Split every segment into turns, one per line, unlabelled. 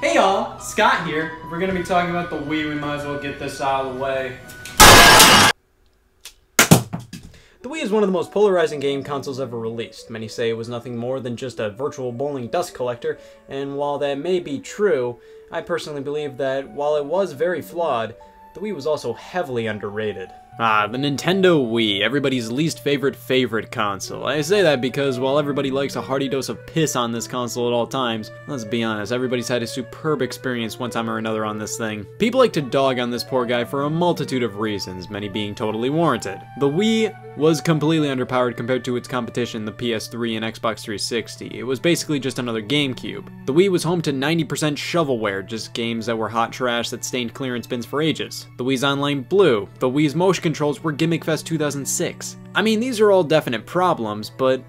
Hey y'all, Scott here. If we're gonna be talking about the Wii, we might as well get this out of the way. The Wii is one of the most polarizing game consoles ever released. Many say it was nothing more than just a virtual bowling dust collector, and while that may be true, I personally believe that while it was very flawed, the Wii was also heavily underrated. Ah, the Nintendo Wii, everybody's least favorite console. I say that because while everybody likes a hearty dose of piss on this console at all times, let's be honest, everybody's had a superb experience one time or another on this thing. People like to dog on this poor guy for a multitude of reasons, many being totally warranted. The Wii was completely underpowered compared to its competition, the PS3 and Xbox 360. It was basically just another GameCube. The Wii was home to 90% shovelware, just games that were hot trash that stained clearance bins for ages. The Wii's Online blew. The Wii's motion controls were Gimmick Fest 2006. I mean, these are all definite problems, but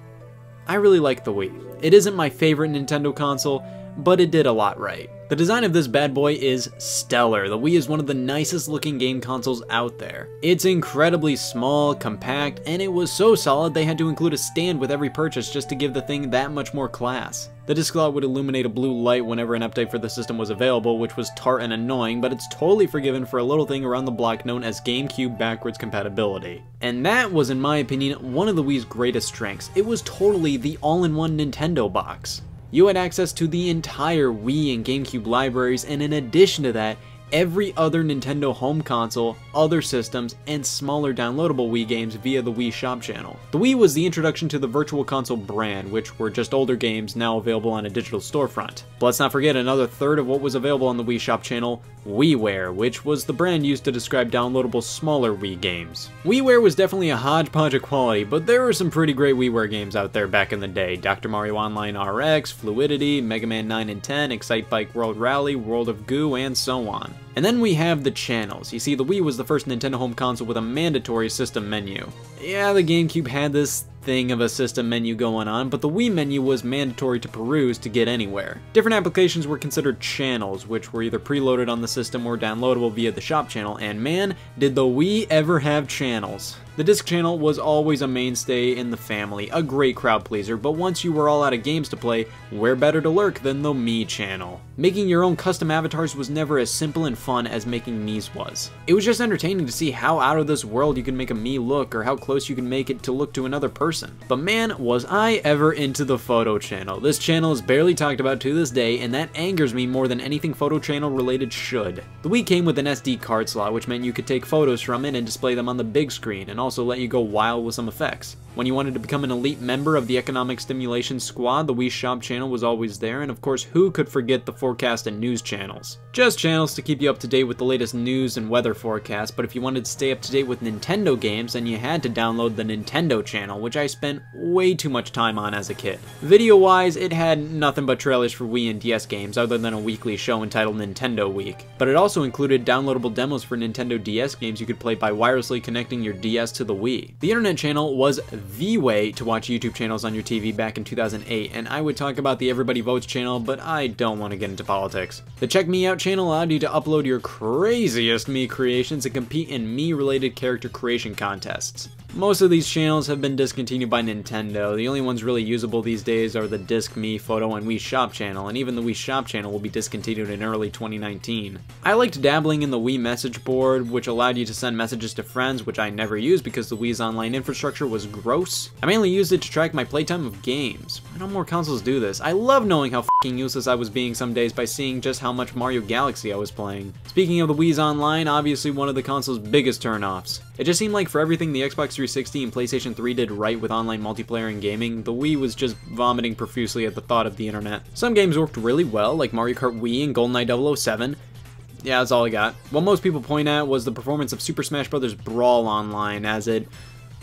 I really like the Wii. It isn't my favorite Nintendo console, but it did a lot right. The design of this bad boy is stellar. The Wii is one of the nicest looking game consoles out there. It's incredibly small, compact, and it was so solid they had to include a stand with every purchase just to give the thing that much more class. The disc slot would illuminate a blue light whenever an update for the system was available, which was tart and annoying, but it's totally forgiven for a little thing around the block known as GameCube backwards compatibility. And that was, in my opinion, one of the Wii's greatest strengths. It was totally the all-in-one Nintendo box. You had access to the entire Wii and GameCube libraries, and in addition to that, every other Nintendo home console, other systems, and smaller downloadable Wii games via the Wii Shop channel. The Wii was the introduction to the Virtual Console brand, which were just older games now available on a digital storefront. But let's not forget another third of what was available on the Wii Shop channel, WiiWare, which was the brand used to describe downloadable smaller Wii games. WiiWare was definitely a hodgepodge of quality, but there were some pretty great WiiWare games out there back in the day. Dr. Mario Online RX, Fluidity, Mega Man 9 and 10, Excite Bike World Rally, World of Goo, and so on. And then we have the channels. You see, the Wii was the first Nintendo home console with a mandatory system menu. Yeah, the GameCube had this thing of a system menu going on, but the Wii menu was mandatory to peruse to get anywhere. Different applications were considered channels, which were either preloaded on the system or downloadable via the shop channel, and man, did the Wii ever have channels. The disc channel was always a mainstay in the family, a great crowd pleaser, but once you were all out of games to play, where better to lurk than the Mii channel? Making your own custom avatars was never as simple and fun as making Mii's was. It was just entertaining to see how out of this world you can make a Mii look or how close you can make it to look to another person. But man, was I ever into the photo channel. This channel is barely talked about to this day, and that angers me more than anything photo channel related should. The Wii came with an SD card slot, which meant you could take photos from it and display them on the big screen, and also let you go wild with some effects. When you wanted to become an elite member of the Economic Stimulation Squad, the Wii Shop channel was always there, and of course, who could forget the forecast and news channels? Just channels to keep you up to date with the latest news and weather forecasts, but if you wanted to stay up to date with Nintendo games, then you had to download the Nintendo channel, which I spent way too much time on as a kid. Video-wise, it had nothing but trailers for Wii and DS games, other than a weekly show entitled Nintendo Week. But it also included downloadable demos for Nintendo DS games you could play by wirelessly connecting your DS to the Wii. The Internet channel was the way to watch YouTube channels on your TV back in 2008, and I would talk about the Everybody Votes channel, but I don't want to get into politics. The Check Me Out channel allowed you to upload your craziest Mii creations and compete in Mii-related character creation contests. Most of these channels have been discontinued by Nintendo. The only ones really usable these days are the Disc Me, Photo, and Wii Shop channel, and even the Wii Shop channel will be discontinued in early 2019. I liked dabbling in the Wii message board, which allowed you to send messages to friends, which I never used because the Wii's online infrastructure was gross. I mainly used it to track my playtime of games. I know more consoles do this. I love knowing how fucking useless I was being some days by seeing just how much Mario Galaxy I was playing. Speaking of the Wii's online, obviously one of the console's biggest turnoffs. It just seemed like for everything the Xbox 360 and PlayStation 3 did right with online multiplayer and gaming, the Wii was just vomiting profusely at the thought of the internet. Some games worked really well, like Mario Kart Wii and GoldenEye 007. Yeah, that's all I got. What most people point at was the performance of Super Smash Bros. Brawl online, as it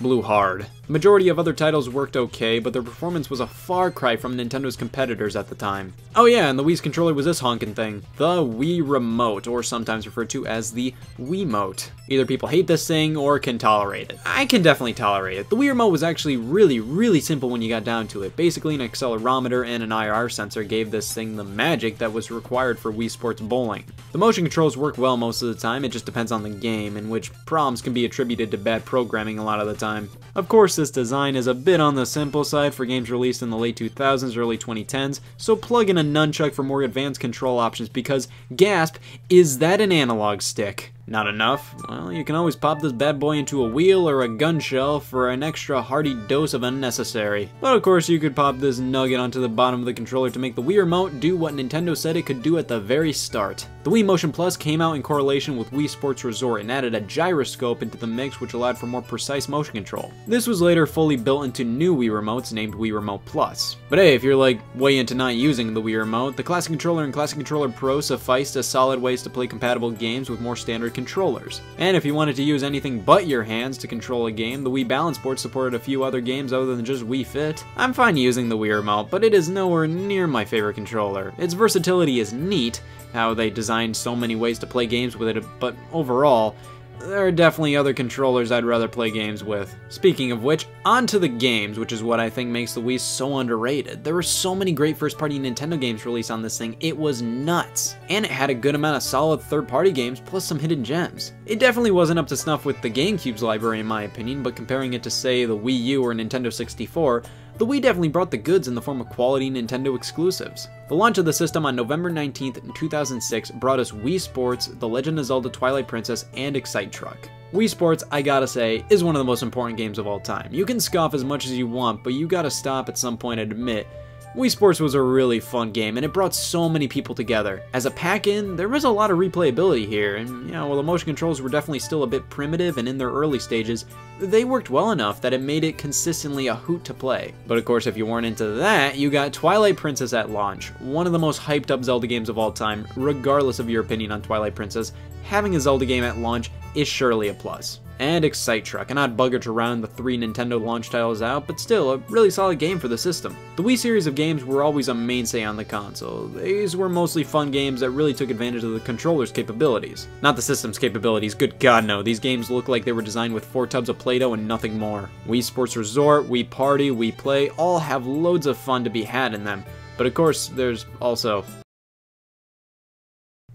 blew hard. The majority of other titles worked okay, but their performance was a far cry from Nintendo's competitors at the time. Oh yeah, and the Wii's controller was this honkin' thing. The Wii Remote, or sometimes referred to as the Wiimote. Either people hate this thing or can tolerate it. I can definitely tolerate it. The Wii Remote was actually really simple when you got down to it. Basically an accelerometer and an IR sensor gave this thing the magic that was required for Wii Sports Bowling. The motion controls work well most of the time, it just depends on the game, in which problems can be attributed to bad programming a lot of the time. Of course, assist design is a bit on the simple side for games released in the late 2000s, early 2010s, so plug in a nunchuck for more advanced control options because, gasp, is that an analog stick? Not enough? Well, you can always pop this bad boy into a wheel or a gun shell for an extra hearty dose of unnecessary. But of course you could pop this nugget onto the bottom of the controller to make the Wii Remote do what Nintendo said it could do at the very start. The Wii Motion Plus came out in correlation with Wii Sports Resort and added a gyroscope into the mix which allowed for more precise motion control. This was later fully built into new Wii Remotes named Wii Remote Plus. But hey, if you're like way into not using the Wii Remote, the Classic Controller and Classic Controller Pro sufficed as solid ways to play compatible games with more standard controllers. And if you wanted to use anything but your hands to control a game, the Wii Balance Board supported a few other games other than just Wii Fit. I'm fine using the Wii Remote, but it is nowhere near my favorite controller. Its versatility is neat, how they designed so many ways to play games with it, but overall, there are definitely other controllers I'd rather play games with. Speaking of which, on to the games, which is what I think makes the Wii so underrated. There were so many great first-party Nintendo games released on this thing, it was nuts. And it had a good amount of solid third-party games, plus some hidden gems. It definitely wasn't up to snuff with the GameCube's library in my opinion, but comparing it to say the Wii U or Nintendo 64, the Wii definitely brought the goods in the form of quality Nintendo exclusives. The launch of the system on November 19th, 2006 brought us Wii Sports, The Legend of Zelda Twilight Princess, and Excite Truck. Wii Sports, I gotta say, is one of the most important games of all time. You can scoff as much as you want, but you gotta stop at some point and admit, Wii Sports was a really fun game, and it brought so many people together. As a pack-in, there was a lot of replayability here, and while the motion controls were definitely still a bit primitive and in their early stages, they worked well enough that it made it consistently a hoot to play. But of course, if you weren't into that, you got Twilight Princess at launch, one of the most hyped up Zelda games of all time. Regardless of your opinion on Twilight Princess, having a Zelda game at launch is surely a plus. And Excite Truck, an odd bugger to round the 3 Nintendo launch titles out, but still a really solid game for the system. The Wii series of games were always a mainstay on the console. These were mostly fun games that really took advantage of the controller's capabilities. Not the system's capabilities, good god no, these games look like they were designed with 4 tubs of Play-Doh and nothing more. Wii Sports Resort, Wii Party, Wii Play, all have loads of fun to be had in them. But of course, there's also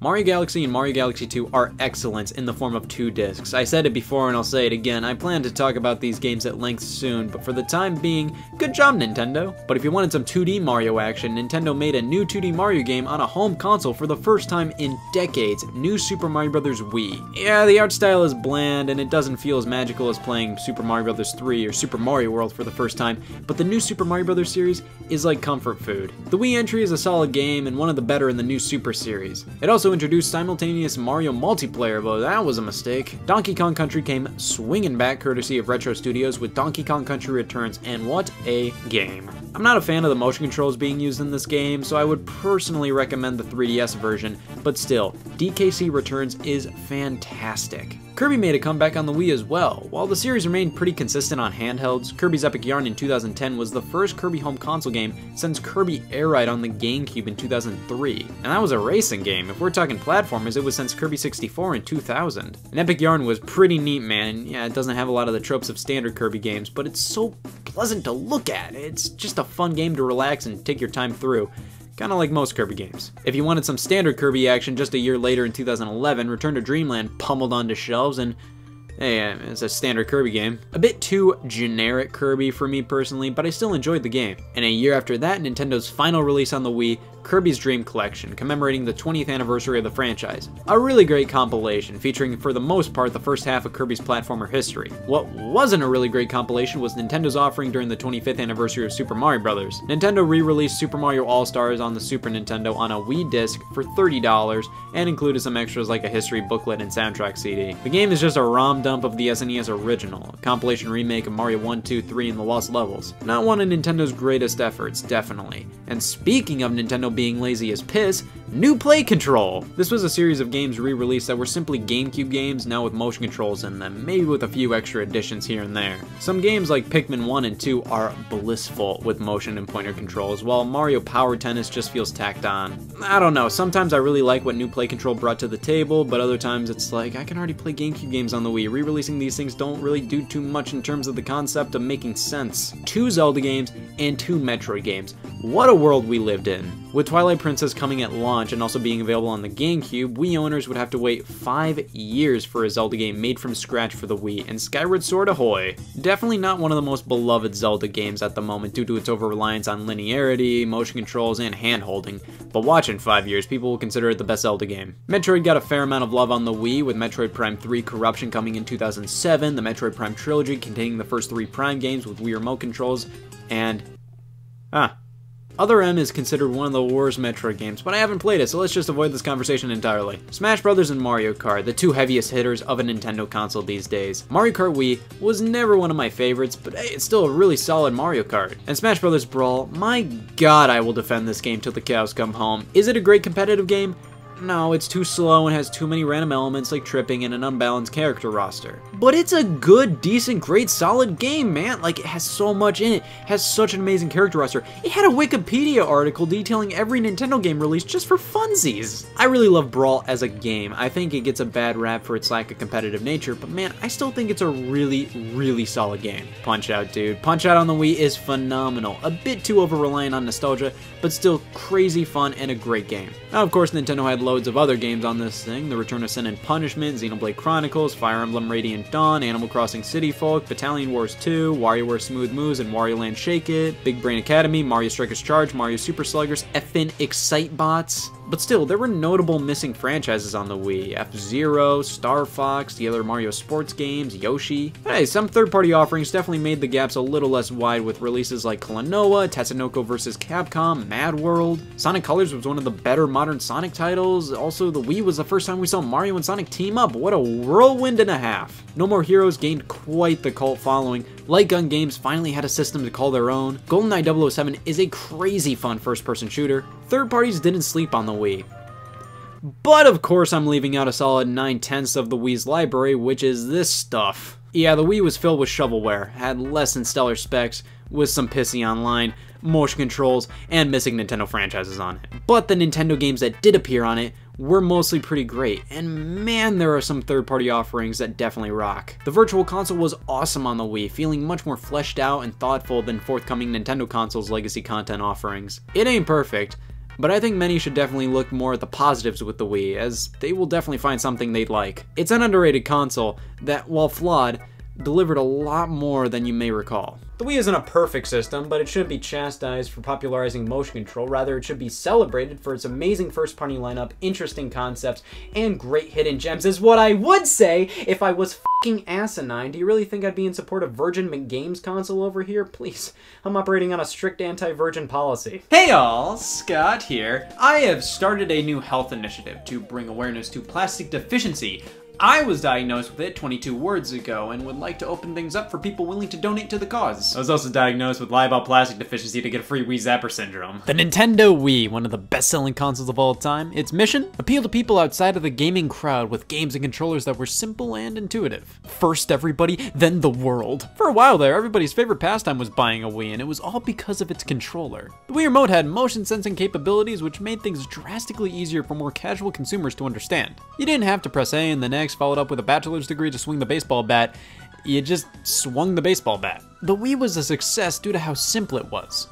Mario Galaxy and Mario Galaxy 2 are excellent in the form of 2 discs. I said it before and I'll say it again, I plan to talk about these games at length soon, but for the time being, good job Nintendo. But if you wanted some 2D Mario action, Nintendo made a new 2D Mario game on a home console for the first time in decades, New Super Mario Bros. Wii. Yeah, the art style is bland and it doesn't feel as magical as playing Super Mario Bros. 3 or Super Mario World for the first time, but the new Super Mario Bros. Series is like comfort food. The Wii entry is a solid game and one of the better in the new Super series. It also introduced simultaneous Mario multiplayer, but that was a mistake. Donkey Kong Country came swinging back courtesy of Retro Studios with Donkey Kong Country Returns, and what a game. I'm not a fan of the motion controls being used in this game, so I would personally recommend the 3DS version, but still, DKC Returns is fantastic. Kirby made a comeback on the Wii as well. While the series remained pretty consistent on handhelds, Kirby's Epic Yarn in 2010 was the first Kirby home console game since Kirby Air Ride on the GameCube in 2003. And that was a racing game. If we're talking platformers, it was since Kirby 64 in 2000. And Epic Yarn was pretty neat, man, and yeah, it doesn't have a lot of the tropes of standard Kirby games, but it's so pleasant to look at. It's just a fun game to relax and take your time through. Kinda like most Kirby games. If you wanted some standard Kirby action just a year later in 2011, Return to Dreamland pummeled onto shelves and hey, it's a standard Kirby game. A bit too generic Kirby for me personally, but I still enjoyed the game. And a year after that, Nintendo's final release on the Wii, Kirby's Dream Collection, commemorating the 20th anniversary of the franchise. A really great compilation, featuring for the most part the first half of Kirby's platformer history. What wasn't a really great compilation was Nintendo's offering during the 25th anniversary of Super Mario Bros. Nintendo re-released Super Mario All-Stars on the Super Nintendo on a Wii disc for $30, and included some extras like a history booklet and soundtrack CD. The game is just a ROM dump of the SNES original, a compilation remake of Mario 1, 2, 3, and the Lost Levels. Not one of Nintendo's greatest efforts, definitely. And speaking of Nintendo being lazy as piss, new Play Control! This was a series of games re-released that were simply GameCube games, now with motion controls in them, maybe with a few extra additions here and there. Some games like Pikmin 1 and 2 are blissful with motion and pointer controls, while Mario Power Tennis just feels tacked on. I don't know, sometimes I really like what new Play Control brought to the table, but other times it's like, I can already play GameCube games on the Wii. Re-releasing these things don't really do too much in terms of the concept of making sense. 2 Zelda games and 2 Metroid games. What a world we lived in. With Twilight Princess coming at launch and also being available on the GameCube, Wii owners would have to wait 5 years for a Zelda game made from scratch for the Wii, and Skyward Sword ahoy! Definitely not one of the most beloved Zelda games at the moment due to its over-reliance on linearity, motion controls, and hand-holding, but watch in 5 years, people will consider it the best Zelda game. Metroid got a fair amount of love on the Wii, with Metroid Prime 3 Corruption coming in 2007, the Metroid Prime trilogy containing the first 3 Prime games with Wii remote controls, and... Other M is considered one of the worst Metroid games, but I haven't played it, so let's just avoid this conversation entirely. Smash Bros. And Mario Kart, the 2 heaviest hitters of a Nintendo console these days. Mario Kart Wii was never one of my favorites, but hey, it's still a really solid Mario Kart. And Smash Bros. Brawl, my god, I will defend this game till the cows come home. Is it a great competitive game? No, it's too slow and has too many random elements like tripping and an unbalanced character roster. But it's a good, decent, great, solid game, man. Like, it has so much in it. It has such an amazing character roster. It had a Wikipedia article detailing every Nintendo game released just for funsies. I really love Brawl as a game. I think it gets a bad rap for its lack of competitive nature, but man, I still think it's a really, really solid game. Punch-Out, dude. Punch-Out on the Wii is phenomenal. A bit too over-reliant on nostalgia, but still crazy fun and a great game. Now, of course, Nintendo had loads of other games on this thing: The Return of Sin and Punishment, Xenoblade Chronicles, Fire Emblem Radiant Dawn, Animal Crossing City Folk, Battalion Wars 2, WarioWare Smooth Moves and Wario Land Shake It, Big Brain Academy, Mario Strikers Charge, Mario Super Sluggers, effin' Excitebots. But still, there were notable missing franchises on the Wii: F-Zero, Star Fox, the other Mario sports games, Yoshi. Hey, some third-party offerings definitely made the gaps a little less wide with releases like Klonoa, Tatsunoko vs. Capcom, Mad World. Sonic Colors was one of the better modern Sonic titles. Also, the Wii was the first time we saw Mario and Sonic team up. What a whirlwind and a half. No More Heroes gained quite the cult following. Light Gun Games finally had a system to call their own. GoldenEye 007 is a crazy fun first-person shooter. Third parties didn't sleep on the Wii. But of course I'm leaving out a solid 9/10 of the Wii's library, which is this stuff. Yeah, the Wii was filled with shovelware, had less than stellar specs, with some pissy online, motion controls, and missing Nintendo franchises on it. But the Nintendo games that did appear on it were mostly pretty great, and man, there are some third-party offerings that definitely rock. The Virtual Console was awesome on the Wii, feeling much more fleshed out and thoughtful than forthcoming Nintendo console's legacy content offerings. It ain't perfect, but I think many should definitely look more at the positives with the Wii, as they will definitely find something they'd like. It's an underrated console that, while flawed, delivered a lot more than you may recall. The Wii isn't a perfect system, but it shouldn't be chastised for popularizing motion control. Rather, it should be celebrated for its amazing first-party lineup, interesting concepts, and great hidden gems, is what I would say if I was fucking asinine. Do you really think I'd be in support of Virgin McGames console over here? Please, I'm operating on a strict anti-Virgin policy. Hey all, Scott here. I have started a new health initiative to bring awareness to plastic deficiency. I was diagnosed with it 22 words ago and would like to open things up for people willing to donate to the cause. I was also diagnosed with live out plastic deficiency to get a free Wii Zapper syndrome. The Nintendo Wii, one of the best-selling consoles of all time. Its mission? Appeal to people outside of the gaming crowd with games and controllers that were simple and intuitive. First everybody, then the world. For a while there, everybody's favorite pastime was buying a Wii, and it was all because of its controller. The Wii Remote had motion sensing capabilities which made things drastically easier for more casual consumers to understand. You didn't have to press A and the next, followed up with a bachelor's degree to swing the baseball bat. You just swung the baseball bat. The Wii was a success due to how simple it was.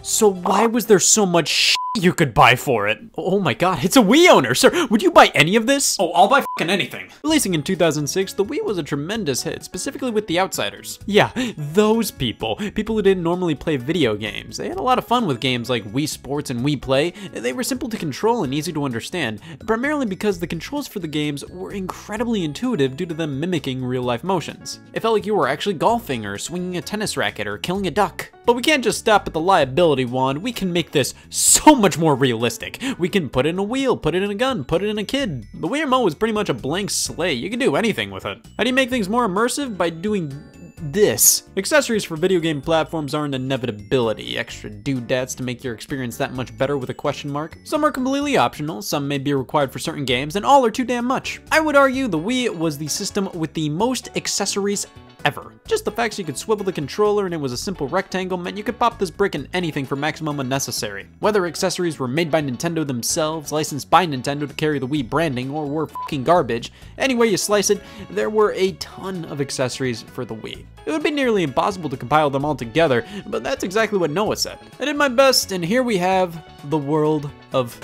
So why was there so much shit you could buy for it? Oh my god, it's a Wii owner, sir! Would you buy any of this? Oh, I'll buy fucking anything. Releasing in 2006, the Wii was a tremendous hit, specifically with the outsiders. Yeah, those people who didn't normally play video games. They had a lot of fun with games like Wii Sports and Wii Play. They were simple to control and easy to understand, primarily because the controls for the games were incredibly intuitive due to them mimicking real-life motions. It felt like you were actually golfing or swinging a tennis racket or killing a duck. But we can't just stop at the liability wand. We can make this so much more realistic. We can put it in a wheel, put it in a gun, put it in a kid. The Wii Remote was pretty much a blank slate. You can do anything with it. How do you make things more immersive? By doing this. Accessories for video game platforms are an inevitability. Extra doodads to make your experience that much better with a question mark. Some are completely optional, some may be required for certain games, and all are too damn much. I would argue the Wii was the system with the most accessories ever. Just the fact you could swivel the controller and it was a simple rectangle meant you could pop this brick in anything for maximum unnecessary. Whether accessories were made by Nintendo themselves, licensed by Nintendo to carry the Wii branding, or were fucking garbage, any way you slice it, there were a ton of accessories for the Wii. It would be nearly impossible to compile them all together, but that's exactly what Noah said. I did my best, and here we have the world of...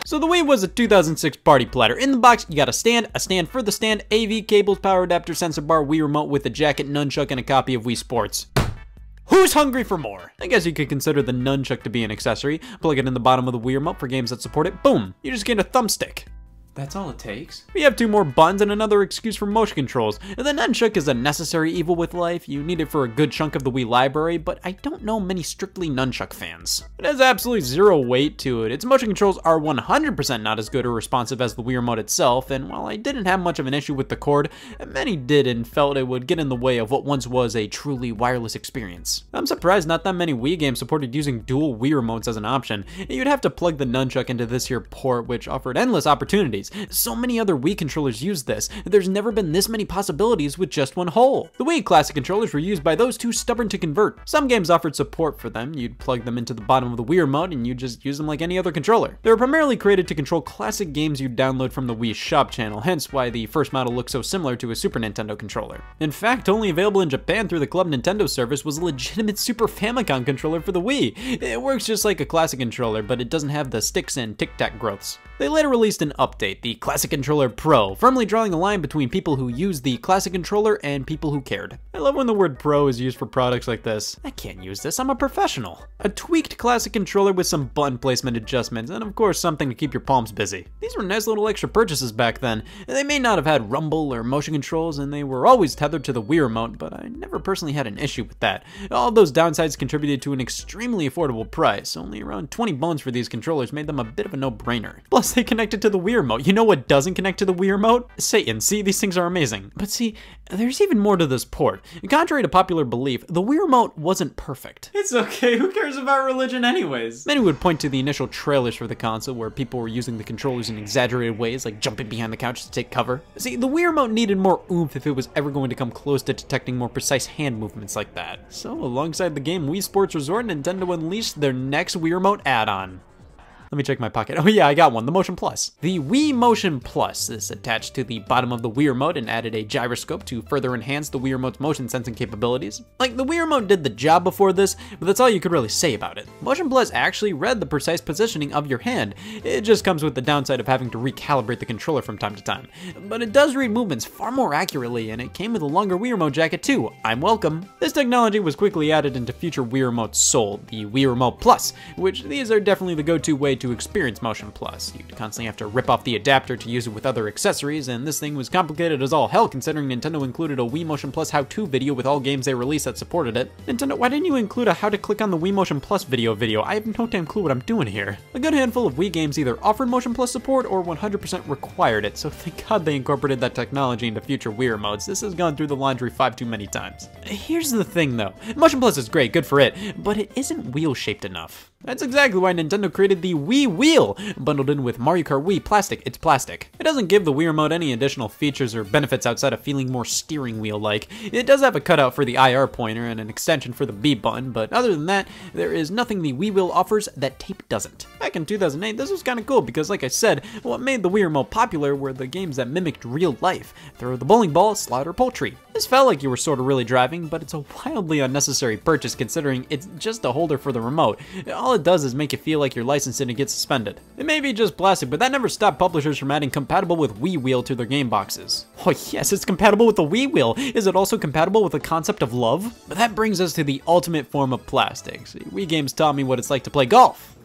So the Wii was a 2006 party platter. In the box, you got a stand for the stand, AV cables, power adapter, sensor bar, Wii remote with a jacket, nunchuck, and a copy of Wii Sports. Who's hungry for more? I guess you could consider the nunchuck to be an accessory. Plug it in the bottom of the Wii remote for games that support it. Boom! You just get a thumbstick. That's all it takes. We have 2 more buttons and another excuse for motion controls. The nunchuck is a necessary evil with life. You need it for a good chunk of the Wii library, but I don't know many strictly nunchuck fans. It has absolutely zero weight to it. Its motion controls are 100% not as good or responsive as the Wii remote itself, and while I didn't have much of an issue with the cord, many did and felt it would get in the way of what once was a truly wireless experience. I'm surprised not that many Wii games supported using dual Wii remotes as an option. You'd have to plug the nunchuck into this here port, which offered endless opportunities. So many other Wii controllers use this. There's never been this many possibilities with just one hole. The Wii Classic controllers were used by those too stubborn to convert. Some games offered support for them. You'd plug them into the bottom of the Wii remote and you'd just use them like any other controller. They were primarily created to control classic games you'd download from the Wii Shop channel, hence why the first model looked so similar to a Super Nintendo controller. In fact, only available in Japan through the Club Nintendo service was a legitimate Super Famicom controller for the Wii. It works just like a classic controller, but it doesn't have the sticks and tic-tac growths. They later released an update, the Classic Controller Pro, firmly drawing a line between people who used the Classic Controller and people who cared. I love when the word pro is used for products like this. I can't use this, I'm a professional. A tweaked Classic Controller with some button placement adjustments, and of course something to keep your palms busy. These were nice little extra purchases back then. They may not have had rumble or motion controls, and they were always tethered to the Wii remote, but I never personally had an issue with that. All of those downsides contributed to an extremely affordable price. Only around 20 bones for these controllers made them a bit of a no-brainer. Plus, they connected to the Wii remote. You know what doesn't connect to the Wii remote? Satan. See, these things are amazing. But see, there's even more to this port. Contrary to popular belief, the Wii remote wasn't perfect. It's okay, who cares about religion anyways? Many would point to the initial trailers for the console where people were using the controllers in exaggerated ways, like jumping behind the couch to take cover. See, the Wii remote needed more oomph if it was ever going to come close to detecting more precise hand movements like that. So, alongside the game Wii Sports Resort, Nintendo unleashed their next Wii remote add-on. Let me check my pocket. Oh yeah, I got one, the Motion Plus. The Wii Motion Plus is attached to the bottom of the Wii remote and added a gyroscope to further enhance the Wii remote's motion sensing capabilities. Like, the Wii remote did the job before this, but that's all you could really say about it. Motion Plus actually read the precise positioning of your hand. It just comes with the downside of having to recalibrate the controller from time to time. But it does read movements far more accurately, and it came with a longer Wii remote jacket too. I'm welcome. This technology was quickly added into future Wii remotes sold, the Wii Remote Plus, which these are definitely the go-to way to experience Motion Plus. You'd constantly have to rip off the adapter to use it with other accessories, and this thing was complicated as all hell considering Nintendo included a Wii Motion Plus how-to video with all games they released that supported it. Nintendo, why didn't you include a how to click on the Wii Motion Plus video? I have no damn clue what I'm doing here. A good handful of Wii games either offered Motion Plus support or 100% required it, so thank God they incorporated that technology into future Wii remotes. This has gone through the laundry far too many times. Here's the thing though, Motion Plus is great, good for it, but it isn't wheel-shaped enough. That's exactly why Nintendo created the Wii Wheel, bundled in with Mario Kart Wii plastic. It's plastic. It doesn't give the Wii Remote any additional features or benefits outside of feeling more steering wheel-like. It does have a cutout for the IR pointer and an extension for the B button, but other than that, there is nothing the Wii Wheel offers that tape doesn't. Back in 2008, this was kind of cool because, like I said, what made the Wii Remote popular were the games that mimicked real life. Throw the bowling ball, slaughter poultry. This felt like you were sort of really driving, but it's a wildly unnecessary purchase considering it's just a holder for the remote. All it does is make you feel like you're licensed and it gets suspended. It may be just plastic, but that never stopped publishers from adding compatible with Wii Wheel to their game boxes. Oh yes, it's compatible with the Wii Wheel. Is it also compatible with the concept of love? But that brings us to the ultimate form of plastic. See, Wii games taught me what it's like to play golf.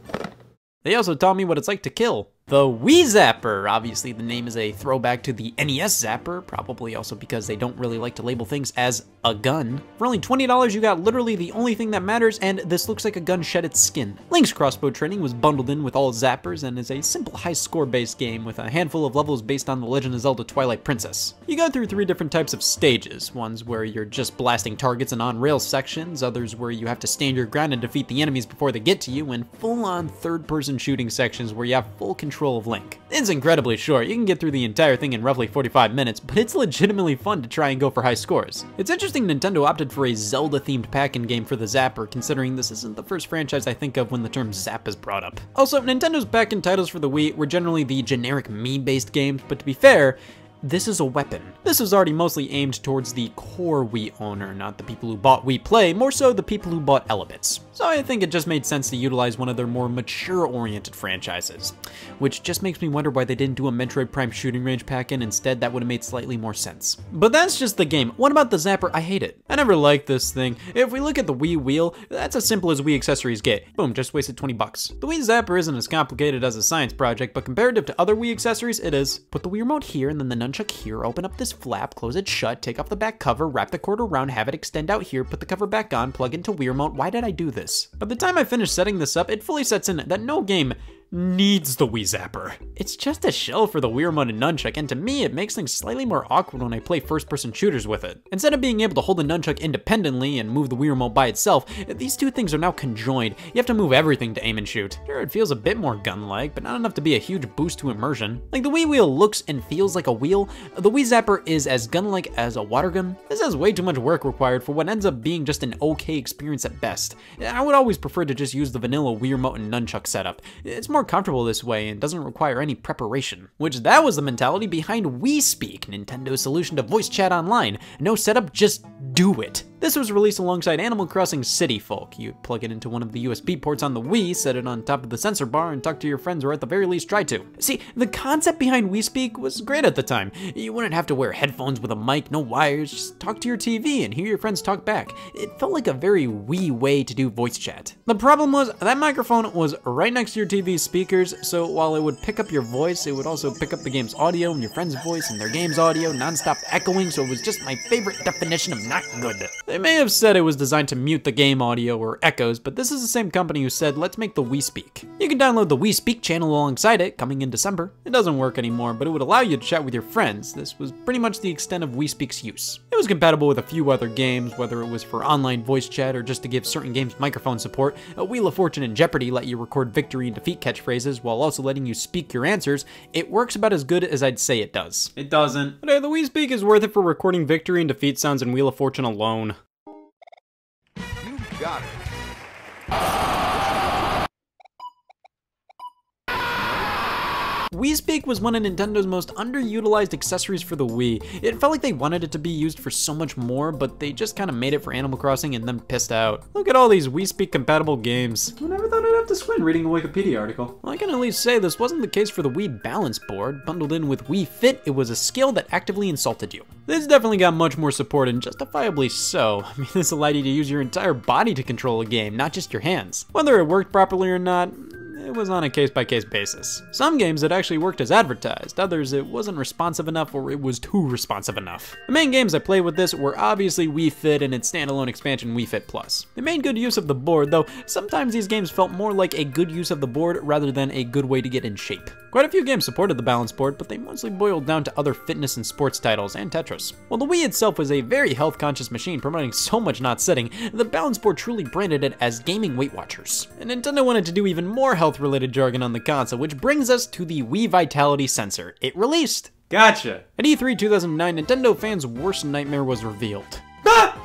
They also taught me what it's like to kill. The Wii Zapper! Obviously the name is a throwback to the NES Zapper, probably also because they don't really like to label things as a gun. For only $20 you got literally the only thing that matters, and this looks like a gun shed its skin. Link's crossbow training was bundled in with all Zappers and is a simple high score based game with a handful of levels based on The Legend of Zelda Twilight Princess. You go through 3 different types of stages, ones where you're just blasting targets and on-rail sections, others where you have to stand your ground and defeat the enemies before they get to you, and full-on third-person shooting sections where you have full control Scroll of Link. It's incredibly short, you can get through the entire thing in roughly 45 minutes, but it's legitimately fun to try and go for high scores. It's interesting Nintendo opted for a Zelda-themed pack-in game for the Zapper, considering this isn't the first franchise I think of when the term Zap is brought up. Also, Nintendo's pack-in titles for the Wii were generally the generic Mii-based games, but to be fair, this is a weapon. This was already mostly aimed towards the core Wii owner, not the people who bought Wii Play, more so the people who bought Elements. So I think it just made sense to utilize one of their more mature-oriented franchises, which just makes me wonder why they didn't do a Metroid Prime Shooting Range pack-in instead. That would have made slightly more sense. But that's just the game. What about the Zapper? I hate it. I never liked this thing. If we look at the Wii wheel, that's as simple as Wii accessories get. Boom, just wasted 20 bucks. The Wii Zapper isn't as complicated as a science project, but comparative to other Wii accessories, it is. Put the Wii Remote here and then the nunchuck here, open up this flap, close it shut, take off the back cover, wrap the cord around, have it extend out here, put the cover back on, plug into Wii Remote. Why did I do this? By the time I finish setting this up, it fully sets in that no game needs the Wii Zapper. It's just a shell for the Wii Remote and nunchuck, and to me, it makes things slightly more awkward when I play first-person shooters with it. Instead of being able to hold the nunchuck independently and move the Wii Remote by itself, these two things are now conjoined. You have to move everything to aim and shoot. Sure, it feels a bit more gun-like, but not enough to be a huge boost to immersion. Like the Wii wheel looks and feels like a wheel, the Wii Zapper is as gun-like as a water gun. This has way too much work required for what ends up being just an okay experience at best. I would always prefer to just use the vanilla Wii Remote and nunchuck setup. It's more comfortable this way and doesn't require any preparation. Which that was the mentality behind Wii Speak, Nintendo's solution to voice chat online. No setup, just do it. This was released alongside Animal Crossing City Folk. You plug it into one of the USB ports on the Wii, set it on top of the sensor bar, and talk to your friends, or at the very least try to. See, the concept behind Wii Speak was great at the time. You wouldn't have to wear headphones with a mic, no wires, just talk to your TV and hear your friends talk back. It felt like a very Wii way to do voice chat. The problem was, that microphone was right next to your TV's speakers, so while it would pick up your voice, it would also pick up the game's audio and your friend's voice and their game's audio, non-stop echoing, so it was just my favorite definition of not good. They may have said it was designed to mute the game audio or echoes, but this is the same company who said, let's make the Wii Speak. You can download the Wii Speak channel alongside it, coming in December. It doesn't work anymore, but it would allow you to chat with your friends. This was pretty much the extent of Wii Speak's use. It was compatible with a few other games, whether it was for online voice chat or just to give certain games microphone support. Wheel of Fortune and Jeopardy let you record victory and defeat catchphrases while also letting you speak your answers. It works about as good as I'd say it does. It doesn't. But hey, the Wii Speak is worth it for recording victory and defeat sounds in Wheel of Fortune alone.
Got it.
Wii Speak was one of Nintendo's most underutilized accessories for the Wii. It felt like they wanted it to be used for so much more, but they just kind of made it for Animal Crossing and then pissed out. Look at all these Wii Speak compatible games. I never thought I'd have to squint reading a Wikipedia article. Well, I can at least say this wasn't the case for the Wii Balance Board. Bundled in with Wii Fit, it was a skill that actively insulted you. This definitely got much more support, and justifiably so. I mean, this allowed you to use your entire body to control a game, not just your hands. Whether it worked properly or not, it was on a case-by-case basis. Some games it actually worked as advertised, others it wasn't responsive enough or it was too responsive enough. The main games I played with this were obviously Wii Fit and its standalone expansion Wii Fit Plus. They made good use of the board, though sometimes these games felt more like a good use of the board rather than a good way to get in shape. Quite a few games supported the balance board, but they mostly boiled down to other fitness and sports titles and Tetris. While the Wii itself was a very health-conscious machine promoting so much not sitting, the balance board truly branded it as gaming Weight Watchers. And Nintendo wanted to do even more health-related jargon on the console, which brings us to the Wii Vitality Sensor. It released. Gotcha. At E3 2009, Nintendo fans' worst nightmare was revealed.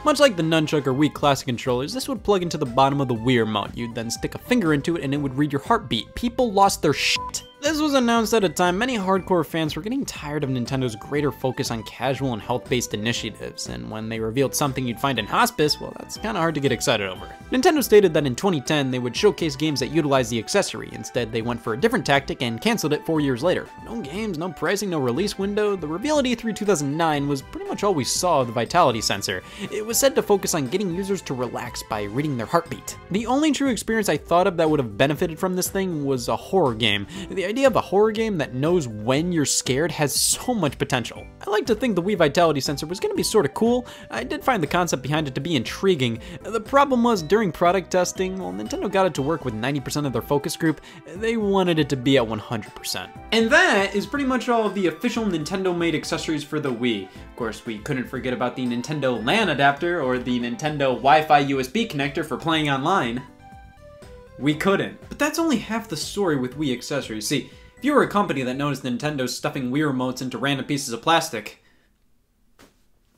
Much like the nunchuck or Wii Classic controllers, this would plug into the bottom of the Wii remote. You'd then stick a finger into it and it would read your heartbeat. People lost their shit. This was announced at a time many hardcore fans were getting tired of Nintendo's greater focus on casual and health-based initiatives, and when they revealed something you'd find in hospice, well, that's kinda hard to get excited over. Nintendo stated that in 2010, they would showcase games that utilized the accessory. Instead, they went for a different tactic and canceled it 4 years later. No games, no pricing, no release window. The reveal at E3 2009 was pretty much all we saw of the Vitality Sensor. It was said to focus on getting users to relax by reading their heartbeat. The only true experience I thought of that would have benefited from this thing was a horror game. The idea of a horror game that knows when you're scared has so much potential. I like to think the Wii Vitality Sensor was going to be sort of cool. I did find the concept behind it to be intriguing. The problem was, during product testing, while Nintendo got it to work with 90% of their focus group, they wanted it to be at 100%. And that is pretty much all of the official Nintendo-made accessories for the Wii. Of course, we couldn't forget about the Nintendo LAN adapter or the Nintendo Wi-Fi USB connector for playing online. We couldn't. But that's only half the story with Wii accessories. See, if
If you were a company that noticed Nintendo stuffing Wii remotes into random pieces of plastic,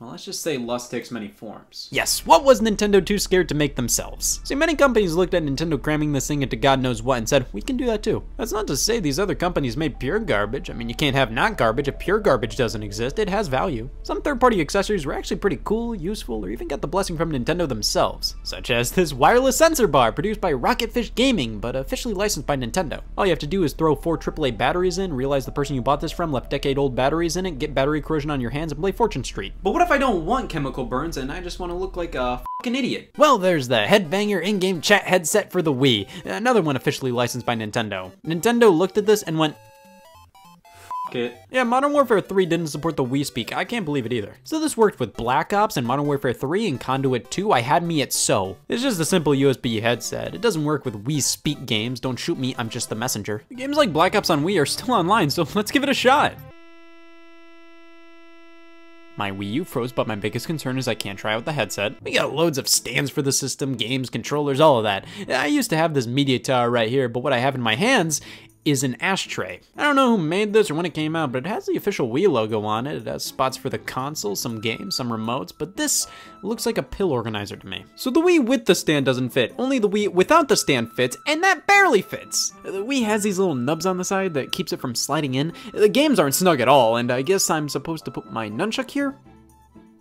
well, let's just say lust takes many forms.
Yes, what was Nintendo too scared to make themselves? See, many companies looked at Nintendo cramming this thing into God knows what and said, we can do that too. That's not to say these other companies made pure garbage. I mean, you can't have not garbage if pure garbage doesn't exist. It has value. Some third-party accessories were actually pretty cool, useful, or even got the blessing from Nintendo themselves, such as this wireless sensor bar produced by Rocketfish Gaming, but officially licensed by Nintendo. All you have to do is throw 4 AAA batteries in, realize the person you bought this from left decade-old batteries in it, get battery corrosion on your hands, and play Fortune Street.
But what if I don't want chemical burns and I just want to look like a fucking idiot?
Well, there's the Headbanger in-game chat headset for the Wii, another one officially licensed by Nintendo. Nintendo looked at this and went,
F it.
Yeah, Modern Warfare 3 didn't support the Wii Speak. I can't believe it either. So this worked with Black Ops and Modern Warfare 3 and Conduit 2. I had me at so. It's just a simple USB headset. It doesn't work with Wii Speak games. Don't shoot me, I'm just the messenger. Games like Black Ops on Wii are still online, so let's give it a shot. My Wii U froze, but my biggest concern is I can't try out the headset. We got loads of stands for the system, games, controllers, all of that. I used to have this media tower right here, but what I have in my hands is an ashtray. I don't know who made this or when it came out, but it has the official Wii logo on it. It has spots for the console, some games, some remotes, but this looks like a pill organizer to me. So the Wii with the stand doesn't fit, only the Wii without the stand fits, and that barely fits. The Wii has these little nubs on the side that keeps it from sliding in. The games aren't snug at all, and I guess I'm supposed to put my nunchuck here?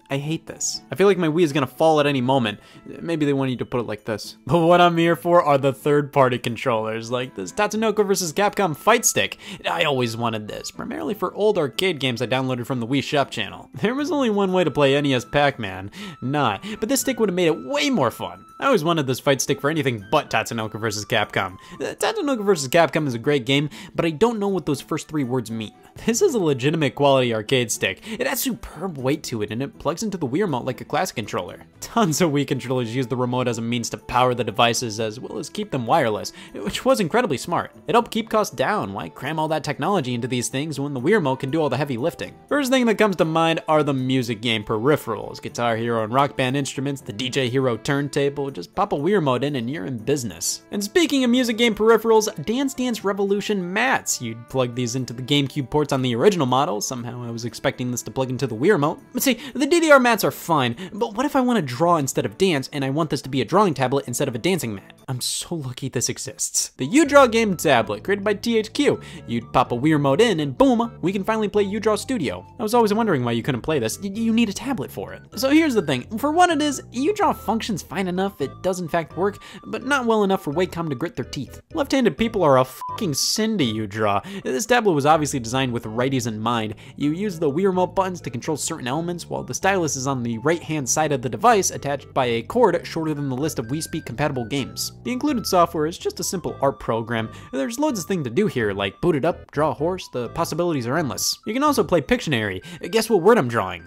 I hate this. I feel like my Wii is gonna fall at any moment. Maybe they want you to put it like this. But what I'm here for are the third-party controllers, like this Tatsunoko vs. Capcom Fight Stick. I always wanted this, primarily for old arcade games I downloaded from the Wii Shop channel. There was only one way to play NES Pac-Man, not. But this stick would have made it way more fun. I always wanted this fight stick for anything but Tatsunoko vs. Capcom. Tatsunoko vs. Capcom is a great game, but I don't know what those first 3 words mean. This is a legitimate quality arcade stick. It has superb weight to it, and it plugs into the Wii remote like a classic controller. Tons of Wii controllers use the remote as a means to power the devices as well as keep them wireless, which was incredibly smart. It helped keep costs down. Why cram all that technology into these things when the Wii remote can do all the heavy lifting? First thing that comes to mind are the music game peripherals. Guitar Hero and Rock Band instruments, the DJ Hero turntable, just pop a Wii remote in and you're in business. And speaking of music game peripherals, Dance Dance Revolution mats. You'd plug these into the GameCube ports on the original model. Somehow I was expecting this to plug into the Wii remote. But see, the DDR mats are fine, but what if I want to draw instead of dance and I want this to be a drawing tablet instead of a dancing mat? I'm so lucky this exists. The UDraw game tablet, created by THQ. You'd pop a Wii remote in and boom, we can finally play UDraw Studio. I was always wondering why you couldn't play this. You need a tablet for it. So here's the thing, for what it is, UDraw functions fine enough, it does in fact work, but not well enough for Wacom to grit their teeth. Left-handed people are a fucking sin to UDraw. This tablet was obviously designed with righties in mind. You use the Wii remote buttons to control certain elements, while the stylus is on the right-hand side of the device, attached by a cord shorter than the list of Wii Speak compatible games. The included software is just a simple art program. There's loads of things to do here, like boot it up, draw a horse, the possibilities are endless. You can also play Pictionary. Guess what word I'm drawing?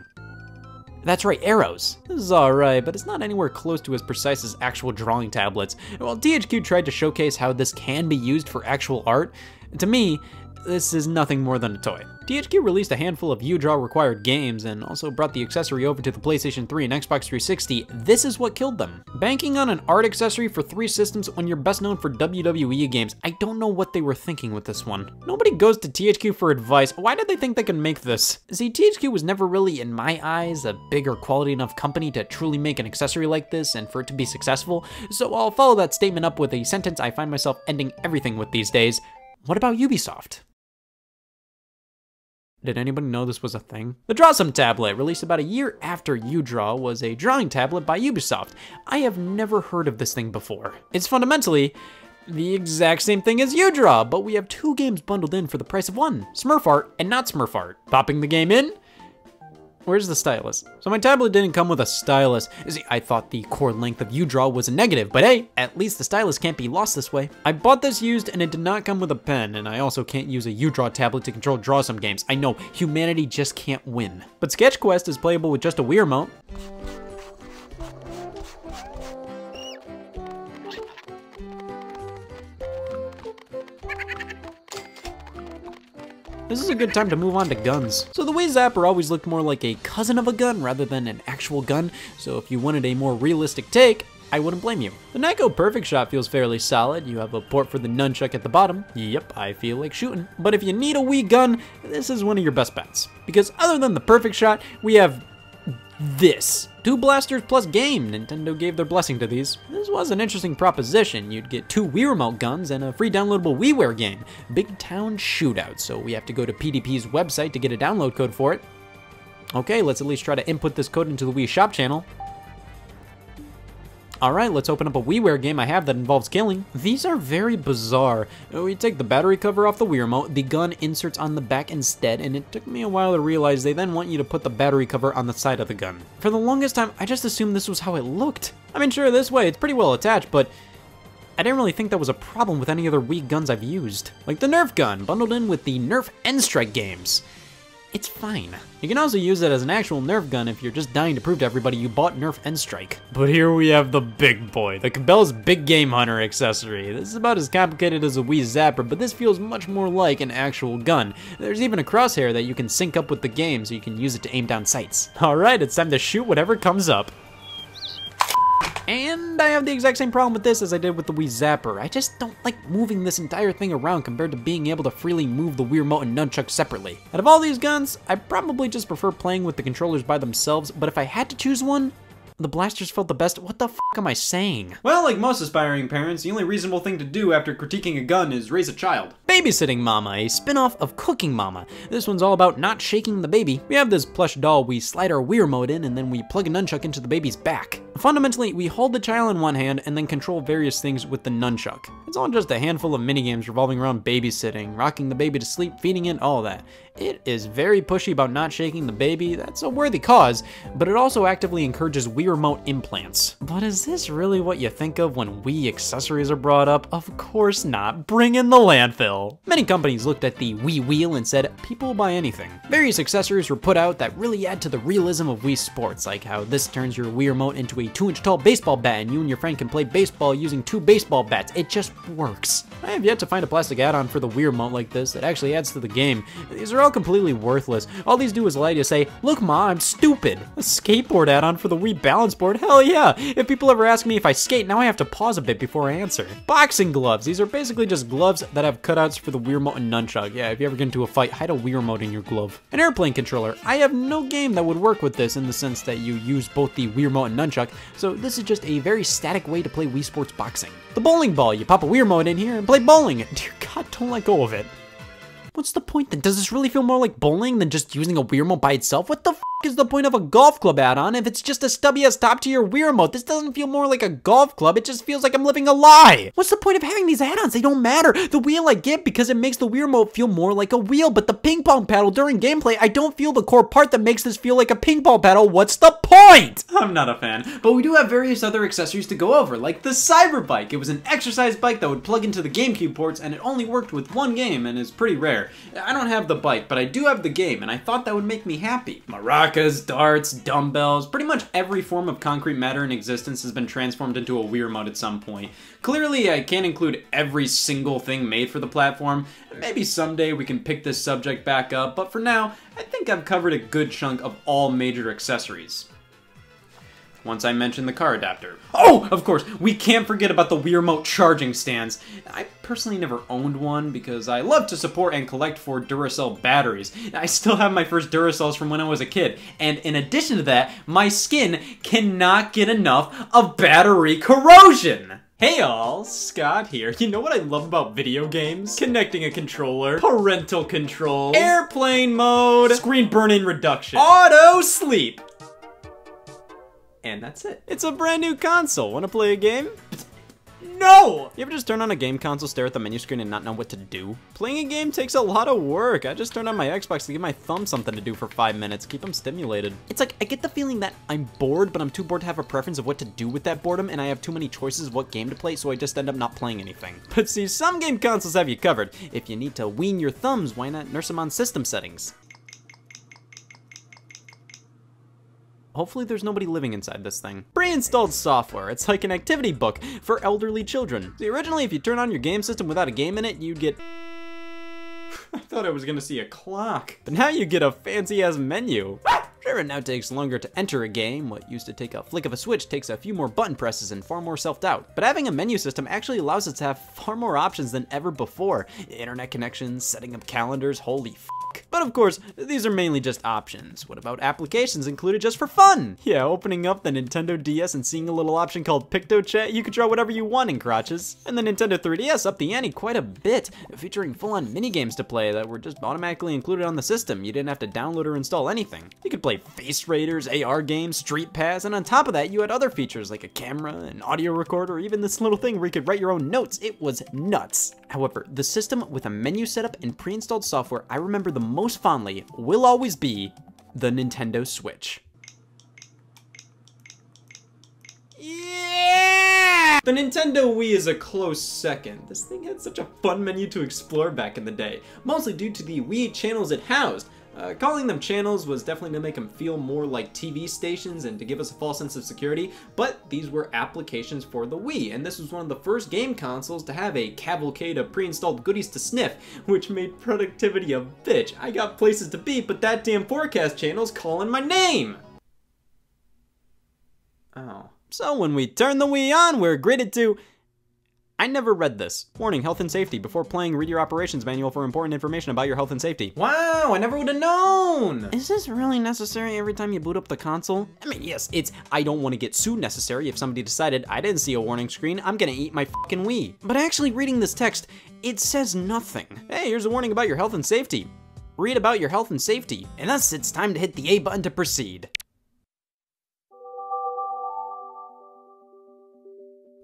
That's right, arrows. This is alright, but it's not anywhere close to as precise as actual drawing tablets. While THQ tried to showcase how this can be used for actual art, to me, this is nothing more than a toy. THQ released a handful of UDraw required games and also brought the accessory over to the PlayStation 3 and Xbox 360. This is what killed them. Banking on an art accessory for 3 systems when you're best known for WWE games, I don't know what they were thinking with this one. Nobody goes to THQ for advice. Why did they think they could make this? See, THQ was never really, in my eyes, a big or quality enough company to truly make an accessory like this and for it to be successful, so I'll follow that statement up with a sentence I find myself ending everything with these days. What about Ubisoft? Did anybody know this was a thing? The Drawsome tablet, released about a year after UDraw, was a drawing tablet by Ubisoft. I have never heard of this thing before. It's fundamentally the exact same thing as UDraw, but we have 2 games bundled in for the price of 1, Smurf Art and not Smurf Art. Popping the game in, where's the stylus? So my tablet didn't come with a stylus. See, I thought the cord length of UDraw was a negative, but hey, at least the stylus can't be lost this way. I bought this used and it did not come with a pen, and I also can't use a UDraw tablet to control Drawsome games. I know, humanity just can't win. But Sketch Quest is playable with just a Wii remote. This is a good time to move on to guns. So the Wii Zapper always looked more like a cousin of a gun rather than an actual gun, so if you wanted a more realistic take, I wouldn't blame you. The Nyko Perfect Shot feels fairly solid. You have a port for the nunchuck at the bottom. Yep, I feel like shooting. But if you need a Wii gun, this is one of your best bets. Because other than the Perfect Shot, we have this. 2 blasters plus game. Nintendo gave their blessing to these. This was an interesting proposition. You'd get 2 Wii Remote guns and a free downloadable WiiWare game. Big Town Shootout, so we have to go to PDP's website to get a download code for it. Okay, let's at least try to input this code into the Wii Shop channel. Alright, let's open up a WiiWare game I have that involves killing. These are very bizarre. We take the battery cover off the Wii Remote, the gun inserts on the back instead, and it took me a while to realize they then want you to put the battery cover on the side of the gun. For the longest time, I just assumed this was how it looked. I mean, sure, this way, it's pretty well attached, but I didn't really think that was a problem with any other Wii guns I've used. Like the Nerf gun, bundled in with the Nerf N-Strike games. It's fine. You can also use it as an actual Nerf gun if you're just dying to prove to everybody you bought Nerf N-Strike. But here we have the big boy, the Cabela's Big Game Hunter accessory. This is about as complicated as a Wii Zapper, but this feels much more like an actual gun. There's even a crosshair that you can sync up with the game so you can use it to aim down sights. Alright, it's time to shoot whatever comes up. And I have the exact same problem with this as I did with the Wii Zapper. I just don't like moving this entire thing around compared to being able to freely move the Wii Remote and nunchuck separately. Out of all these guns, I probably just prefer playing with the controllers by themselves, but if I had to choose one, the blasters felt the best. What the f am I saying?
Well, like most aspiring parents, the only reasonable thing to do after critiquing a gun is raise a child.
Babysitting Mama, a spin-off of Cooking Mama. This one's all about not shaking the baby. We have this plush doll we slide our Wii Remote in and then we plug a nunchuck into the baby's back. Fundamentally, we hold the child in one hand and then control various things with the nunchuck. It's all just a handful of minigames revolving around babysitting, rocking the baby to sleep, feeding it, all that. It is very pushy about not shaking the baby. That's a worthy cause, but it also actively encourages Wii Remote implants. But is this really what you think of when Wii accessories are brought up? Of course not. Bring in the landfill. Many companies looked at the Wii Wheel and said, people will buy anything. Various accessories were put out that really add to the realism of Wii Sports, like how this turns your Wii Remote into a 2-inch tall baseball bat and you and your friend can play baseball using 2 baseball bats. It just works. I have yet to find a plastic add-on for the Wii Remote like this that actually adds to the game. These are all completely worthless. All these do is allow you to say, look ma, I'm stupid. A skateboard add-on for the Wii balance board? Hell yeah. If people ever ask me if I skate, now I have to pause a bit before I answer. Boxing gloves. These are basically just gloves that have cutouts for the Wii Remote and nunchuck. Yeah, if you ever get into a fight, hide a Wii Remote in your glove. An airplane controller. I have no game that would work with this in the sense that you use both the Wii Remote and nunchuck, so this is just a very static way to play Wii Sports boxing. The bowling ball. You pop a Wii Remote in here and play bowling. Dear God, don't let go of it. What's the point then? Does this really feel more like bowling than just using a Wii Remote by itself? What the f is the point of a golf club add-on if it's just a stubby ass top to your Wii Remote? This doesn't feel more like a golf club, it just feels like I'm living a lie. What's the point of having these add-ons? They don't matter. The wheel I get because it makes the Wii Remote feel more like a wheel, but the ping pong paddle during gameplay, I don't feel the core part that makes this feel like a ping pong paddle. What's the point?
I'm not a fan, but we do have various other accessories to go over, like the Cyber Bike. It was an exercise bike that would plug into the GameCube ports, and it only worked with one game and is pretty rare. I don't have the bike, but I do have the game, and I thought that would make me happy. Maracas, darts, dumbbells, pretty much every form of concrete matter in existence has been transformed into a Wii Remote at some point. Clearly, I can't include every single thing made for the platform. Maybe someday we can pick this subject back up, but for now, I think I've covered a good chunk of all major accessories. Once I mentioned the car adapter. Oh, of course, we can't forget about the Wii Remote charging stands. I personally never owned one because I love to support and collect for Duracell batteries. I still have my first Duracells from when I was a kid, and in addition to that, my skin cannot get enough of battery corrosion. Hey y'all, Scott here. You know what I love about video games? Connecting a controller, parental controls, airplane mode, screen burn-in reduction, auto sleep. And that's it. It's a brand new console. Wanna play a game? No! You ever just turn on a game console, stare at the menu screen, and not know what to do? Playing a game takes a lot of work. I just turned on my Xbox to give my thumb something to do for 5 minutes, keep them stimulated. It's like, I get the feeling that I'm bored, but I'm too bored to have a preference of what to do with that boredom, and I have too many choices of what game to play, so I just end up not playing anything. But see, some game consoles have you covered. If you need to wean your thumbs, why not nurse them on system settings? Hopefully there's nobody living inside this thing. Pre-installed software. It's like an activity book for elderly children. See, originally if you turn on your game system without a game in it, you'd get... I thought I was gonna see a clock. But now you get a fancy-ass menu. Sure, it now takes longer to enter a game. What used to take a flick of a switch takes a few more button presses and far more self-doubt. But having a menu system actually allows us to have far more options than ever before. Internet connections, setting up calendars, holy f***. But of course, these are mainly just options. What about applications included just for fun? Yeah, opening up the Nintendo DS and seeing a little option called PictoChat, you could draw whatever you want in crotches. And the Nintendo 3DS upped the ante quite a bit, featuring full-on minigames to play that were just automatically included on the system. You didn't have to download or install anything. You could play Face Raiders, AR games, Street Pass, and on top of that, you had other features like a camera, an audio recorder, or even this little thing where you could write your own notes. It was nuts. However, the system with a menu setup and pre-installed software I remember the most fondly will always be the Nintendo Switch. Yeah! The Nintendo Wii is a close second. This thing had such a fun menu to explore back in the day, mostly due to the Wii channels it housed. Calling them channels was definitely to make them feel more like TV stations and to give us a false sense of security, but these were applications for the Wii, and this was one of the first game consoles to have a cavalcade of pre-installed goodies to sniff, which made productivity a bitch. I got places to be, but that damn forecast channel's calling my name! Oh. So when we turn the Wii on, we're greeted to... I never read this. Warning, health and safety. Before playing, read your operations manual for important information about your health and safety. Wow, I never would have known! Is this really necessary every time you boot up the console? I mean, yes, it's I don't want to get sued necessary if somebody decided I didn't see a warning screen, I'm gonna eat my fucking Wii. But actually reading this text, it says nothing. Hey, here's a warning about your health and safety. Read about your health and safety. And thus, it's time to hit the A button to proceed.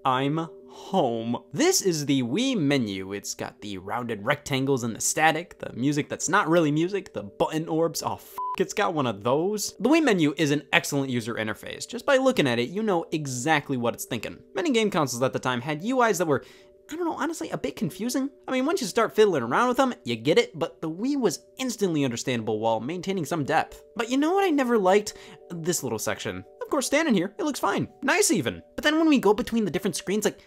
I'm home. This is the Wii menu. It's got the rounded rectangles and the static, the music that's not really music, the button orbs. Oh, it's got one of those. The Wii menu is an excellent user interface. Just by looking at it, you know exactly what it's thinking. Many game consoles at the time had UIs that were, I don't know, honestly, a bit confusing. I mean, once you start fiddling around with them, you get it, but the Wii was instantly understandable while maintaining some depth. But you know what I never liked? This little section. Of course, standing here, it looks fine. Nice even. But then when we go between the different screens, like,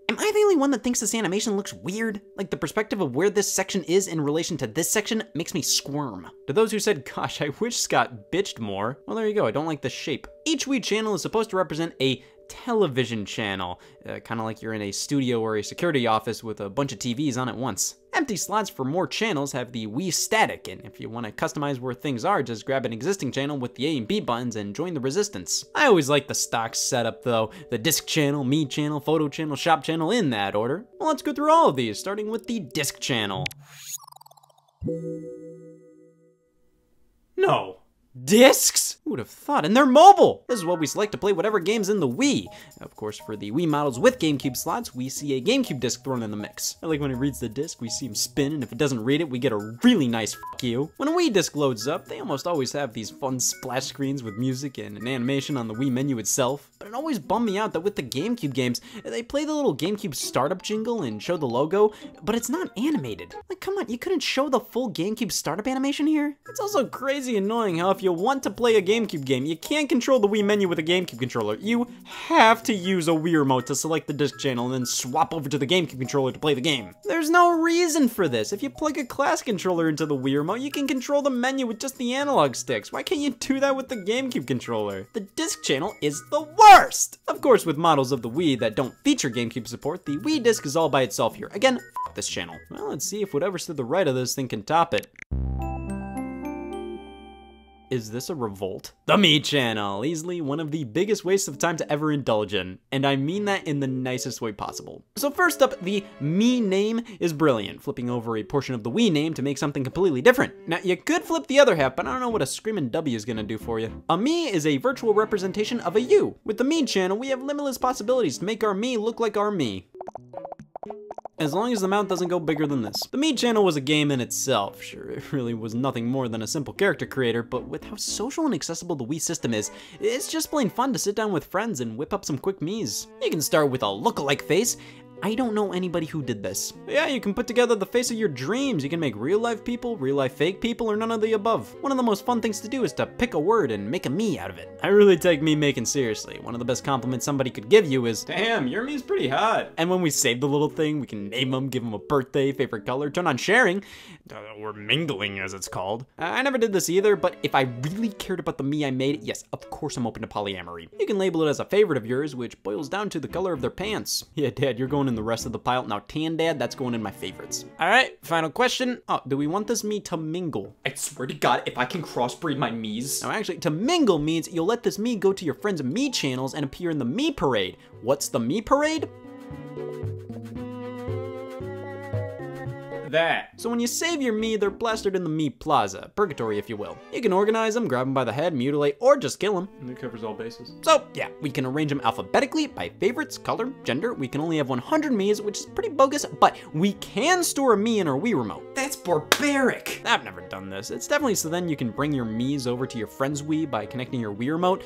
am I the only one that thinks this animation looks weird? Like, the perspective of where this section is in relation to this section makes me squirm. To those who said, gosh, I wish Scott bitched more, well, there you go, I don't like the shape. Each Wii channel is supposed to represent a television channel, kind of like you're in a studio or a security office with a bunch of TVs on at once. Empty slots for more channels have the Wii static, and if you want to customize where things are, just grab an existing channel with the A and B buttons and join the resistance. I always like the stock setup though, the disc channel, me channel, photo channel, shop channel in that order. Well, let's go through all of these, starting with the disc channel. No. Discs? Who would have thought? And they're mobile! This is what we select to play whatever game's in the Wii. Of course, for the Wii models with GameCube slots, we see a GameCube disc thrown in the mix. I like when it reads the disc, we see him spin, and if it doesn't read it, we get a really nice f*** you. When a Wii disc loads up, they almost always have these fun splash screens with music and an animation on the Wii menu itself. But it always bummed me out that with the GameCube games, they play the little GameCube startup jingle and show the logo, but it's not animated. Like, come on, you couldn't show the full GameCube startup animation here? It's also crazy annoying how if you want to play a GameCube game, you can't control the Wii menu with a GameCube controller. You have to use a Wii remote to select the disc channel and then swap over to the GameCube controller to play the game. There's no reason for this. If you plug a class controller into the Wii remote, you can control the menu with just the analog sticks. Why can't you do that with the GameCube controller? The disc channel is the worst! Of course, with models of the Wii that don't feature GameCube support, the Wii disc is all by itself here. Again, f*** this channel. Well, let's see if whatever's to the right of this thing can top it. Is this a revolt? The Me channel, easily one of the biggest wastes of time to ever indulge in. And I mean that in the nicest way possible. So first up, the Me name is brilliant, flipping over a portion of the Wii name to make something completely different. Now, you could flip the other half, but I don't know what a screaming W is gonna do for you. A Me is a virtual representation of a U. With the Me channel, we have limitless possibilities to make our Me look like our Me. As long as the mount doesn't go bigger than this. The Me channel was a game in itself. Sure, it really was nothing more than a simple character creator, but with how social and accessible the Wii system is, it's just plain fun to sit down with friends and whip up some quick Me's. You can start with a look-alike face. I don't know anybody who did this.
Yeah, you can put together the face of your dreams. You can make real life people, real life fake people, or none of the above. One of the most fun things to do is to pick a word and make a me out of it. I really take me making seriously. One of the best compliments somebody could give you is, "Damn, your me's pretty hot." And when we save the little thing, we can name them, give them a birthday, favorite color, turn on sharing, or mingling as it's called. I never did this either, but if I really cared about the me I made, yes, of course I'm open to polyamory. You can label it as a favorite of yours, which boils down to the color of their pants. Yeah, Dad, you're going in the rest of the pile. Now, Tan Dad, that's going in my favorites. All right, final question. Oh, do we want this me to mingle?
I swear to God, if I can crossbreed my me's.
Now, actually, to mingle means you'll let this me go to your friends' me channels and appear in the me parade. What's the me parade? That. So when you save your me, they're plastered in the me plaza, purgatory if you will. You can organize them, grab them by the head, mutilate, or just kill them.
And it covers all bases.
So yeah, we can arrange them alphabetically by favorites, color, gender. We can only have 100 me's, which is pretty bogus, but we can store a me in our Wii remote.
That's barbaric.
I've never done this. It's definitely so then you can bring your me's over to your friend's Wii by connecting your Wii remote.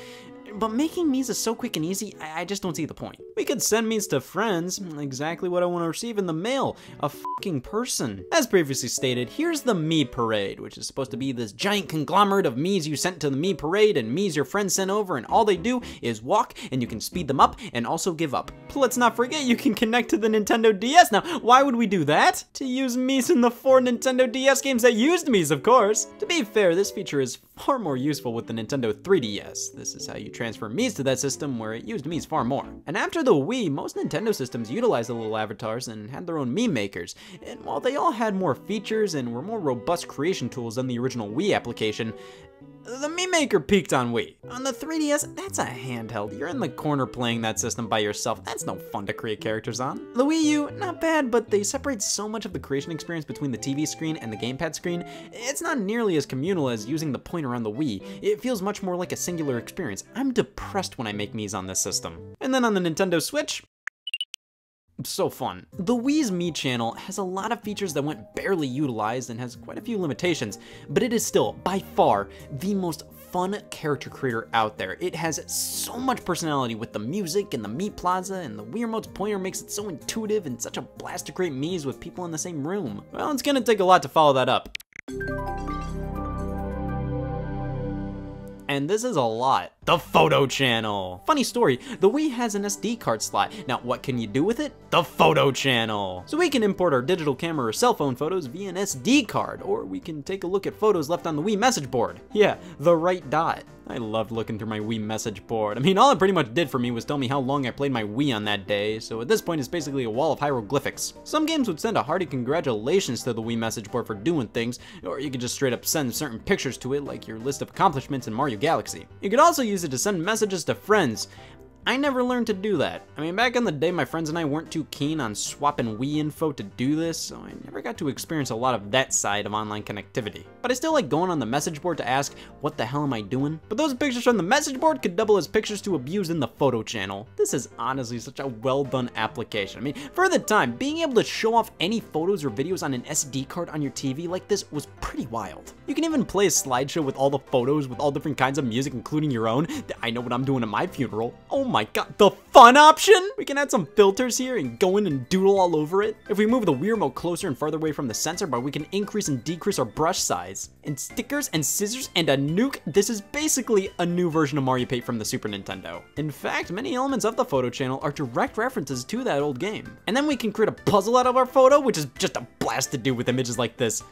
But making me's is so quick and easy, I just don't see the point. We could send me's to friends, exactly what I want to receive in the mail, a fucking person. As previously stated, here's the me parade, which is supposed to be this giant conglomerate of me's you sent to the me parade and me's your friends sent over, and all they do is walk, and you can speed them up and also give up. Let's not forget you can connect to the Nintendo DS. Now, why would we do that? To use me's in the 4 Nintendo DS games that used me's, of course. To be fair, this feature is far more useful with the Nintendo 3DS. This is how you transfer me's to that system, where it used me's far more. And after the Wii, most Nintendo systems utilized the little avatars and had their own meme makers. And while they all had more features and were more robust creation tools than the original Wii application, the meme maker peaked on Wii. On the 3DS, that's a handheld. You're in the corner playing that system by yourself. That's no fun to create characters on. The Wii U, not bad, but they separate so much of the creation experience between the TV screen and the gamepad screen. It's not nearly as communal as using the pointer on the Wii. It feels much more like a singular experience. I'm depressed when I make me's on this system. And then on the Nintendo Switch, so fun. The Wii's Me channel has a lot of features that went barely utilized and has quite a few limitations, but it is still, by far, the most fun character creator out there. It has so much personality with the music and the Me Plaza, and the Wii Remote's pointer makes it so intuitive and such a blast to create me's with people in the same room. Well, it's gonna take a lot to follow that up. And this is a lot. The photo channel. Funny story, the Wii has an SD card slot. Now, what can you do with it? The photo channel. So we can import our digital camera or cell phone photos via an SD card, or we can take a look at photos left on the Wii message board. Yeah, the right dot. I loved looking through my Wii message board. I mean, all it pretty much did for me was tell me how long I played my Wii on that day, so at this point it's basically a wall of hieroglyphics. Some games would send a hearty congratulations to the Wii message board for doing things, or you could just straight up send certain pictures to it, like your list of accomplishments in Mario Galaxy. You could also use it to send messages to friends. I never learned to do that. I mean, back in the day, my friends and I weren't too keen on swapping Wii info to do this, so I never got to experience a lot of that side of online connectivity. But I still like going on the message board to ask, what the hell am I doing? But those pictures from the message board could double as pictures to abuse in the photo channel. This is honestly such a well done application. I mean, for the time, being able to show off any photos or videos on an SD card on your TV like this was pretty wild. You can even play a slideshow with all the photos with all different kinds of music, including your own. I know what I'm doing at my funeral. Oh my god, the fun option! We can add some filters here and go in and doodle all over it. If we move the Wii remote closer and farther away from the sensor bar, we can increase and decrease our brush size. And stickers and scissors and a nuke, this is basically a new version of Mario Paint from the Super Nintendo. In fact, many elements of the photo channel are direct references to that old game. And then we can create a puzzle out of our photo, which is just a blast to do with images like this.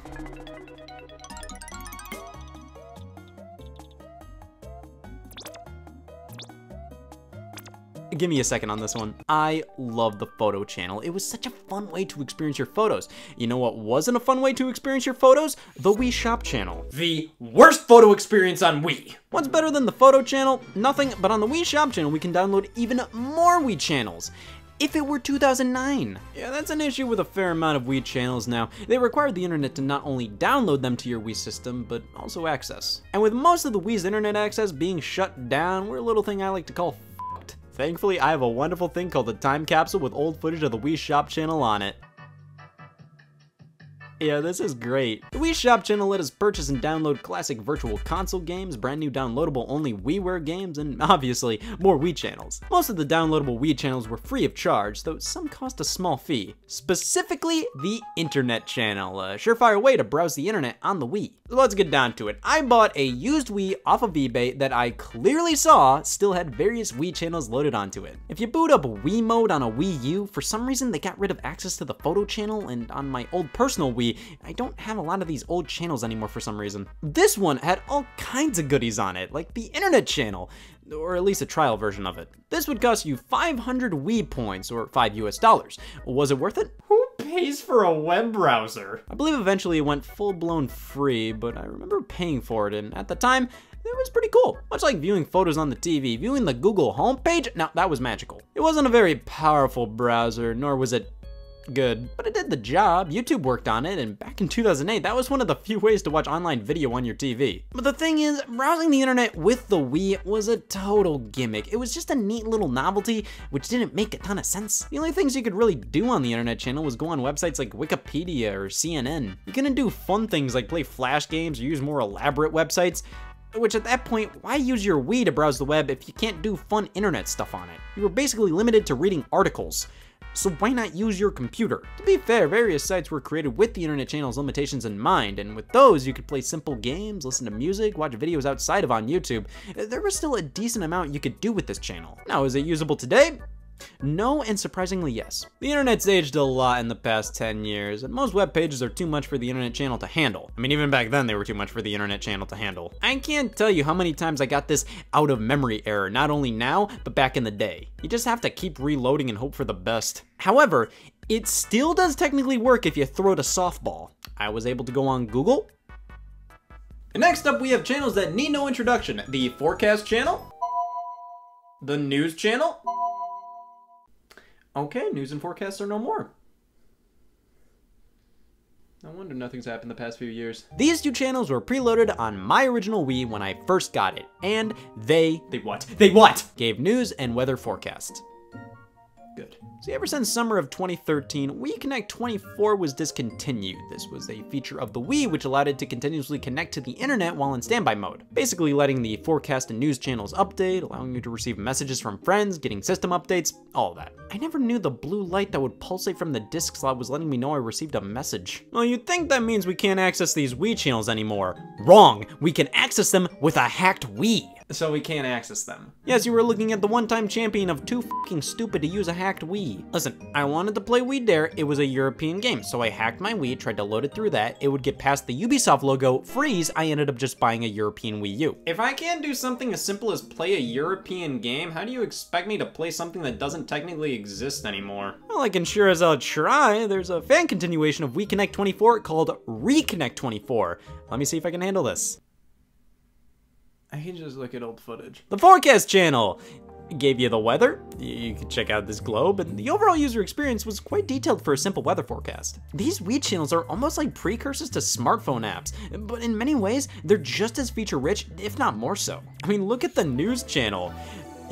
Give me a second on this one. I love the photo channel. It was such a fun way to experience your photos. You know what wasn't a fun way to experience your photos? The Wii Shop channel.
The worst photo experience on Wii.
What's better than the photo channel? Nothing, but on the Wii Shop channel, we can download even more Wii channels. If it were 2009. Yeah, that's an issue with a fair amount of Wii channels now. They require the internet to not only download them to your Wii system, but also access. And with most of the Wii's internet access being shut down, we're a little thing I like to call f***ed. Thankfully, I have a wonderful thing called the time capsule with old footage of the Wii Shop channel on it. Yeah, this is great. The Wii Shop channel let us purchase and download classic virtual console games, brand new downloadable only WiiWare games, and obviously more Wii channels. Most of the downloadable Wii channels were free of charge, though some cost a small fee. Specifically, the Internet channel, a surefire way to browse the internet on the Wii. So let's get down to it. I bought a used Wii off of eBay that I clearly saw still had various Wii channels loaded onto it. If you boot up Wii mode on a Wii U, for some reason they got rid of access to the photo channel, and on my old personal Wii, I don't have a lot of these old channels anymore for some reason. This one had all kinds of goodies on it, like the Internet channel, or at least a trial version of it. This would cost you 500 Wii points, or $5 US. Was it worth it?
Who pays for a web browser?
I believe eventually it went full-blown free, but I remember paying for it, and at the time, it was pretty cool. Much like viewing photos on the TV, viewing the Google homepage, now that was magical. It wasn't a very powerful browser, nor was it good, but it did the job. YouTube worked on it, and back in 2008, that was one of the few ways to watch online video on your TV. But the thing is, browsing the internet with the Wii was a total gimmick. It was just a neat little novelty, which didn't make a ton of sense. The only things you could really do on the internet channel was go on websites like Wikipedia or CNN. You couldn't do fun things like play Flash games or use more elaborate websites, which at that point, why use your Wii to browse the web if you can't do fun internet stuff on it? You were basically limited to reading articles. So why not use your computer? To be fair, various sites were created with the internet channel's limitations in mind, and with those, you could play simple games, listen to music, watch videos outside of on YouTube. There was still a decent amount you could do with this channel. Now, is it usable today? No, and surprisingly yes. The internet's aged a lot in the past 10 years, and most web pages are too much for the internet channel to handle. I mean, even back then they were too much for the internet channel to handle. I can't tell you how many times I got this out of memory error, not only now, but back in the day. You just have to keep reloading and hope for the best. However, it still does technically work if you throw it a softball. I was able to go on Google.
And next up, we have channels that need no introduction. The Forecast channel, the News channel. Okay, news and forecasts are no more. No wonder nothing's happened the past few years.
These two channels were preloaded on my original Wii when I first got it, and they
what? They what?
Gave news and weather forecasts.
Good.
See, ever since summer of 2013, Wii Connect 24 was discontinued. This was a feature of the Wii which allowed it to continuously connect to the internet while in standby mode, basically letting the forecast and news channels update, allowing you to receive messages from friends, getting system updates, all of that. I never knew the blue light that would pulsate from the disk slot was letting me know I received a message. Well, you'd think that means we can't access these Wii channels anymore. Wrong! We can access them with a hacked Wii.
So we can't access them.
Yes, you were looking at the one-time champion of too fucking stupid to use a hacked Wii. Listen, I wanted to play Wii Dare, it was a European game, so I hacked my Wii, tried to load it through that, it would get past the Ubisoft logo, freeze, I ended up just buying a European Wii U.
If I can't do something as simple as play a European game, how do you expect me to play something that doesn't technically exist anymore?
Well, I can sure as hell try. There's a fan continuation of Wii Connect 24 called Reconnect 24. Let me see if I can handle this.
I can just look at old footage.
The Forecast channel gave you the weather, you could check out this globe, and the overall user experience was quite detailed for a simple weather forecast. These Wii channels are almost like precursors to smartphone apps, but in many ways, they're just as feature-rich, if not more so. I mean, look at the news channel.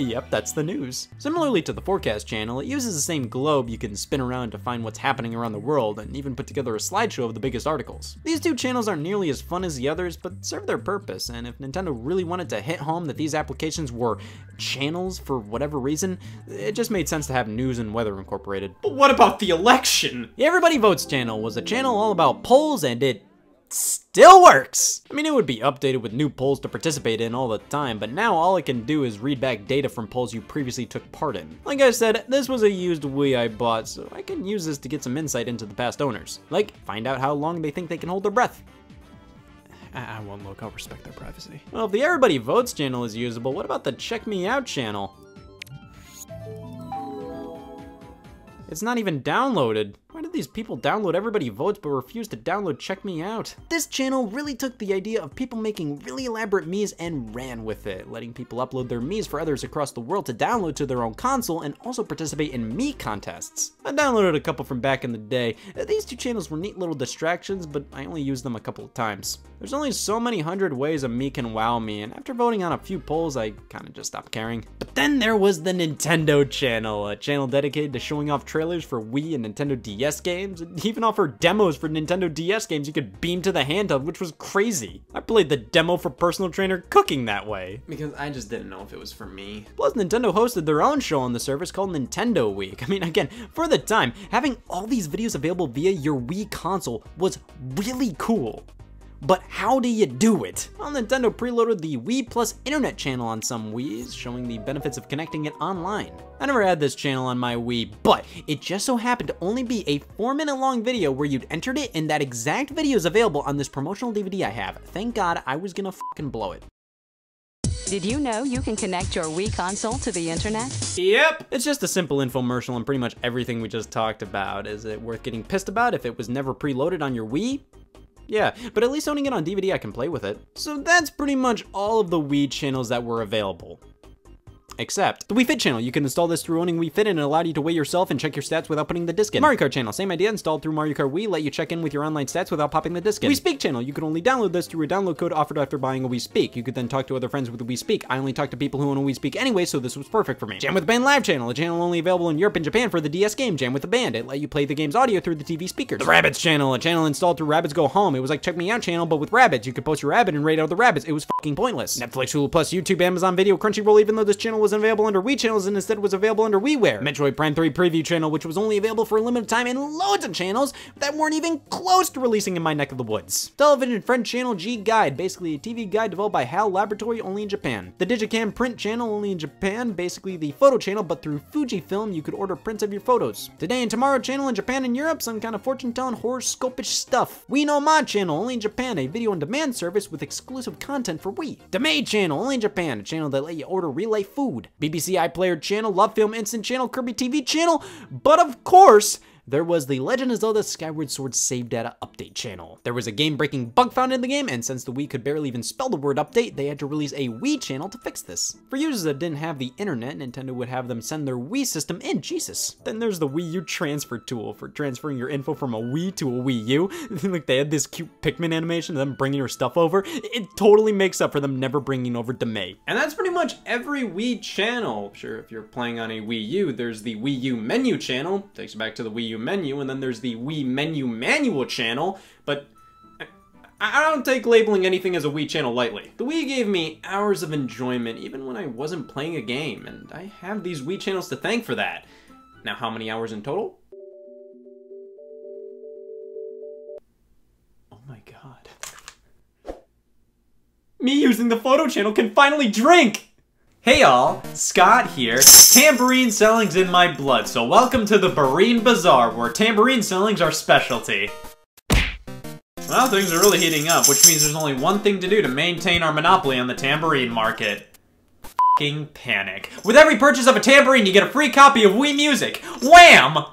Yep, that's the news. Similarly to the Forecast channel, it uses the same globe you can spin around to find what's happening around the world and even put together a slideshow of the biggest articles. These two channels aren't nearly as fun as the others, but serve their purpose, and if Nintendo really wanted to hit home that these applications were channels for whatever reason, it just made sense to have news and weather incorporated.
But what about the election?
The Everybody Votes channel was a channel all about polls, and it still works! I mean, it would be updated with new polls to participate in all the time, but now all it can do is read back data from polls you previously took part in. Like I said, this was a used Wii I bought, so I can use this to get some insight into the past owners. Like, find out how long they think they can hold their breath.
I won't look, I'll respect their privacy.
Well, if the Everybody Votes channel is usable, what about the Check Me Out channel? It's not even downloaded. Why did these people download Everybody Votes but refuse to download Check Me Out? This channel really took the idea of people making really elaborate Miis and ran with it, letting people upload their Miis for others across the world to download to their own console and also participate in Mii contests. I downloaded a couple from back in the day. These two channels were neat little distractions, but I only used them a couple of times. There's only so many hundred ways a Mii can wow me, and after voting on a few polls, I kinda just stopped caring. But then there was the Nintendo channel, a channel dedicated to showing off trailers for Wii and Nintendo DS DS games, and even offered demos for Nintendo DS games you could beam to the handheld, which was crazy. I played the demo for Personal Trainer Cooking that way.
Because I just didn't know if it was for me.
Plus, Nintendo hosted their own show on the service called Nintendo Week. I mean, again, for the time, having all these videos available via your Wii console was really cool. But how do you do it? Well, Nintendo preloaded the Wii Plus Internet channel on some Wiis, showing the benefits of connecting it online. I never had this channel on my Wii, but it just so happened to only be a 4-minute long video where you'd entered it, and that exact video is available on this promotional DVD I have. Thank God, I was gonna fucking blow it.
Did you know you can connect your Wii console to the internet?
Yep! It's just a simple infomercial on pretty much everything we just talked about. Is it worth getting pissed about if it was never preloaded on your Wii? Yeah, but at least owning it on DVD, I can play with it. So that's pretty much all of the Wii channels that were available. Except the Wii Fit channel. You can install this through owning Wii Fit and it allowed you to weigh yourself and check your stats without putting the disc in. Mario Kart channel, same idea, installed through Mario Kart Wii, let you check in with your online stats without popping the disc in. Wii Speak channel, you could only download this through a download code offered after buying a Wii Speak. You could then talk to other friends with a Wii Speak. I only talk to people who own a Wii Speak anyway, so this was perfect for me. Jam with the Band live channel, a channel only available in Europe and Japan for the DS game Jam with the Band. It let you play the game's audio through the TV speakers. The Rabbids channel, a channel installed through Rabbids Go Home. It was like Check Me Out channel, but with Rabbids. You could post your Rabbid and rate out the Rabbids. It was fucking pointless. Netflix, Hulu Plus, YouTube, Amazon Video, Crunchyroll, even though this channel wasn't available under Wii channels and instead was available under WiiWare. Metroid Prime 3 preview channel, which was only available for a limited time, and loads of channels that weren't even close to releasing in my neck of the woods. Television Friend channel G Guide, basically a TV guide developed by HAL Laboratory only in Japan. The Digicam Print channel only in Japan, basically the photo channel, but through Fujifilm you could order prints of your photos. Today and Tomorrow channel in Japan and Europe, some kind of fortune-telling horoscopish stuff. We No Mod channel only in Japan, a video on demand service with exclusive content for Wii. Demade channel only in Japan, a channel that let you order relay food. BBC iPlayer channel, Love Film Instant channel, Kirby TV channel, but of course, there was the Legend of Zelda Skyward Sword Save Data Update channel. There was a game-breaking bug found in the game, and since the Wii could barely even spell the word update, they had to release a Wii channel to fix this. For users that didn't have the internet, Nintendo would have them send their Wii system in, Jesus. Then there's the Wii U transfer tool for transferring your info from a Wii to a Wii U. Like they had this cute Pikmin animation of them bringing your stuff over. It totally makes up for them never bringing over Demay.
And that's pretty much every Wii channel. Sure, if you're playing on a Wii U, there's the Wii U menu channel, takes you back to the Wii U menu, and then there's the Wii menu manual channel, but I don't take labeling anything as a Wii channel lightly. The Wii gave me hours of enjoyment even when I wasn't playing a game, and I have these Wii channels to thank for that. Now, how many hours in total? Oh my god. Me using the photo channel can finally drink! Hey y'all, Scott here. Tambourine selling's in my blood, so welcome to the Barine Bazaar, where tambourine selling's our specialty. Well, things are really heating up, which means there's only one thing to do to maintain our monopoly on the tambourine market. F***ing panic. With every purchase of a tambourine, you get a free copy of Wii Music. Wham!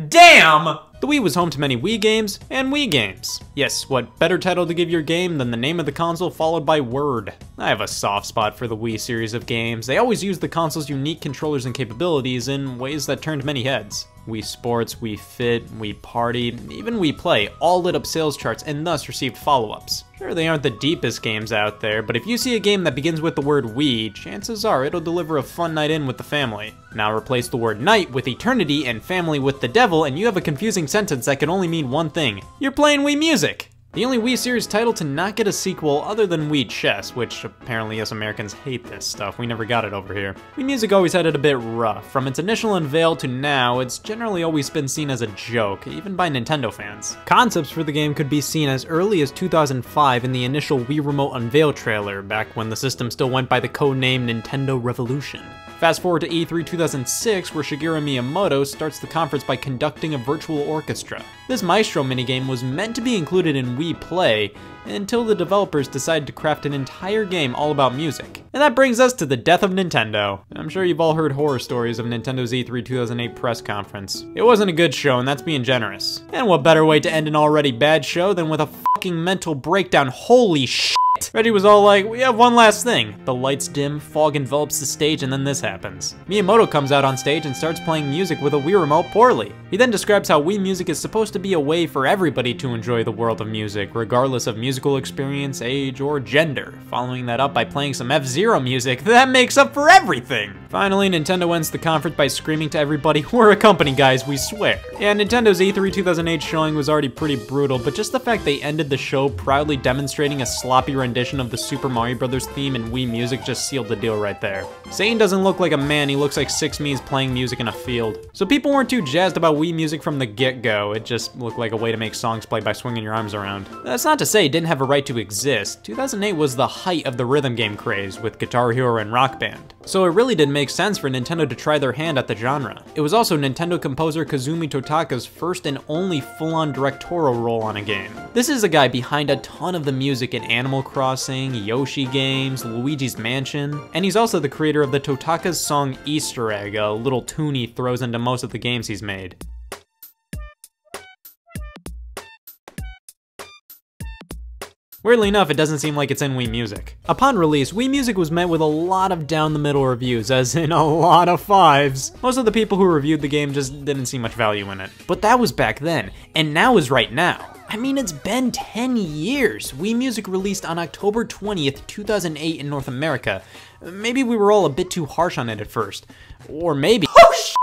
Damn!
The Wii was home to many Wii games and Wii games. Yes, what better title to give your game than the name of the console followed by word? I have a soft spot for the Wii series of games. They always used the console's unique controllers and capabilities in ways that turned many heads. Wii Sports, Wii Fit, Wii Party, even Wii Play all lit up sales charts and thus received follow-ups. Sure, they aren't the deepest games out there, but if you see a game that begins with the word Wii, chances are it'll deliver a fun night in with the family. Now replace the word night with eternity and family with the devil, and you have a confusing sentence that can only mean one thing. You're playing Wii Music! The only Wii series title to not get a sequel other than Wii Chess, which apparently us Americans hate this stuff, we never got it over here. Wii Music always had it a bit rough. From its initial unveil to now, it's generally always been seen as a joke, even by Nintendo fans. Concepts for the game could be seen as early as 2005 in the initial Wii Remote unveil trailer, back when the system still went by the codename Nintendo Revolution. Fast forward to E3 2006, where Shigeru Miyamoto starts the conference by conducting a virtual orchestra. This Maestro minigame was meant to be included in Wii Play, until the developers decided to craft an entire game all about music. And that brings us to the death of Nintendo. I'm sure you've all heard horror stories of Nintendo's E3 2008 press conference. It wasn't a good show, and that's being generous. And what better way to end an already bad show than with a fucking mental breakdown, holy shit!
it! Reggie was all like, we have one last thing. The lights dim, fog envelops the stage, and then this happens. Miyamoto comes out on stage and starts playing music with a Wii remote poorly. He then describes how Wii music is supposed to be a way for everybody to enjoy the world of music, regardless of musical experience, age, or gender. Following that up by playing some F-Zero music, that makes up for everything! Finally, Nintendo ends the conference by screaming to everybody, we're a company, guys, we swear. Yeah, Nintendo's E3 2008 showing was already pretty brutal, but just the fact they ended the show proudly demonstrating a sloppy rendition of the Super Mario Bros. Theme in Wii music just sealed the deal right there. Zane doesn't look like a man, he looks like 6 Me's playing music in a field. So people weren't too jazzed about Wii music from the get-go, it just looked like a way to make songs play by swinging your arms around. That's not to say it didn't have a right to exist. 2008 was the height of the rhythm game craze, with Guitar Hero and Rock Band. So it really did make sense for Nintendo to try their hand at the genre. It was also Nintendo composer Kazumi Totaka's first and only full-on directorial role on a game. This is a guy behind a ton of the music in Animal Crossing, Yoshi games, Luigi's Mansion, and he's also the creator of the Totaka's song Easter Egg, a little tune he throws into most of the games he's made. Weirdly enough, it doesn't seem like it's in Wii Music. Upon release, Wii Music was met with a lot of down-the-middle reviews, as in a lot of 5s. Most of the people who reviewed the game just didn't see much value in it. But that was back then, and now is right now. I mean, it's been 10 years. Wii Music released on October 20th, 2008 in North America. Maybe we were all a bit too harsh on it at first. Or maybe— oh sh!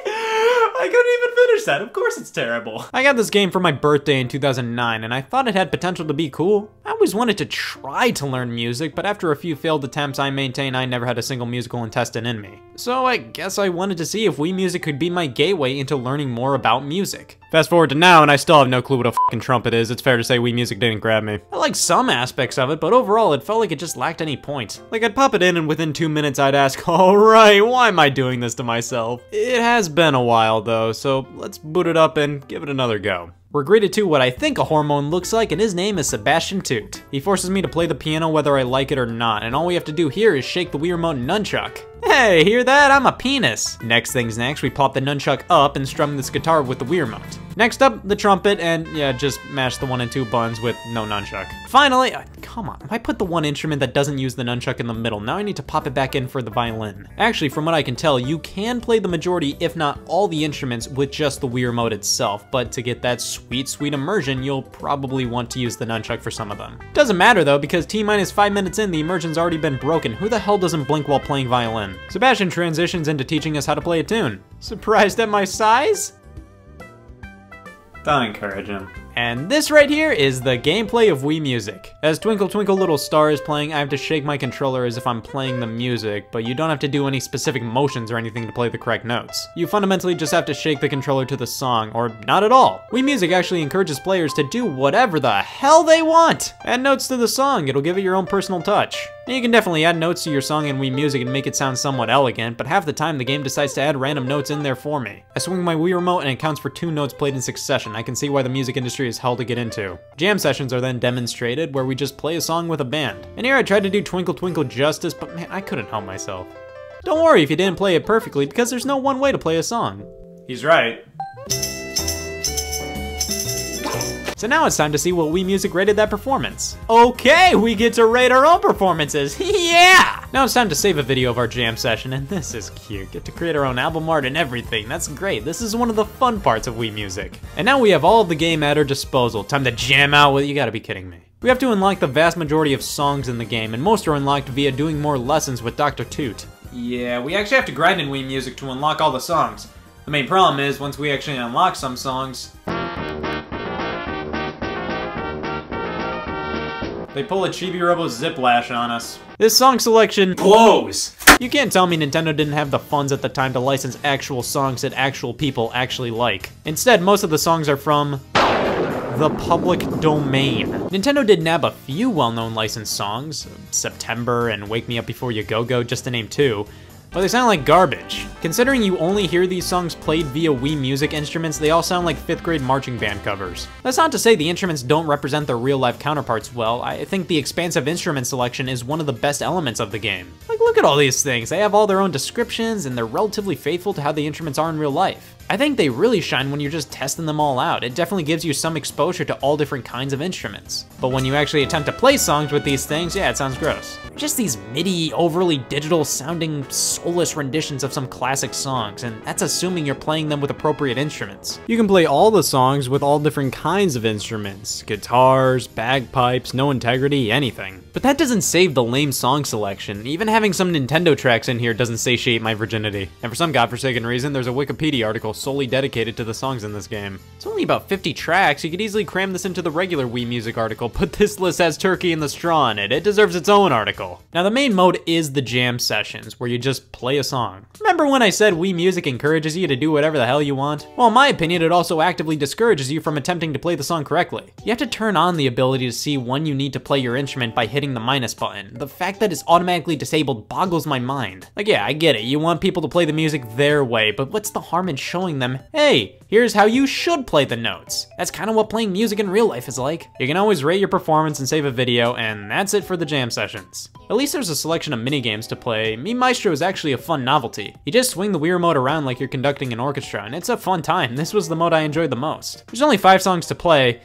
I couldn't even finish that, of course it's terrible. I got this game for my birthday in 2009, and I thought it had potential to be cool. I always wanted to try to learn music, but after a few failed attempts, I maintain I never had a single musical intestine in me. So I guess I wanted to see if Wii Music could be my gateway into learning more about music. Fast forward to now, and I still have no clue what a fucking trumpet is. It's fair to say Wii Music didn't grab me. I like some aspects of it, but overall it felt like it just lacked any point. Like I'd pop it in and within 2 minutes I'd ask, alright, why am I doing this to myself? It has been a while though, so let's boot it up and give it another go. We're greeted to what I think a hormone looks like, and his name is Sebastian Toot. He forces me to play the piano whether I like it or not, and all we have to do here is shake the Wii Remote nunchuck. Hey, hear that? I'm a penis. Next thing's next, we pop the nunchuck up and strum this guitar with the Wii Remote. Next up, the trumpet, and yeah, just mash the 1 and 2 buttons with no nunchuck. Finally, come on, I put the one instrument that doesn't use the nunchuck in the middle. Now I need to pop it back in for the violin. Actually, from what I can tell, you can play the majority, if not all the instruments with just the Wii Remote itself, but to get that sweet, sweet immersion, you'll probably want to use the nunchuck for some of them. Doesn't matter though, because T-minus 5 minutes in, the immersion's already been broken. Who the hell doesn't blink while playing violin? Sebastian transitions into teaching us how to play a tune. Surprised at my size? Don't encourage him. And this right here is the gameplay of Wii Music. As Twinkle Twinkle Little Star is playing, I have to shake my controller as if I'm playing the music, but you don't have to do any specific motions or anything to play the correct notes. You fundamentally just have to shake the controller to the song, or not at all. Wii Music actually encourages players to do whatever the hell they want. Add notes to the song, it'll give it your own personal touch. And you can definitely add notes to your song in Wii Music and make it sound somewhat elegant, but half the time the game decides to add random notes in there for me. I swing my Wii Remote and it counts for 2 notes played in succession. I can see why the music industry is hell to get into. Jam sessions are then demonstrated, where we just play a song with a band. And here I tried to do Twinkle Twinkle justice, but man, I couldn't help myself. Don't worry if you didn't play it perfectly, because there's no one way to play a song. He's right. So now it's time to see what Wii Music rated that performance. Okay, we get to rate our own performances, yeah! Now it's time to save a video of our jam session, and this is cute. Get to create our own album art and everything, that's great. This is one of the fun parts of Wii Music. And now we have all of the game at our disposal. Time to jam out with— you gotta be kidding me. We have to unlock the vast majority of songs in the game, and most are unlocked via doing more lessons with Dr. Toot. Yeah, we actually have to grind in Wii Music to unlock all the songs. The main problem is, once we actually unlock some songs, they pull a Chibi Robo Ziplash on us. This song selection blows! You can't tell me Nintendo didn't have the funds at the time to license actual songs that actual people actually like. Instead, most of the songs are from the public domain. Nintendo did nab a few well-known licensed songs, September and Wake Me Up Before You Go Go, just to name 2, but they sound like garbage. Considering you only hear these songs played via Wii Music instruments, they all sound like 5th grade marching band covers. That's not to say the instruments don't represent their real-life counterparts well. I think the expansive instrument selection is one of the best elements of the game. Like, look at all these things. They have all their own descriptions, and they're relatively faithful to how the instruments are in real life. I think they really shine when you're just testing them all out. It definitely gives you some exposure to all different kinds of instruments. But when you actually attempt to play songs with these things, yeah, it sounds gross. Just these MIDI, overly digital sounding, soulless renditions of some classic songs, and that's assuming you're playing them with appropriate instruments.
You can play all the songs with all different kinds of instruments. Guitars, bagpipes, no integrity, anything. But that doesn't save the lame song selection. Even having some Nintendo tracks in here doesn't satiate my virginity. And for some godforsaken reason, there's a Wikipedia article solely dedicated to the songs in this game. It's only about 50 tracks, you could easily cram this into the regular Wii Music article, but this list has Turkey and the Straw in it. It deserves its own article. Now the main mode is the jam sessions, where you just play a song. Remember when I said Wii Music encourages you to do whatever the hell you want? Well, in my opinion, it also actively discourages you from attempting to play the song correctly. You have to turn on the ability to see when you need to play your instrument by hitting the minus button. The fact that it's automatically disabled boggles my mind. Like, yeah, I get it, you want people to play the music their way, but what's the harm in showing them, hey, here's how you should play the notes? That's kind of what playing music in real life is like. You can always rate your performance and save a video, and that's it for the jam sessions. At least there's a selection of minigames to play. Me Maestro is actually a fun novelty. You just swing the Wii remote around like you're conducting an orchestra, and it's a fun time. This was the mode I enjoyed the most. There's only 5 songs to play.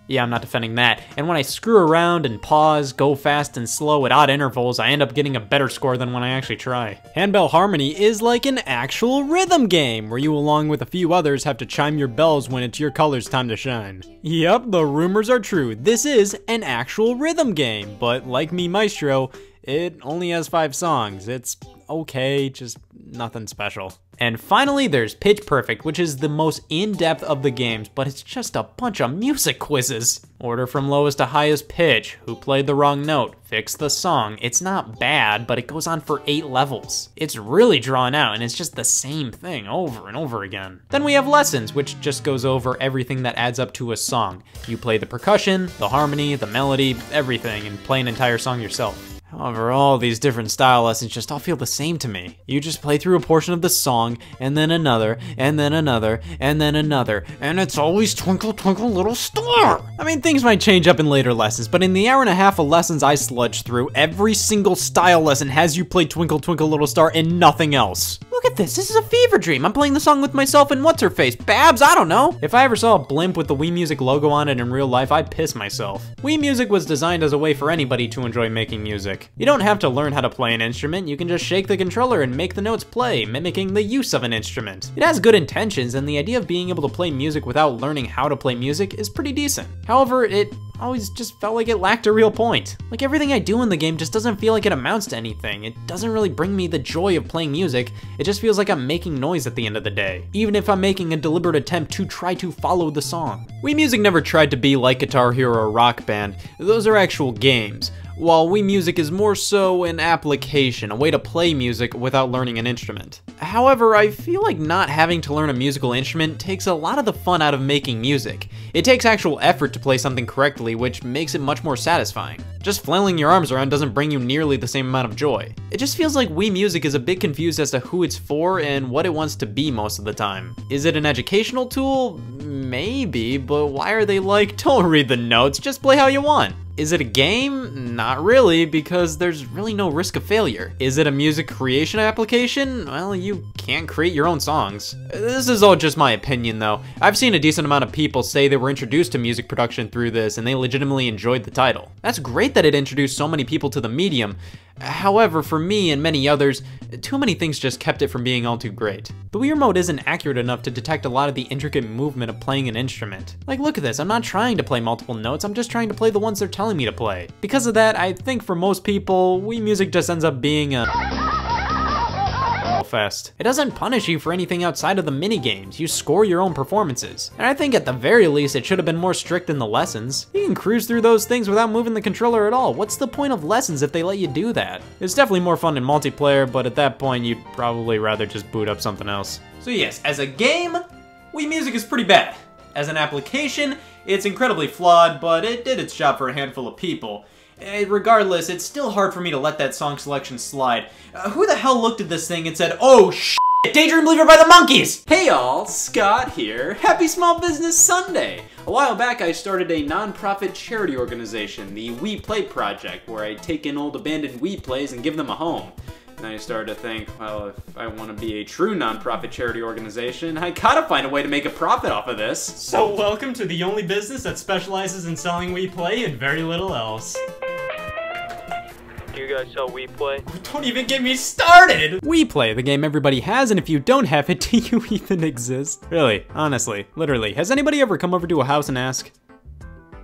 Yeah, I'm not defending that. And when I screw around and pause, go fast and slow at odd intervals, I end up getting a better score than when I actually try. Handbell Harmony is like an actual rhythm game, where you along with a few others have to chime your bells when it's your color's time to shine. Yep, the rumors are true. This is an actual rhythm game, but like Me Maestro, it only has 5 songs. It's okay, just nothing special. And finally, there's Pitch Perfect, which is the most in-depth of the games, but it's just a bunch of music quizzes. Order from lowest to highest pitch, who played the wrong note, fix the song. It's not bad, but it goes on for 8 levels. It's really drawn out, and it's just the same thing over and over again. Then we have Lessons, which just goes over everything that adds up to a song. You play the percussion, the harmony, the melody, everything, and play an entire song yourself. However, all these different style lessons just all feel the same to me. You just play through a portion of the song, and then another, and then another, and then another, and it's always Twinkle Twinkle Little Star! I mean, things might change up in later lessons, but in the hour and a half of lessons I sludged through, every single style lesson has you play Twinkle Twinkle Little Star and nothing else. Look at this is a fever dream. I'm playing the song with myself and what's-her-face, Babs, I don't know. If I ever saw a blimp with the Wii Music logo on it in real life, I'd piss myself. Wii Music was designed as a way for anybody to enjoy making music. You don't have to learn how to play an instrument, you can just shake the controller and make the notes play, mimicking the use of an instrument. It has good intentions, and the idea of being able to play music without learning how to play music is pretty decent. However, it always just felt like it lacked a real point. Like everything I do in the game just doesn't feel like it amounts to anything. It doesn't really bring me the joy of playing music, it just feels like I'm making noise at the end of the day, even if I'm making a deliberate attempt to try to follow the song. Wii Music never tried to be like Guitar Hero or Rock Band. Those are actual games, while Wii Music is more so an application, a way to play music without learning an instrument. However, I feel like not having to learn a musical instrument takes a lot of the fun out of making music. It takes actual effort to play something correctly, which makes it much more satisfying. Just flailing your arms around doesn't bring you nearly the same amount of joy. It just feels like Wii Music is a bit confused as to who it's for and what it wants to be most of the time. Is it an educational tool? Maybe, but why are they like, don't read the notes, just play how you want? Is it a game? Not really, because there's really no risk of failure. Is it a music creation application? Well, you can't create your own songs. This is all just my opinion though. I've seen a decent amount of people say they were introduced to music production through this and they legitimately enjoyed the title. That's great that it introduced so many people to the medium. However, for me and many others, too many things just kept it from being all too great. The Wii Remote isn't accurate enough to detect a lot of the intricate movement of playing an instrument. Like, look at this, I'm not trying to play multiple notes, I'm just trying to play the ones they're telling me to play. Because of that, I think for most people, Wii Music just ends up being a fest. It doesn't punish you for anything outside of the minigames, you score your own performances. And I think at the very least it should have been more strict in the lessons. You can cruise through those things without moving the controller at all. What's the point of lessons if they let you do that? It's definitely more fun in multiplayer, but at that point you'd probably rather just boot up something else. So yes, as a game, Wii Music is pretty bad. As an application, it's incredibly flawed, but it did its job for a handful of people. Regardless, it's still hard for me to let that song selection slide. Who the hell looked at this thing and said, oh shit, Daydream Believer by the Monkees? Hey y'all, Scott here. Happy Small Business Sunday! A while back I started a non-profit charity organization, the We Play Project, where I take in old abandoned Wii plays and give them a home.
Then I started to think, well, if I want to be a true non-profit charity organization, I gotta find a way to make a profit off of this.
So welcome to the only business that specializes in selling Wii Play and very little else.
Do you guys sell Wii Play?
Don't even get me started!
Wii Play, the game everybody has, and if you don't have it, do you even exist? Really, honestly, literally, has anybody ever come over to a house and ask,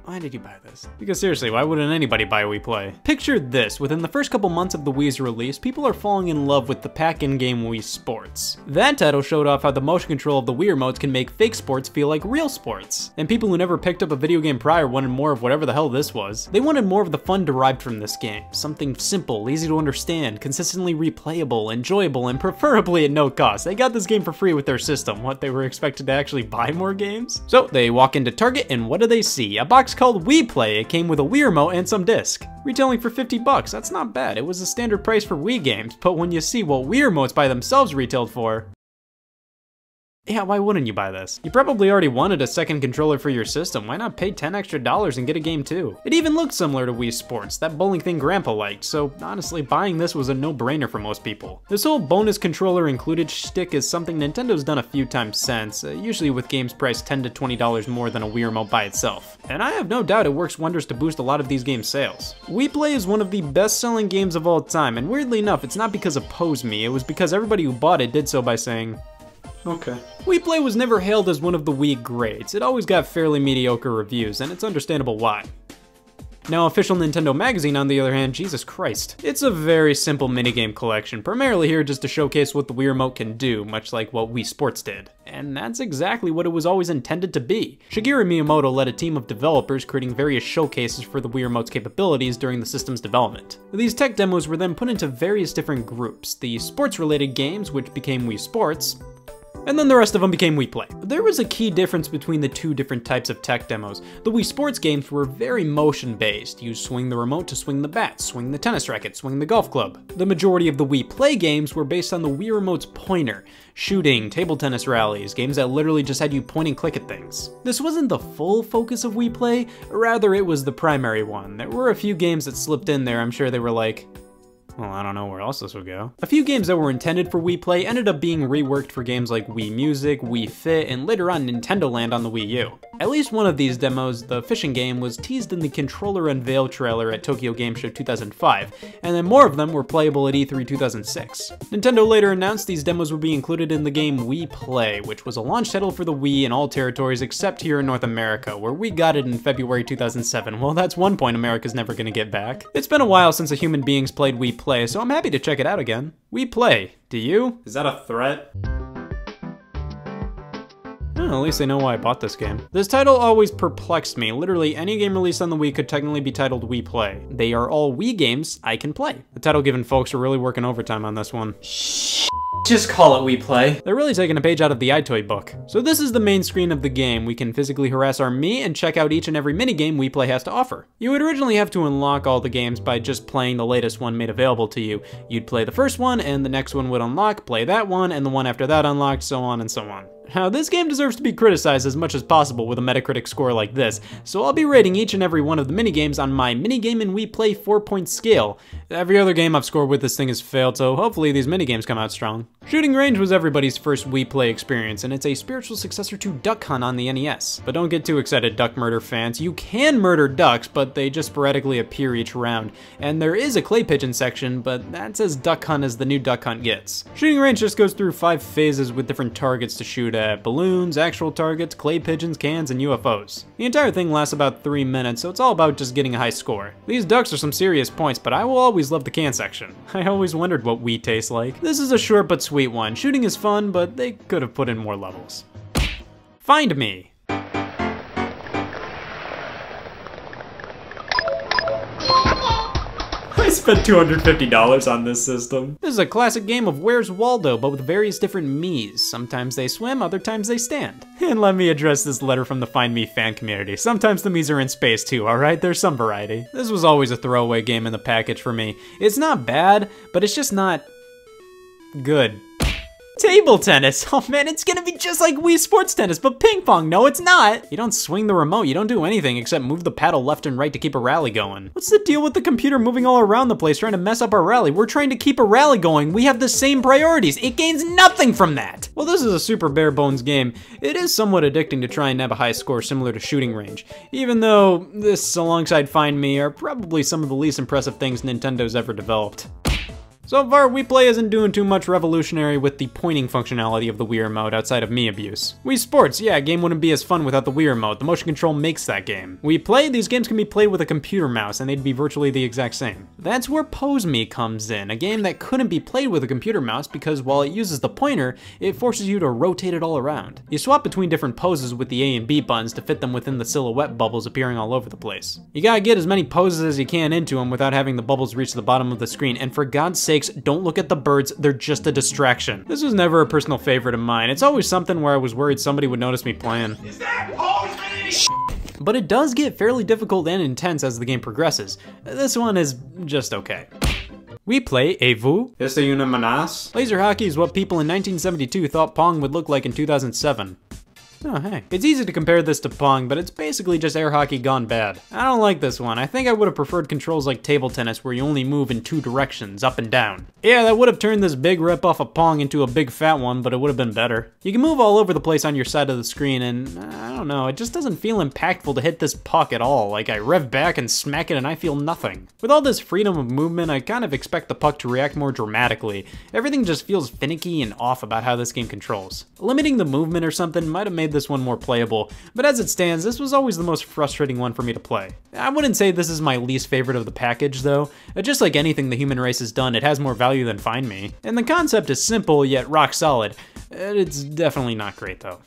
why did you buy this? Because seriously, why wouldn't anybody buy Wii Play? Picture this, within the first couple months of the Wii's release, people are falling in love with the pack-in game Wii Sports. That title showed off how the motion control of the Wii remotes can make fake sports feel like real sports. And people who never picked up a video game prior wanted more of whatever the hell this was. They wanted more of the fun derived from this game. Something simple, easy to understand, consistently replayable, enjoyable, and preferably at no cost. They got this game for free with their system. What, they were expected to actually buy more games? So they walk into Target and what do they see? A box called Wii Play. It came with a Wii remote and some disc. Retailing for 50 bucks, that's not bad. It was a standard price for Wii games, but when you see what Wii remotes by themselves retailed for, yeah, why wouldn't you buy this? You probably already wanted a second controller for your system. Why not pay $10 extra and get a game too? It even looked similar to Wii Sports, that bowling thing Grandpa liked, so honestly, buying this was a no-brainer for most people. This whole bonus controller included shtick is something Nintendo's done a few times since, usually with games priced $10 to $20 more than a Wii remote by itself. And I have no doubt it works wonders to boost a lot of these games' sales. Wii Play is one of the best-selling games of all time, and weirdly enough, it's not because of Pose Me, it was because everybody who bought it did so by saying, okay. Wii Play was never hailed as one of the Wii greats. It always got fairly mediocre reviews, and it's understandable why. Now, Official Nintendo Magazine, on the other hand, Jesus Christ. It's a very simple minigame collection, primarily here just to showcase what the Wii Remote can do, much like what Wii Sports did. And that's exactly what it was always intended to be. Shigeru Miyamoto led a team of developers creating various showcases for the Wii Remote's capabilities during the system's development. These tech demos were then put into various different groups. The sports-related games, which became Wii Sports, and then the rest of them became Wii Play. There was a key difference between the two different types of tech demos. The Wii Sports games were very motion-based. You swing the remote to swing the bat, swing the tennis racket, swing the golf club. The majority of the Wii Play games were based on the Wii Remote's pointer. Shooting, table tennis rallies, games that literally just had you point and click at things. This wasn't the full focus of Wii Play, rather it was the primary one. There were a few games that slipped in there. I'm sure they were like, well, I don't know where else this would go. A few games that were intended for Wii Play ended up being reworked for games like Wii Music, Wii Fit, and later on Nintendo Land on the Wii U. At least one of these demos, the fishing game, was teased in the controller unveil trailer at Tokyo Game Show 2005, and then more of them were playable at E3 2006. Nintendo later announced these demos would be included in the game Wii Play, which was a launch title for the Wii in all territories except here in North America, where we got it in February 2007. Well, that's one point America's never gonna get back. It's been a while since a human being's played Wii Play, so I'm happy to check it out again. Wii Play. Do you?
Is that a threat?
Well, at least they know why I bought this game. This title always perplexed me. Literally, any game released on the Wii could technically be titled Wii Play. They are all Wii games I can play. The title-given folks are really working overtime on this one.
Just call it Wii Play.
They're really taking a page out of the iToy book. So this is the main screen of the game. We can physically harass our Mii and check out each and every minigame Wii Play has to offer. You would originally have to unlock all the games by just playing the latest one made available to you. You'd play the first one, and the next one would unlock, play that one, and the one after that unlocked, so on and so on. Now, this game deserves to be criticized as much as possible with a Metacritic score like this, so I'll be rating each and every one of the minigames on my Minigame and Wii Play 4-point scale. Every other game I've scored with this thing has failed, so hopefully these minigames come out strong. Shooting Range was everybody's first Wii Play experience, and it's a spiritual successor to Duck Hunt on the NES. But don't get too excited, duck murder fans. You can murder ducks, but they just sporadically appear each round. And there is a clay pigeon section, but that's as Duck Hunt as the new Duck Hunt gets. Shooting Range just goes through 5 phases with different targets to shoot at: balloons, actual targets, clay pigeons, cans, and UFOs. The entire thing lasts about 3 minutes, so it's all about just getting a high score. These ducks are some serious points, but I will always love the can section. I always wondered what Wii tastes like. This is a short but sweet one. Shooting is fun, but they could have put in more levels. Find Me. I spent $250 on this system. This is a classic game of Where's Waldo, but with various different Miis. Sometimes they swim, other times they stand. And let me address this letter from the Find Me fan community. Sometimes the Miis are in space too, alright? There's some variety. This was always a throwaway game in the package for me. It's not bad, but it's just not good.
Table tennis. Oh man, it's gonna be just like Wii Sports Tennis, but ping pong. No, it's not. You don't swing the remote. You don't do anything except move the paddle left and right to keep a rally going. What's the deal with the computer moving all around the place trying to mess up our rally? We're trying to keep a rally going. We have the same priorities. It gains nothing from that. Well, this is a super bare bones game. It is somewhat addicting to try and nab a high score similar to Shooting Range, even though this, alongside Find Me, are probably some of the least impressive things Nintendo's ever developed. So far, Wii Play isn't doing too much revolutionary with the pointing functionality of the Wii Remote outside of Mii abuse. Wii Sports, yeah, a game wouldn't be as fun without the Wii Remote. The motion control makes that game. Wii Play, these games can be played with a computer mouse, and they'd be virtually the exact same. That's where Pose Me comes in, a game that couldn't be played with a computer mouse because while it uses the pointer, it forces you to rotate it all around. You swap between different poses with the A and B buttons to fit them within the silhouette bubbles appearing all over the place. You gotta get as many poses as you can into them without having the bubbles reach the bottom of the screen, and for God's sakes, don't look at the birds, they're just a distraction. This was never a personal favorite of mine. It's always something where I was worried somebody would notice me playing.
Is that Pose Me?
But it does get fairly difficult and intense as the game progresses. This one is just okay. We play Vous?
Este una menace?
Laser hockey is what people in 1972 thought Pong would look like in 2007. Oh, hey. It's easy to compare this to Pong, but it's basically just air hockey gone bad. I don't like this one. I think I would have preferred controls like table tennis where you only move in two directions, up and down. Yeah, that would have turned this big rip-off of Pong into a big fat one, but it would have been better. You can move all over the place on your side of the screen, and I don't know, it just doesn't feel impactful to hit this puck at all. Like, I rev back and smack it and I feel nothing. With all this freedom of movement, I kind of expect the puck to react more dramatically. Everything just feels finicky and off about how this game controls. Limiting the movement or something might have made this one more playable, but as it stands, this was always the most frustrating one for me to play. I wouldn't say this is my least favorite of the package, though. Just like anything the human race has done, it has more value than Find Me. And the concept is simple, yet rock solid. It's definitely not great, though.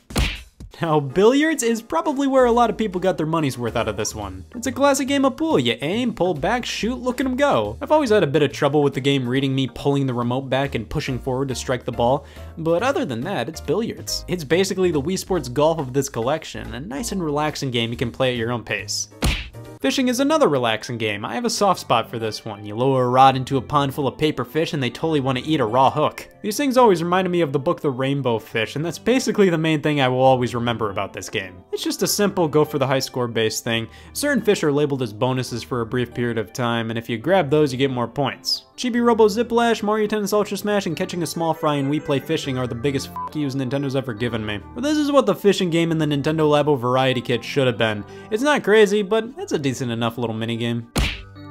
Now, billiards is probably where a lot of people got their money's worth out of this one. It's a classic game of pool. You aim, pull back, shoot, look at them go. I've always had a bit of trouble with the game reading me pulling the remote back and pushing forward to strike the ball, but other than that, it's billiards. It's basically the Wii Sports Golf of this collection, a nice and relaxing game you can play at your own pace. Fishing is another relaxing game. I have a soft spot for this one. You lower a rod into a pond full of paper fish and they totally want to eat a raw hook. These things always reminded me of the book The Rainbow Fish, and that's basically the main thing I will always remember about this game. It's just a simple go for the high score based thing. Certain fish are labeled as bonuses for a brief period of time, and if you grab those you get more points. Chibi Robo Ziplash, Mario Tennis Ultra Smash, and catching a small fry in Wii Play Fishing are the biggest f*** yous Nintendo's ever given me. But this is what the fishing game in the Nintendo Labo Variety Kit should have been. It's not crazy, but it's a decent enough little minigame.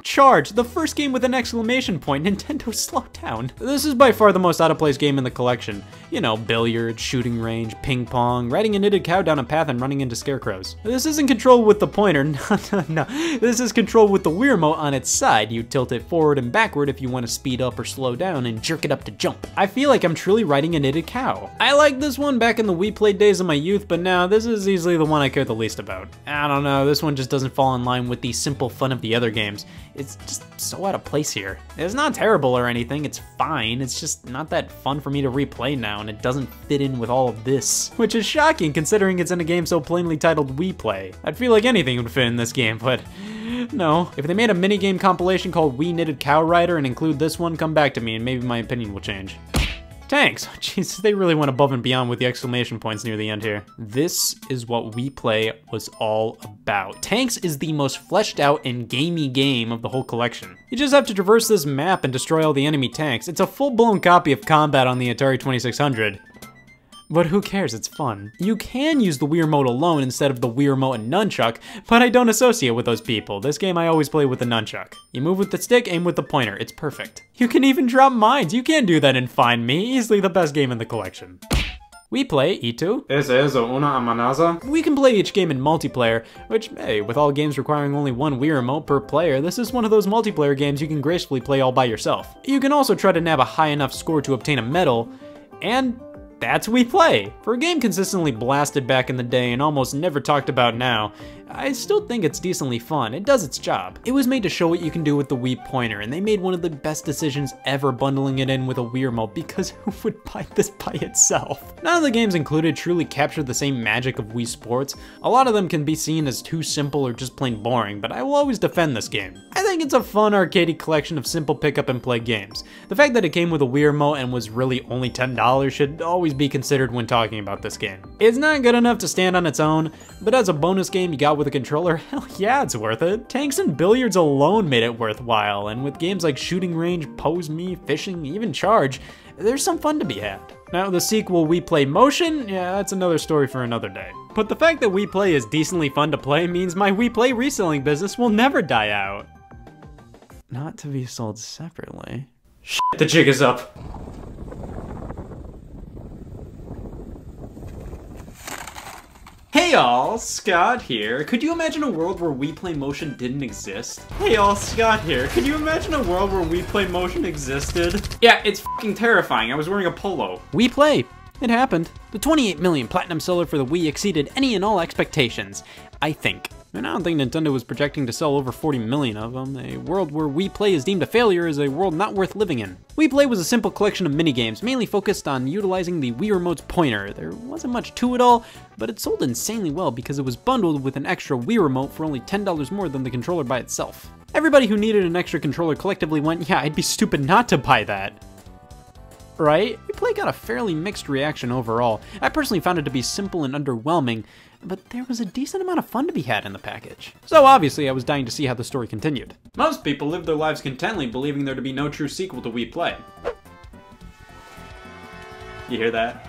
Charge, the first game with an exclamation point. Nintendo, slow down. This is by far the most out-of-place game in the collection. You know, billiards, shooting range, ping pong, riding a knitted cow down a path and running into scarecrows. This isn't controlled with the pointer, no. This is controlled with the Wii Remote on its side. You tilt it forward and backward if you want to speed up or slow down and jerk it up to jump. I feel like I'm truly riding a knitted cow. I liked this one back in the Wii Play days of my youth, but now this is easily the one I care the least about. I don't know, this one just doesn't fall in line with the simple fun of the other games. It's just so out of place here. It's not terrible or anything, it's fine, it's just not that fun for me to replay now, and it doesn't fit in with all of this. Which is shocking considering it's in a game so plainly titled Wii Play. I'd feel like anything would fit in this game, but no. If they made a minigame compilation called Wii Knitted Cow Rider and include this one, come back to me and maybe my opinion will change. Tanks! Jeez, they really went above and beyond with the exclamation points near the end here. This is what Wii Play was all about. Tanks is the most fleshed out and gamey game of the whole collection. You just have to traverse this map and destroy all the enemy tanks. It's a full-blown copy of Combat on the Atari 2600. But who cares, it's fun. You can use the Wii Remote alone instead of the Wii Remote and Nunchuck, but I don't associate with those people. This game I always play with the Nunchuck. You move with the stick, aim with the pointer, it's perfect. You can even drop mines, you can't do that in Find Me, easily the best game in the collection. We play Itu.
Es eso una amenaza?
We can play each game in multiplayer, which, hey, with all games requiring only one Wii Remote per player, this is one of those multiplayer games you can gracefully play all by yourself. You can also try to nab a high enough score to obtain a medal, and that's Wii Play. For a game consistently blasted back in the day and almost never talked about now, I still think it's decently fun. It does its job. It was made to show what you can do with the Wii pointer, and they made one of the best decisions ever bundling it in with a Wii remote, because who would buy this by itself? None of the games included truly captured the same magic of Wii Sports. A lot of them can be seen as too simple or just plain boring, but I will always defend this game. I think it's a fun arcadey collection of simple pick up and play games. The fact that it came with a Wii remote and was really only $10 should always be considered when talking about this game. It's not good enough to stand on its own, but as a bonus game you got with a controller, hell yeah, it's worth it. Tanks and billiards alone made it worthwhile, and with games like Shooting Range, Pose Me, Fishing, even Charge, there's some fun to be had. Now the sequel, Wii Play Motion, yeah, that's another story for another day. But the fact that Wii Play is decently fun to play means my Wii Play reselling business will never die out. Not to be sold separately. Shit, the jig is up. Hey all, Scott here. Could you imagine a world where Wii Play Motion didn't exist? Hey all, Scott here. Could you imagine a world where Wii Play Motion existed? Yeah, it's fucking terrifying. I was wearing a polo. Wii Play. It happened. The 28 million platinum seller for the Wii exceeded any and all expectations, I think. And I don't think Nintendo was projecting to sell over 40 million of them. A world where Wii Play is deemed a failure is a world not worth living in. Wii Play was a simple collection of minigames, mainly focused on utilizing the Wii Remote's pointer. There wasn't much to it all, but it sold insanely well because it was bundled with an extra Wii Remote for only $10 more than the controller by itself. Everybody who needed an extra controller collectively went, yeah, I'd be stupid not to buy that. Right? Wii Play got a fairly mixed reaction overall. I personally found it to be simple and underwhelming, but there was a decent amount of fun to be had in the package. So obviously I was dying to see how the story continued. Most people live their lives contently believing there to be no true sequel to Wii Play. You hear that?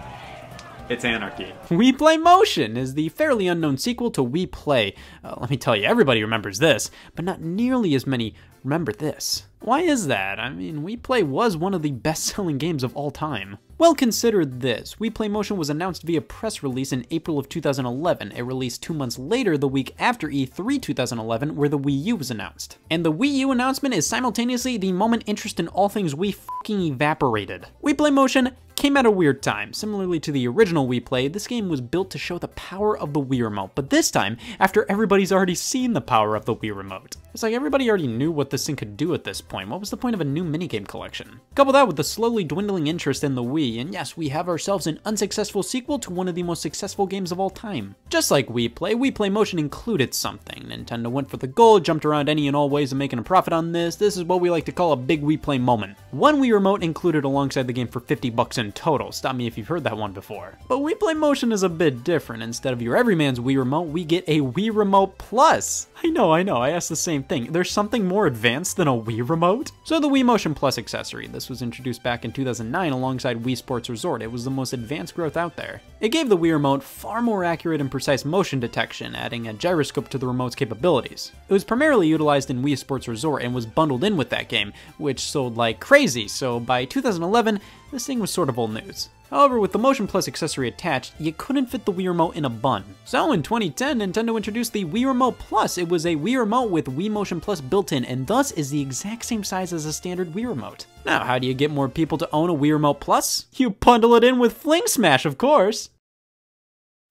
It's anarchy. Wii Play Motion is the fairly unknown sequel to Wii Play. Let me tell you, everybody remembers this, but not nearly as many remember this. Why is that? I mean, Wii Play was one of the best-selling games of all time. Well, consider this. Wii Play Motion was announced via press release in April of 2011. It released 2 months later, the week after E3 2011, where the Wii U was announced. And the Wii U announcement is simultaneously the moment interest in all things Wii fucking evaporated. Wii Play Motion came at a weird time. Similarly to the original Wii Play, this game was built to show the power of the Wii Remote, but this time, after everybody's already seen the power of the Wii Remote. It's like everybody already knew what this thing could do at this point. What was the point of a new minigame collection? Couple that with the slowly dwindling interest in the Wii, and yes, we have ourselves an unsuccessful sequel to one of the most successful games of all time. Just like Wii Play Motion included something. Nintendo went for the gold, jumped around any and all ways of making a profit on this. This is what we like to call a big Wii Play moment. One Wii Remote included alongside the game for $50 in total. Stop me if you've heard that one before. But Wii Play Motion is a bit different. Instead of your everyman's Wii Remote, we get a Wii Remote Plus. I know, I asked the same thing. There's something more advanced than a Wii Remote? So the Wii Motion Plus accessory. This was introduced back in 2009 alongside Wii Sports Resort. It was the most advanced growth out there. It gave the Wii Remote far more accurate and precise motion detection, adding a gyroscope to the remote's capabilities. It was primarily utilized in Wii Sports Resort and was bundled in with that game, which sold like crazy, so by 2011, this thing was sort of old news. However, with the Motion Plus accessory attached, you couldn't fit the Wii Remote in a bun. So in 2010, Nintendo introduced the Wii Remote Plus. It was a Wii Remote with Wii Motion Plus built in, and thus is the exact same size as a standard Wii Remote. Now, how do you get more people to own a Wii Remote Plus? You bundle it in with Fling Smash, of course.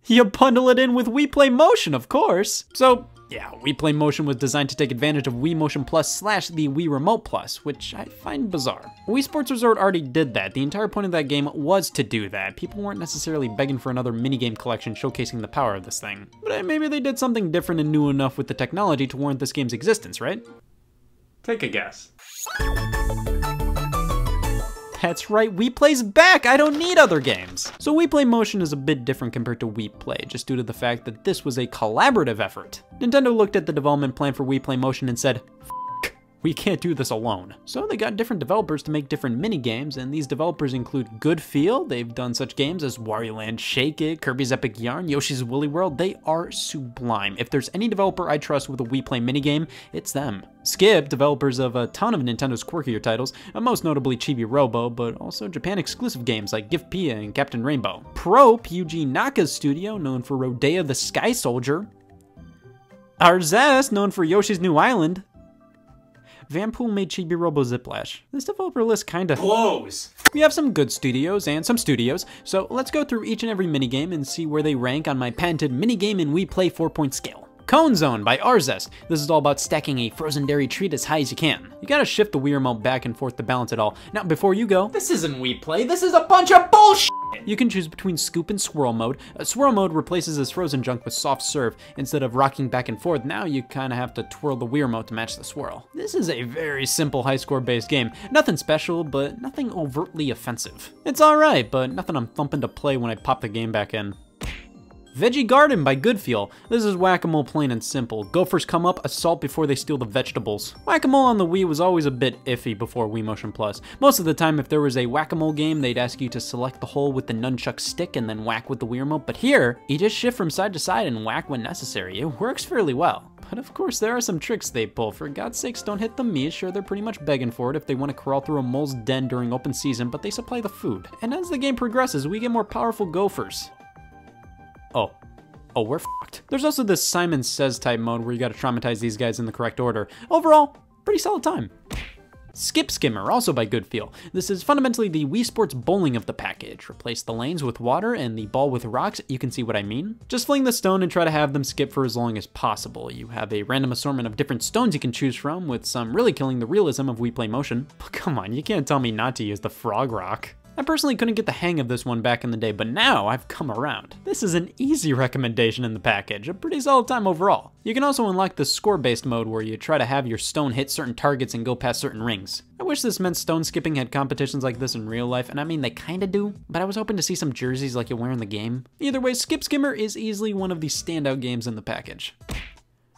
You bundle it in with Wii Play Motion, of course. So, yeah, Wii Play Motion was designed to take advantage of Wii Motion Plus / the Wii Remote Plus, which I find bizarre. Wii Sports Resort already did that. The entire point of that game was to do that. People weren't necessarily begging for another minigame collection showcasing the power of this thing. But maybe they did something different and new enough with the technology to warrant this game's existence, right? Take a guess. That's right, Wii Play's back! I don't need other games! So Wii Play Motion is a bit different compared to Wii Play, just due to the fact that this was a collaborative effort. Nintendo looked at the development plan for Wii Play Motion and said, "F***, we can't do this alone." So they got different developers to make different mini-games, and these developers include Good Feel. They've done such games as Wario Land Shake It, Kirby's Epic Yarn, Yoshi's Woolly World. They are sublime. If there's any developer I trust with a Wii Play minigame, it's them. Skip, developers of a ton of Nintendo's quirkier titles, most notably Chibi Robo, but also Japan-exclusive games like Gift Pia and Captain Rainbow. Prope, Yuji Naka's studio, known for Rodea the Sky Soldier. Arzest, known for Yoshi's New Island. Vanpool made Chibi Robo Ziplash. This developer list kinda blows. We have some good studios and some studios, so let's go through each and every minigame and see where they rank on my patented minigame and Wii Play 4-point scale. Cone Zone by Arzest. This is all about stacking a frozen dairy treat as high as you can. You gotta shift the Wii remote back and forth to balance it all. Now, before you go,
This isn't Wii Play, this is a bunch of bullshit!
you can choose between scoop and swirl mode. Swirl mode replaces this frozen junk with soft serve. Instead of rocking back and forth, now you kinda have to twirl the Wii remote to match the swirl. This is a very simple high score based game. Nothing special, but nothing overtly offensive. It's alright, but nothing I'm thumping to play when I pop the game back in. Veggie Garden by Goodfeel. This is whack-a-mole plain and simple. Gophers come up, assault before they steal the vegetables. Whack-a-mole on the Wii was always a bit iffy before Wii Motion Plus. Most of the time, if there was a whack-a-mole game, they'd ask you to select the hole with the nunchuck stick and then whack with the Wii remote. But here, you just shift from side to side and whack when necessary. It works fairly well. But of course, there are some tricks they pull. For God's sakes, don't hit the meat. Sure, they're pretty much begging for it if they want to crawl through a mole's den during open season, but they supply the food. And as the game progresses, we get more powerful gophers. Oh, we're fucked. There's also this Simon Says type mode where you gotta traumatize these guys in the correct order. Overall, pretty solid time. Skip Skimmer, also by Goodfeel. This is fundamentally the Wii Sports bowling of the package. Replace the lanes with water and the ball with rocks, you can see what I mean. Just fling the stone and try to have them skip for as long as possible. You have a random assortment of different stones you can choose from, with some really killing the realism of Wii Play Motion. But come on, you can't tell me not to use the frog rock. I personally couldn't get the hang of this one back in the day, but now I've come around. This is an easy recommendation in the package, a pretty solid time overall. You can also unlock the score-based mode where you try to have your stone hit certain targets and go past certain rings. I wish this meant stone skipping had competitions like this in real life, and I mean they kinda do, but I was hoping to see some jerseys like you wear in the game. Either way, Skip Skimmer is easily one of the standout games in the package.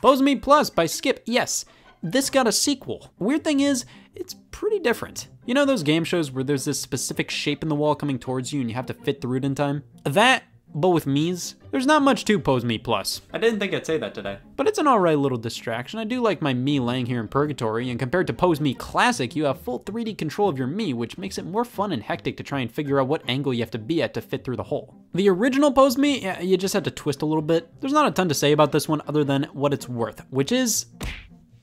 Pose Me Plus by Skip, yes. This got a sequel. Weird thing is, it's pretty different. You know those game shows where there's this specific shape in the wall coming towards you and you have to fit through it in time? That, but with Mii's. There's not much to Pose Me Plus.
I didn't think I'd say that today.
But it's an alright little distraction. I do like my Mii laying here in purgatory, and compared to Pose Me Classic, you have full 3D control of your Mii, which makes it more fun and hectic to try and figure out what angle you have to be at to fit through the hole. The original Pose Me, yeah, you just had to twist a little bit. There's not a ton to say about this one other than what it's worth, which is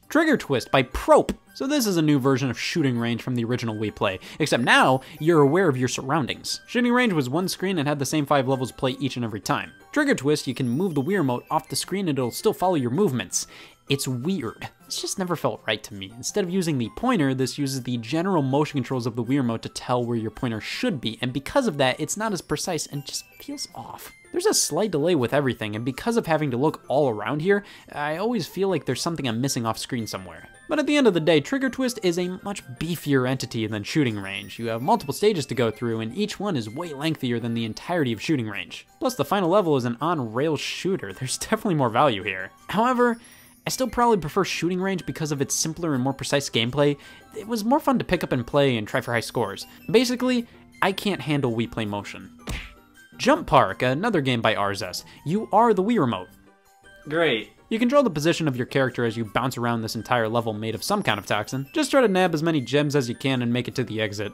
Trigger Twist by Prope. So this is a new version of Shooting Range from the original Wii Play, except now you're aware of your surroundings. Shooting Range was one screen and had the same 5 levels play each and every time. Trigger Twist, you can move the Wii remote off the screen and it'll still follow your movements. It's weird. This just never felt right to me. Instead of using the pointer, this uses the general motion controls of the Wii remote to tell where your pointer should be, and because of that, it's not as precise and just feels off. There's a slight delay with everything, and because of having to look all around here, I always feel like there's something I'm missing off screen somewhere. But at the end of the day, Trigger Twist is a much beefier entity than Shooting Range. You have multiple stages to go through, and each one is way lengthier than the entirety of Shooting Range. Plus, the final level is an on-rails shooter. There's definitely more value here. However, I still probably prefer Shooting Range because of its simpler and more precise gameplay. It was more fun to pick up and play and try for high scores. Basically, I can't handle Wii Play Motion. Jump Park, another game by Arzest. You are the Wii remote.
Great.
You control the position of your character as you bounce around this entire level made of some kind of toxin. Just try to nab as many gems as you can and make it to the exit.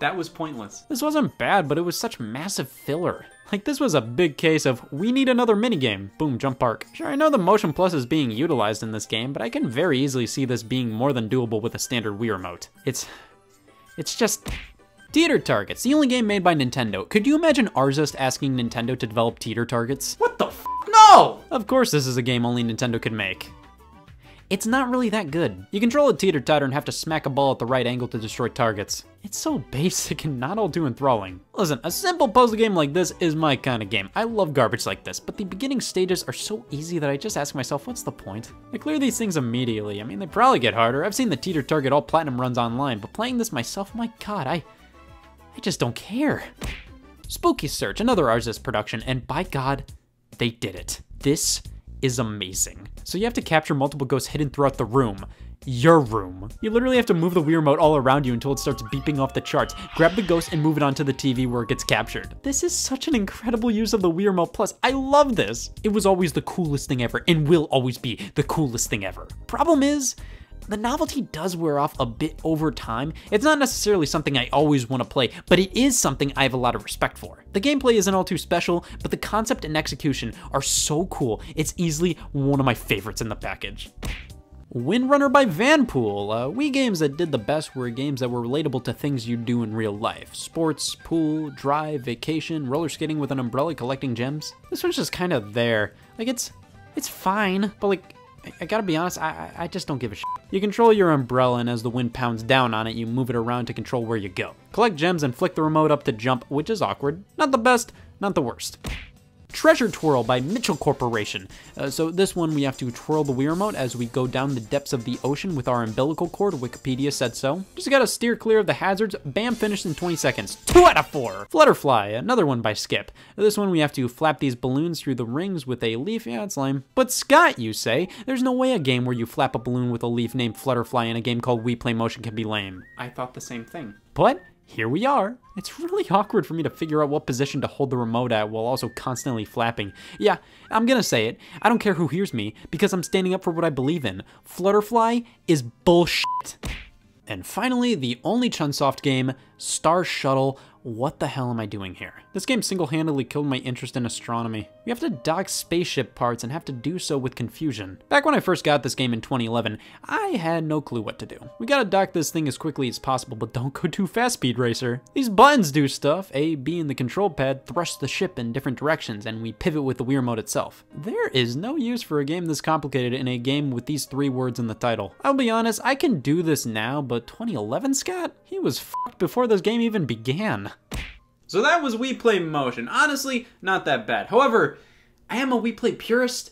That was pointless.
This wasn't bad, but it was such massive filler. Like, this was a big case of, we need another minigame. Boom, Jump Park. Sure, I know the Motion Plus is being utilized in this game, but I can very easily see this being more than doable with a standard Wii remote. It's just Teeter Targets, the only game made by Nintendo. Could you imagine Arzest asking Nintendo to develop Teeter Targets?
What the f? No!
Of course this is a game only Nintendo could make. It's not really that good. You control a teeter-totter and have to smack a ball at the right angle to destroy targets. It's so basic and not all too enthralling. Listen, a simple puzzle game like this is my kind of game. I love garbage like this, but the beginning stages are so easy that I just ask myself, what's the point? I clear these things immediately. I mean, they probably get harder. I've seen the Teeter Target all platinum runs online, but playing this myself, my god, I just don't care. Spooky Search, another Arzest production, and by god, they did it. This is amazing. So you have to capture multiple ghosts hidden throughout the room. Your room. You literally have to move the Wii remote all around you until it starts beeping off the charts. Grab the ghost and move it onto the TV where it gets captured. This is such an incredible use of the Wii remote plus. I love this. It was always the coolest thing ever and will always be the coolest thing ever. Problem is, the novelty does wear off a bit over time. It's not necessarily something I always want to play, but it is something I have a lot of respect for. The gameplay isn't all too special, but the concept and execution are so cool. It's easily one of my favorites in the package. Windrunner by Vanpool. Wii games that did the best were games that were relatable to things you do in real life. Sports, pool, drive, vacation, roller skating with an umbrella, collecting gems. This one's just kind of there. Like, it's It's fine, but like, I gotta be honest, I just don't give a shit. You control your umbrella, and as the wind pounds down on it, you move it around to control where you go. Collect gems and flick the remote up to jump, which is awkward. Not the best, not the worst. Treasure Twirl by Mitchell Corporation. So this one, we have to twirl the Wii Remote as we go down the depths of the ocean with our umbilical cord. Wikipedia said so. Just gotta steer clear of the hazards. Bam, finished in 20 seconds. 2 out of 4. Flutterfly, another one by Skip. This one, we have to flap these balloons through the rings with a leaf. Yeah, it's lame. But Scott, you say? There's no way a game where you flap a balloon with a leaf named Flutterfly in a game called Wii Play Motion can be lame.
I thought the same thing.
But here we are. It's really awkward for me to figure out what position to hold the remote at while also constantly flapping. Yeah, I'm gonna say it. I don't care who hears me because I'm standing up for what I believe in. Flutterfly is bullshit. And finally, the only Chunsoft game, Star Shuttle. What the hell am I doing here? This game single-handedly killed my interest in astronomy. You have to dock spaceship parts and have to do so with confusion. Back when I first got this game in 2011, I had no clue what to do. We gotta dock this thing as quickly as possible, but don't go too fast, Speed Racer. These buttons do stuff. A, B, and the control pad thrust the ship in different directions, and we pivot with the Wii Remote itself. There is no use for a game this complicated in a game with these 3 words in the title. I'll be honest, I can do this now, but 2011 Scott? He was f***ed before this game even began.
So that was Wii Play Motion. Honestly, not that bad. However, I am a Wii Play purist,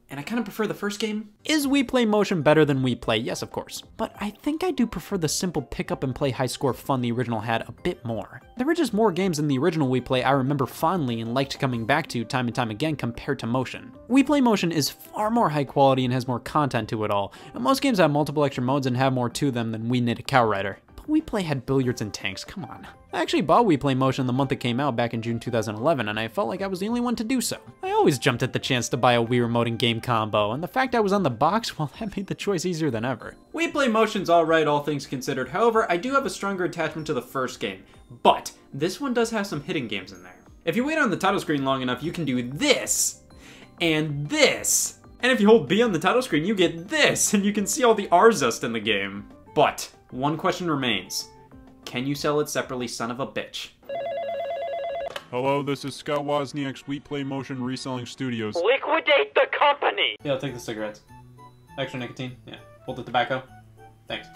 and I kind of prefer the first game.
Is Wii Play Motion better than Wii Play? Yes, of course. But I think I do prefer the simple pick up and play high score fun the original had a bit more. There were just more games in the original Wii Play I remember fondly and liked coming back to time and time again compared to Motion. Wii Play Motion is far more high quality and has more content to it all. And most games have multiple extra modes and have more to them than Wii Knit a Cow Rider. Wii Play had billiards and tanks, come on. I actually bought Wii Play Motion the month it came out back in June 2011, and I felt like I was the only one to do so. I always jumped at the chance to buy a Wii Remote and game combo, and the fact I was on the box, well, that made the choice easier than ever.
Wii Play Motion's alright, all things considered. However, I do have a stronger attachment to the first game. But this one does have some hidden games in there. If you wait on the title screen long enough, you can do this, and this. And if you hold B on the title screen, you get this, and you can see all the R-Zest in the game. But one question remains. Can you sell it separately, son of a bitch?
Hello, this is Scott Wozniak's Wii Play Motion Reselling Studios.
Liquidate the company!
Yeah, I'll take the cigarettes. Extra nicotine? Yeah. Hold the tobacco? Thanks.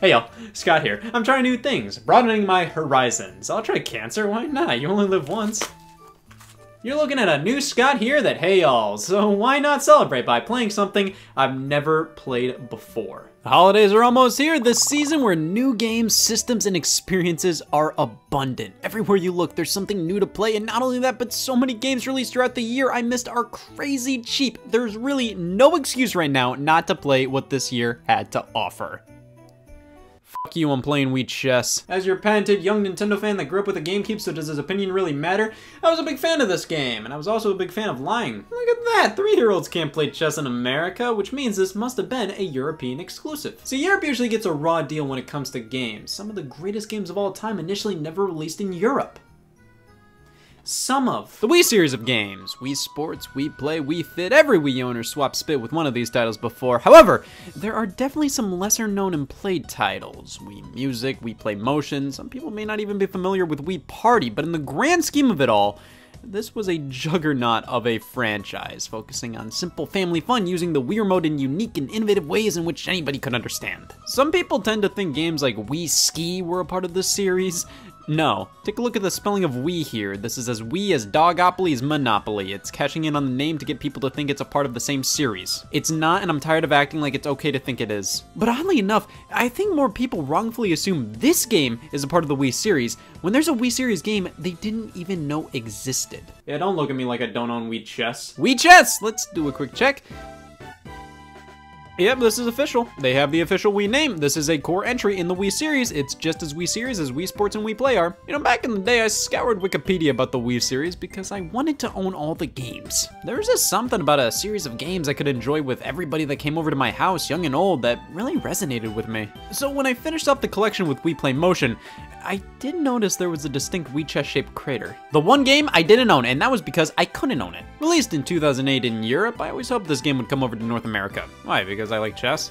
Hey y'all, Scott here. I'm trying new things, broadening my horizons. I'll try cancer, why not? You only live once. You're looking at a new Scott here that, hey y'all, so why not celebrate by playing something I've never played before? The holidays are almost here, this season where new games, systems, and experiences are abundant. Everywhere you look, there's something new to play, and not only that, but so many games released throughout the year I missed are crazy cheap. There's really no excuse right now not to play what this year had to offer. Fuck you, I'm playing Wii Chess. As your patented young Nintendo fan that grew up with a GameCube, so does his opinion really matter? I was a big fan of this game, and I was also a big fan of lying. Look at that, 3-year-olds can't play chess in America, which means this must have been a European exclusive. See, Europe usually gets a raw deal when it comes to games. Some of the greatest games of all time initially never released in Europe. Some of the Wii series of games. Wii Sports, Wii Play, Wii Fit, every Wii owner swapped spit with one of these titles before. However, there are definitely some lesser known and played titles. Wii Music, Wii Play Motion, some people may not even be familiar with Wii Party, but in the grand scheme of it all, this was a juggernaut of a franchise, focusing on simple family fun using the Wii Remote in unique and innovative ways in which anybody could understand. Some people tend to think games like Wii Ski were a part of this series. No. Take a look at the spelling of Wii here. This is as Wii as Dogopoly is Monopoly. It's cashing in on the name to get people to think it's a part of the same series. It's not, and I'm tired of acting like it's okay to think it is. But oddly enough, I think more people wrongfully assume this game is a part of the Wii series, when there's a Wii series game they didn't even know existed.
Yeah, don't look at me like I don't own Wii Chess.
Wii Chess! Let's do a quick check. Yep, this is official. They have the official Wii name. This is a core entry in the Wii series. It's just as Wii series as Wii Sports and Wii Play are. You know, back in the day, I scoured Wikipedia about the Wii series because I wanted to own all the games. There was just something about a series of games I could enjoy with everybody that came over to my house, young and old, that really resonated with me. So when I finished up the collection with Wii Play Motion, I did notice there was a distinct Wii chess-shaped crater. The one game I didn't own, and that was because I couldn't own it. Released in 2008 in Europe, I always hoped this game would come over to North America. Why, because I like chess?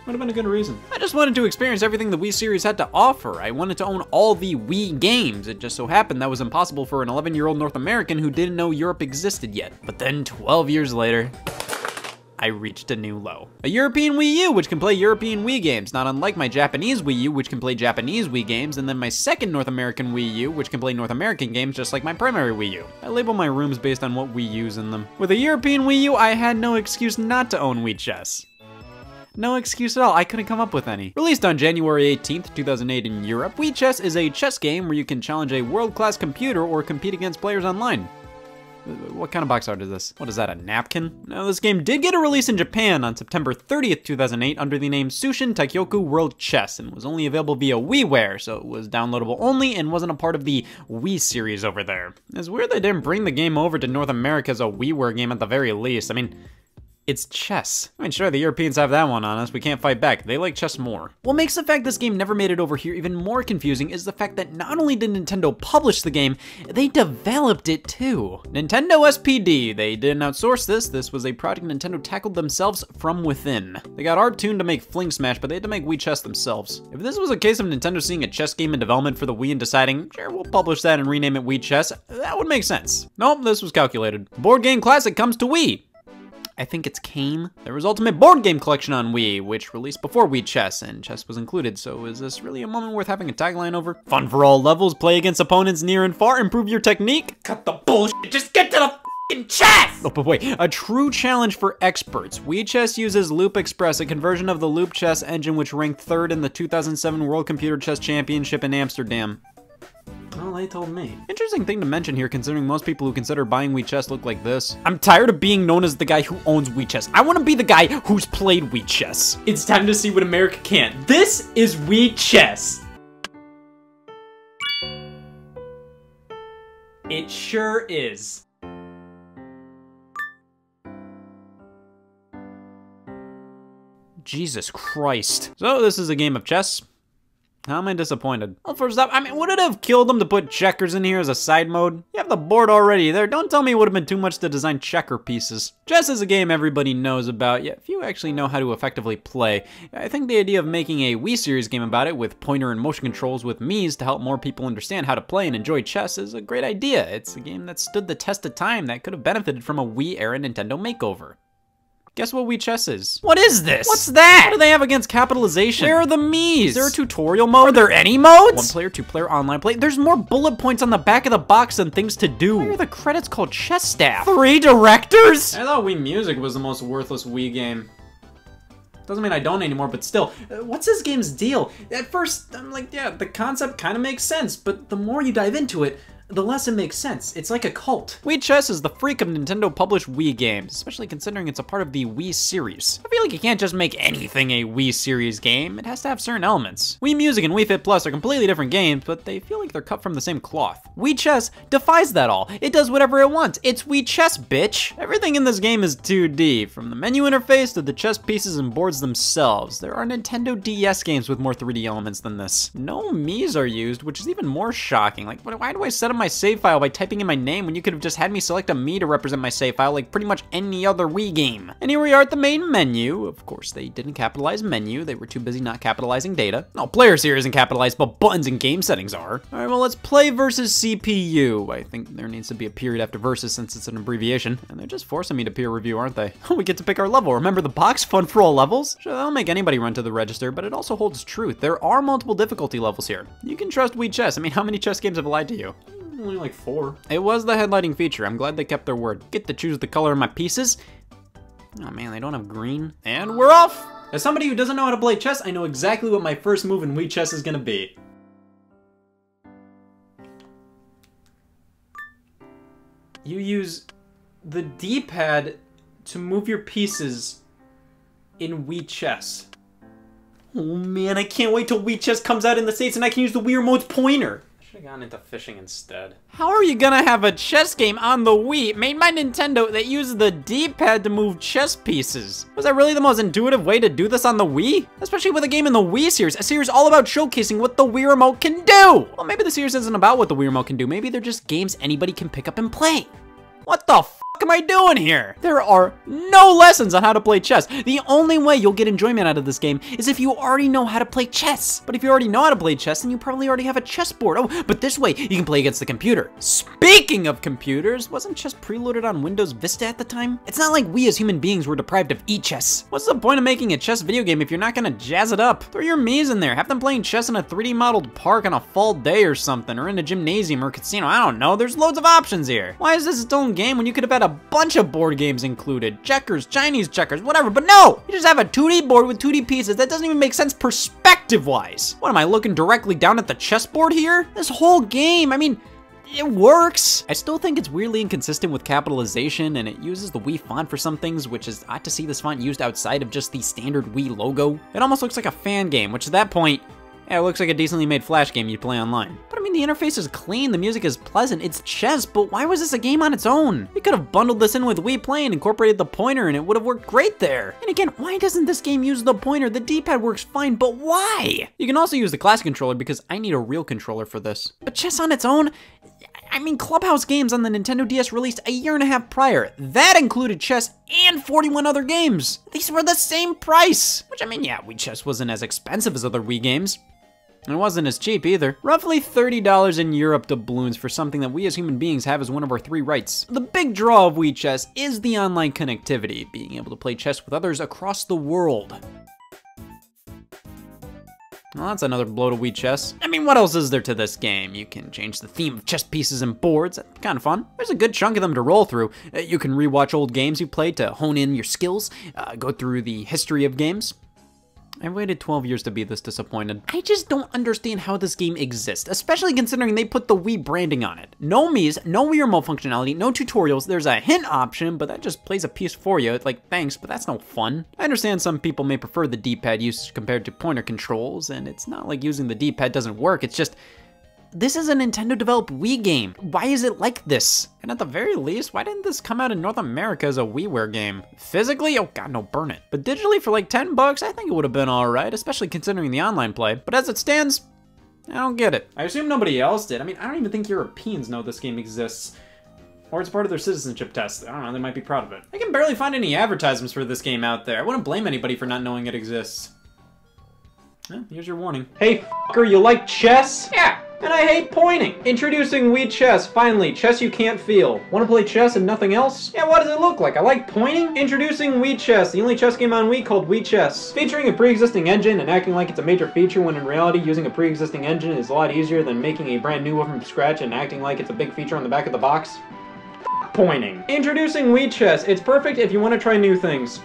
Would have been a good reason. I just wanted to experience everything the Wii series had to offer. I wanted to own all the Wii games. It just so happened that was impossible for an 11-year-old North American who didn't know Europe existed yet. But then 12 years later, I reached a new low. A European Wii U, which can play European Wii games, not unlike my Japanese Wii U, which can play Japanese Wii games, and then my second North American Wii U, which can play North American games just like my primary Wii U. I label my rooms based on what Wii U's in them. With a European Wii U, I had no excuse not to own Wii Chess. No excuse at all, I couldn't come up with any. Released on January 18th, 2008 in Europe, Wii Chess is a chess game where you can challenge a world-class computer or compete against players online. What kind of box art is this? What is that, a napkin? Now, this game did get a release in Japan on September 30th, 2008 under the name Sushin Taikyoku World Chess and was only available via WiiWare, so it was downloadable only and wasn't a part of the Wii series over there. It's weird they didn't bring the game over to North America as a WiiWare game at the very least. I mean, it's chess. I mean, sure, the Europeans have that one on us. We can't fight back. They like chess more. What makes the fact this game never made it over here even more confusing is the fact that not only did Nintendo publish the game, they developed it too. Nintendo SPD. They didn't outsource this. This was a project Nintendo tackled themselves from within. They got art tuned to make Fling Smash, but they had to make Wii Chess themselves. If this was a case of Nintendo seeing a chess game in development for the Wii and deciding, sure, we'll publish that and rename it Wii Chess, that would make sense. Nope, this was calculated. Board Game Classic comes to Wii. I think it's came. There was Ultimate Board Game Collection on Wii, which released before Wii Chess, and chess was included, so is this really a moment worth having a tagline over? Fun for all levels, play against opponents near and far, improve your technique? Cut the bullshit, just get to the f***ing chess! Oh, but wait, a true challenge for experts. Wii Chess uses Loop Express, a conversion of the Loop Chess engine which ranked 3rd in the 2007 World Computer Chess Championship in Amsterdam. Well, they told me. Interesting thing to mention here, considering most people who consider buying Wii Chess look like this. I'm tired of being known as the guy who owns Wii Chess. I want to be the guy who's played Wii Chess. It's time to see what America can't. This is Wii Chess. It sure is. Jesus Christ. So this is a game of chess. How am I disappointed? Well, first up, I mean, would it have killed them to put checkers in here as a side mode? You have the board already there. Don't tell me it would have been too much to design checker pieces. Chess is a game everybody knows about, yet few actually know how to effectively play. I think the idea of making a Wii series game about it with pointer and motion controls with Mii's to help more people understand how to play and enjoy chess is a great idea. It's a game that stood the test of time that could have benefited from a Wii-era Nintendo makeover. Guess what Wii Chess is? What is this? What's that? What do they have against capitalization? Where are the Mii's? Is there a tutorial mode? Are there any modes? 1 player, 2 player, online play. There's more bullet points on the back of the box than things to do. Why are the credits called chess staff? 3 directors? I thought Wii Music was the most worthless Wii game. Doesn't mean I don't anymore, but still, what's this game's deal? At first, I'm like, yeah, the concept kind of makes sense, but the more you dive into it, the less it makes sense. It's like a cult. Wii Chess is the freak of Nintendo-published Wii games, especially considering it's a part of the Wii series. I feel like you can't just make anything a Wii series game. It has to have certain elements. Wii Music and Wii Fit Plus are completely different games, but they feel like they're cut from the same cloth. Wii Chess defies that all. It does whatever it wants. It's Wii Chess, bitch. Everything in this game is 2D, from the menu interface to the chess pieces and boards themselves. There are Nintendo DS games with more 3D elements than this. No Mii's are used, which is even more shocking. Like, why do I set up my save file by typing in my name when you could have just had me select a Mii to represent my save file like pretty much any other Wii game? And here we are at the main menu. Of course, they didn't capitalize menu. They were too busy not capitalizing data. No, players here isn't capitalized, but buttons and game settings are. All right, well, let's play versus CPU. I think there needs to be a period after versus since it's an abbreviation. And they're just forcing me to peer review, aren't they? We get to pick our level. Remember the box? Fun for all levels? Sure, that'll make anybody run to the register, but it also holds truth. There are multiple difficulty levels here. You can trust Wii Chess. I mean, how many chess games have lied to you? Only like 4. It was the headlighting feature. I'm glad they kept their word. Get to choose the color of my pieces. Oh man, they don't have green. And we're off! As somebody who doesn't know how to play chess, I know exactly what my first move in Wii Chess is gonna be. You use the D-pad to move your pieces in Wii Chess. Oh man, I can't wait till Wii Chess comes out in the States and I can use the Wii Remote's pointer. Should've gone into fishing instead. How are you gonna have a chess game on the Wii made by Nintendo that uses the D-pad to move chess pieces? Was that really the most intuitive way to do this on the Wii? Especially with a game in the Wii series, a series all about showcasing what the Wii Remote can do! Well, maybe the series isn't about what the Wii Remote can do. Maybe they're just games anybody can pick up and play. What the f***?
fuck am I doing here? There are no lessons on how to play chess. The only way you'll get enjoyment out of this game is if you already know how to play chess. But if you already know how to play chess, then you probably already have a chessboard. Oh, but this way you can play against the computer. Speaking of computers, wasn't chess preloaded on Windows Vista at the time? It's not like we as human beings were deprived of e-chess. What's the point of making a chess video game if you're not gonna jazz it up? Throw your Mii's in there, have them playing chess in a 3D modeled park on a fall day or something, or in a gymnasium or casino, I don't know, there's loads of options here. Why is this its own game when you could have had a bunch of board games included? Checkers, Chinese checkers, whatever, but no! You just have a 2D board with 2D pieces. That doesn't even make sense perspective-wise. What, am I looking directly down at the chessboard here? This whole game, I mean, it works. I still think it's weirdly inconsistent with capitalization, and it uses the Wii font for some things, which is odd to see this font used outside of just the standard Wii logo. It almost looks like a fan game, which at that point, yeah, it looks like a decently made Flash game you'd play online. But I mean, the interface is clean, the music is pleasant, it's chess, but why was this a game on its own? You could have bundled this in with Wii Play and incorporated the pointer, and it would have worked great there. And again, why doesn't this game use the pointer? The D-pad works fine, but why? You can also use the classic controller because I need a real controller for this. But chess on its own? I mean, Clubhouse games on the Nintendo DS released a year and a half prior. That included chess and 41 other games. These were the same price. Which, I mean, yeah, Wii Chess wasn't as expensive as other Wii games. And it wasn't as cheap either. Roughly $30 in Europe doubloons for something that we as human beings have as one of our 3 rights. The big draw of Wii Chess is the online connectivity, being able to play chess with others across the world. Well, that's another blow to Wii Chess. I mean, what else is there to this game? You can change the theme of chess pieces and boards. That's kind of fun. There's a good chunk of them to roll through. You can rewatch old games you played to hone in your skills, go through the history of games. I waited 12 years to be this disappointed. I just don't understand how this game exists, especially considering they put the Wii branding on it. No Mii's, no Wii Remote functionality, no tutorials. There's a hint option, but that just plays a piece for you. It's like, thanks, but that's no fun. I understand some people may prefer the D-pad use compared to pointer controls, and it's not like using the D-pad doesn't work. It's just, this is a Nintendo-developed Wii game. Why is it like this? And at the very least, why didn't this come out in North America as a WiiWare game? Physically? Oh god, no, burn it. But digitally for like 10 bucks, I think it would have been alright, especially considering the online play. But as it stands, I don't get it. I assume nobody else did. I mean, I don't even think Europeans know this game exists. Or it's part of their citizenship test. I don't know, they might be proud of it. I can barely find any advertisements for this game out there. I wouldn't blame anybody for not knowing it exists. Here's your warning. Hey, fucker, you like chess? Yeah. And I hate pointing. Introducing Wii Chess, finally, chess you can't feel. Want to play chess and nothing else? Yeah, what does it look like? I like pointing? Introducing Wii Chess, the only chess game on Wii called Wii Chess. Featuring a pre-existing engine and acting like it's a major feature when in reality using a pre-existing engine is a lot easier than making a brand new one from scratch and acting like it's a big feature on the back of the box. Pointing. Introducing Wii Chess, it's perfect if you want to try new things.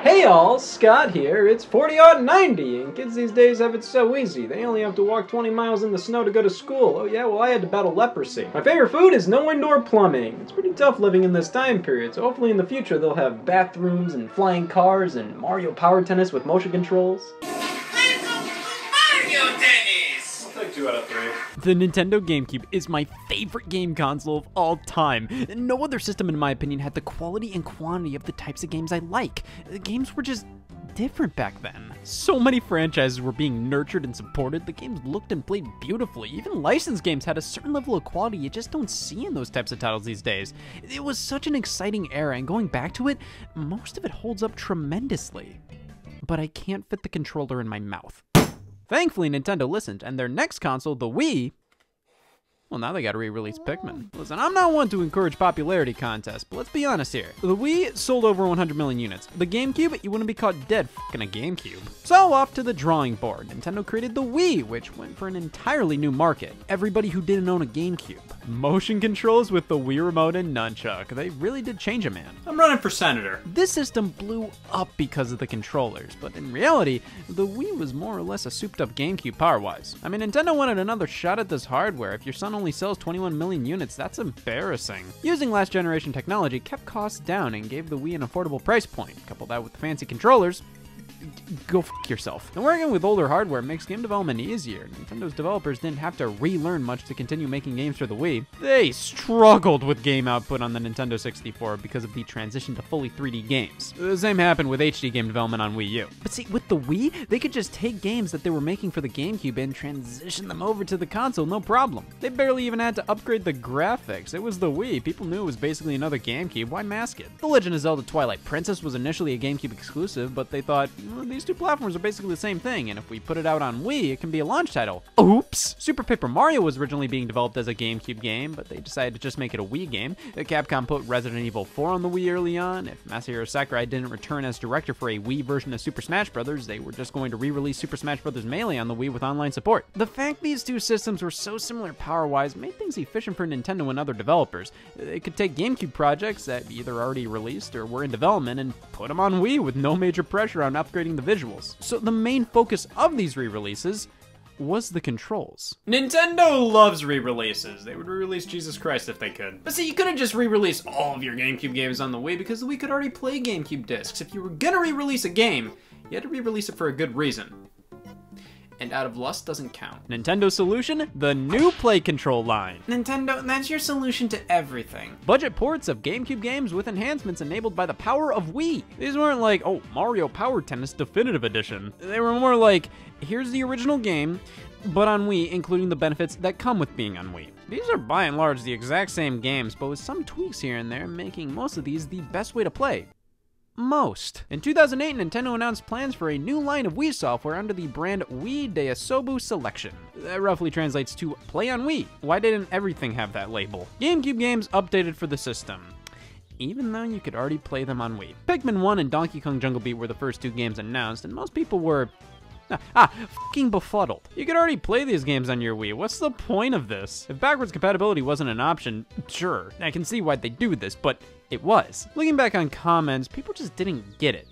Hey all, Scott here. It's 40-odd-90, and kids these days have it so easy. They only have to walk 20 miles in the snow to go to school. Oh yeah, well I had to battle leprosy. My favorite food is no indoor plumbing. It's pretty tough living in this time period, so hopefully in the future they'll have bathrooms and flying cars and Mario Power Tennis with motion controls.
Mario Tennis!
Like 2 out of 3.
The Nintendo GameCube is my favorite game console of all time. No other system, in my opinion, had the quality and quantity of the types of games I like. The games were just different back then. So many franchises were being nurtured and supported. The games looked and played beautifully. Even licensed games had a certain level of quality you just don't see in those types of titles these days. It was such an exciting era, and going back to it, most of it holds up tremendously. But I can't fit the controller in my mouth. Thankfully, Nintendo listened, and their next console, the Wii, well, now they gotta re-release Pikmin. Listen, I'm not one to encourage popularity contests, but let's be honest here. The Wii sold over 100 million units. The GameCube, you wouldn't be caught dead f***ing a GameCube. So off to the drawing board. Nintendo created the Wii, which went for an entirely new market. Everybody who didn't own a GameCube. Motion controls with the Wii Remote and Nunchuck. They really did change a man.
I'm running for senator.
This system blew up because of the controllers, but in reality, the Wii was more or less a souped-up GameCube power-wise. I mean, Nintendo wanted another shot at this hardware. If your son only sells 21 million units, that's embarrassing. Using last-generation technology kept costs down and gave the Wii an affordable price point. Couple that with fancy controllers,
go f yourself. And working with older hardware makes game development easier. Nintendo's developers didn't have to relearn much to continue making games for the Wii. They struggled with game output on the Nintendo 64 because of the transition to fully 3D games. The same happened with HD game development on Wii U. But see, with the Wii, they could just take games that they were making for the GameCube and transition them over to the console, no problem. They barely even had to upgrade the graphics. It was the Wii. People knew it was basically another GameCube. Why mask it? The Legend of Zelda Twilight Princess was initially a GameCube exclusive, but they thought, well, these two platforms are basically the same thing, and if we put it out on Wii, it can be a launch title. Oops! Super Paper Mario was originally being developed as a GameCube game, but they decided to just make it a Wii game. Capcom put Resident Evil 4 on the Wii early on. If Masahiro Sakurai didn't return as director for a Wii version of Super Smash Bros., they were just going to re-release Super Smash Bros. Melee on the Wii with online support. The fact these two systems were so similar power-wise made things efficient for Nintendo and other developers. They could take GameCube projects that either already released or were in development and put them on Wii with no major pressure on upgrading the visuals. So the main focus of these re-releases was the controls. Nintendo loves re-releases. They would re-release Jesus Christ if they could. But see, you couldn't just re-release all of your GameCube games on the Wii because the Wii could already play GameCube discs. If you were gonna re-release a game, you had to re-release it for a good reason. And Out of Lust doesn't count. Nintendo's solution? The new Play Control line. Nintendo, that's your solution to everything. Budget ports of GameCube games with enhancements enabled by the power of Wii. These weren't like, oh, Mario Power Tennis Definitive Edition. They were more like, here's the original game, but on Wii, including the benefits that come with being on Wii. These are by and large the exact same games, but with some tweaks here and there, making most of these the best way to play. Most. In 2008, Nintendo announced plans for a new line of Wii software under the brand Wii Daisobu Selection. That roughly translates to Play on Wii. Why didn't everything have that label? GameCube games updated for the system, even though you could already play them on Wii. Pikmin 1 and Donkey Kong Jungle Beat were the first two games announced, and most people were fucking befuddled. You could already play these games on your Wii. What's the point of this? If backwards compatibility wasn't an option, sure, I can see why they do this, but it was. Looking back on comments, people just didn't get it.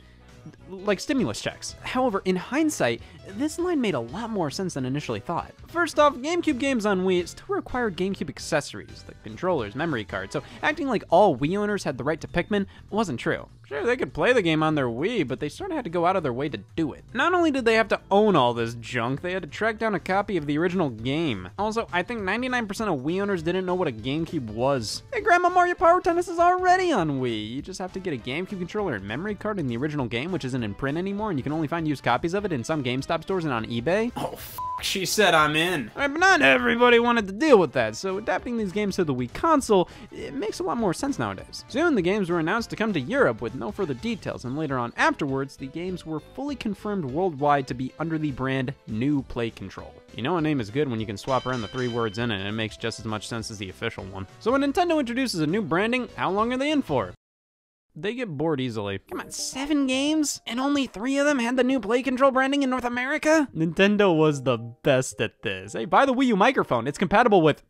Like stimulus checks. However, in hindsight, this line made a lot more sense than initially thought. First off, GameCube games on Wii still required GameCube accessories, like controllers, memory cards, so acting like all Wii owners had the right to Pikmin wasn't true. Sure, they could play the game on their Wii, but they sort of had to go out of their way to do it. Not only did they have to own all this junk, they had to track down a copy of the original game. Also, I think 99% of Wii owners didn't know what a GameCube was. Hey, Grandma, Mario Power Tennis is already on Wii. You just have to get a GameCube controller and memory card in the original game, which isn't in print anymore, and you can only find used copies of it in some GameStop stores and on eBay. Oh, she said I'm in. All right, but not everybody wanted to deal with that, so adapting these games to the Wii console, it makes a lot more sense nowadays. Soon, the games were announced to come to Europe with no further details, and later on afterwards, the games were fully confirmed worldwide to be under the brand New Play Control. You know a name is good when you can swap around the 3 words in it, and it makes just as much sense as the official one. So when Nintendo introduces a new branding, how long are they in for? They get bored easily. Come on, 7 games? And only 3 of them had the new Play Control branding in North America? Nintendo was the best at this. Hey, buy the Wii U microphone. It's compatible with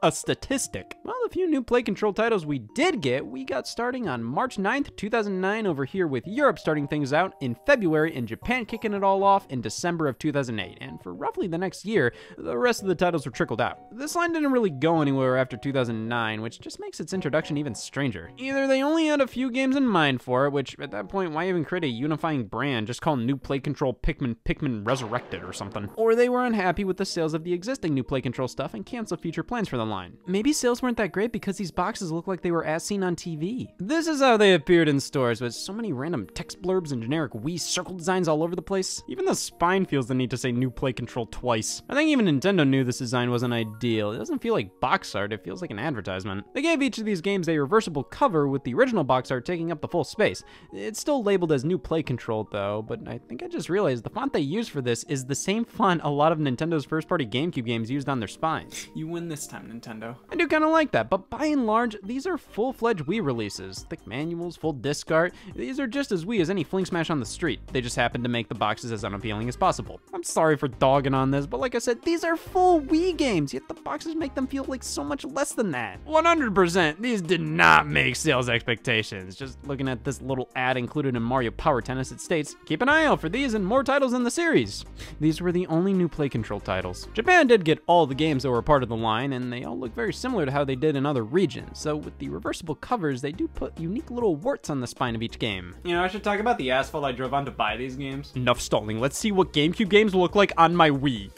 a statistic. Well, the few new Play Control titles we did get, we got starting on March 9th, 2009 over here, with Europe starting things out in February and Japan kicking it all off in December of 2008. And for roughly the next year, the rest of the titles were trickled out. This line didn't really go anywhere after 2009, which just makes its introduction even stranger. Either they only had a few games in mind for it, which at that point, why even create a unifying brand? Just call New Play Control Pikmin Resurrected or something. Or they were unhappy with the sales of the existing New Play Control stuff and canceled future plans for the line. Maybe sales weren't that great because these boxes look like they were as seen on TV. This is how they appeared in stores, with so many random text blurbs and generic Wii circle designs all over the place. Even the spine feels the need to say New Play Control twice. I think even Nintendo knew this design wasn't ideal. It doesn't feel like box art, it feels like an advertisement. They gave each of these games a reversible cover, with the original box art taking up the full space. It's still labeled as New Play Control though, but I think I just realized the font they used for this is the same font a lot of Nintendo's first-party GameCube games used on their spines. You win this time, Nintendo. I do kind of like that, but by and large, these are full-fledged Wii releases. Thick manuals, full disc art. These are just as Wii as any fling smash on the street. They just happen to make the boxes as unappealing as possible. I'm sorry for dogging on this, but like I said, these are full Wii games, yet the boxes make them feel like so much less than that. 100%, these did not make sales expectations. Just looking at this little ad included in Mario Power Tennis, it states, keep an eye out for these and more titles in the series. These were the only New Play Control titles. Japan did get all the games that were part of the line, and they all look very similar to how they did in other regions, so with the reversible covers, they do put unique little warts on the spine of each game.
You know, I should talk about the asphalt I drove on to buy these games.
Enough stalling, let's see what GameCube games look like on my Wii.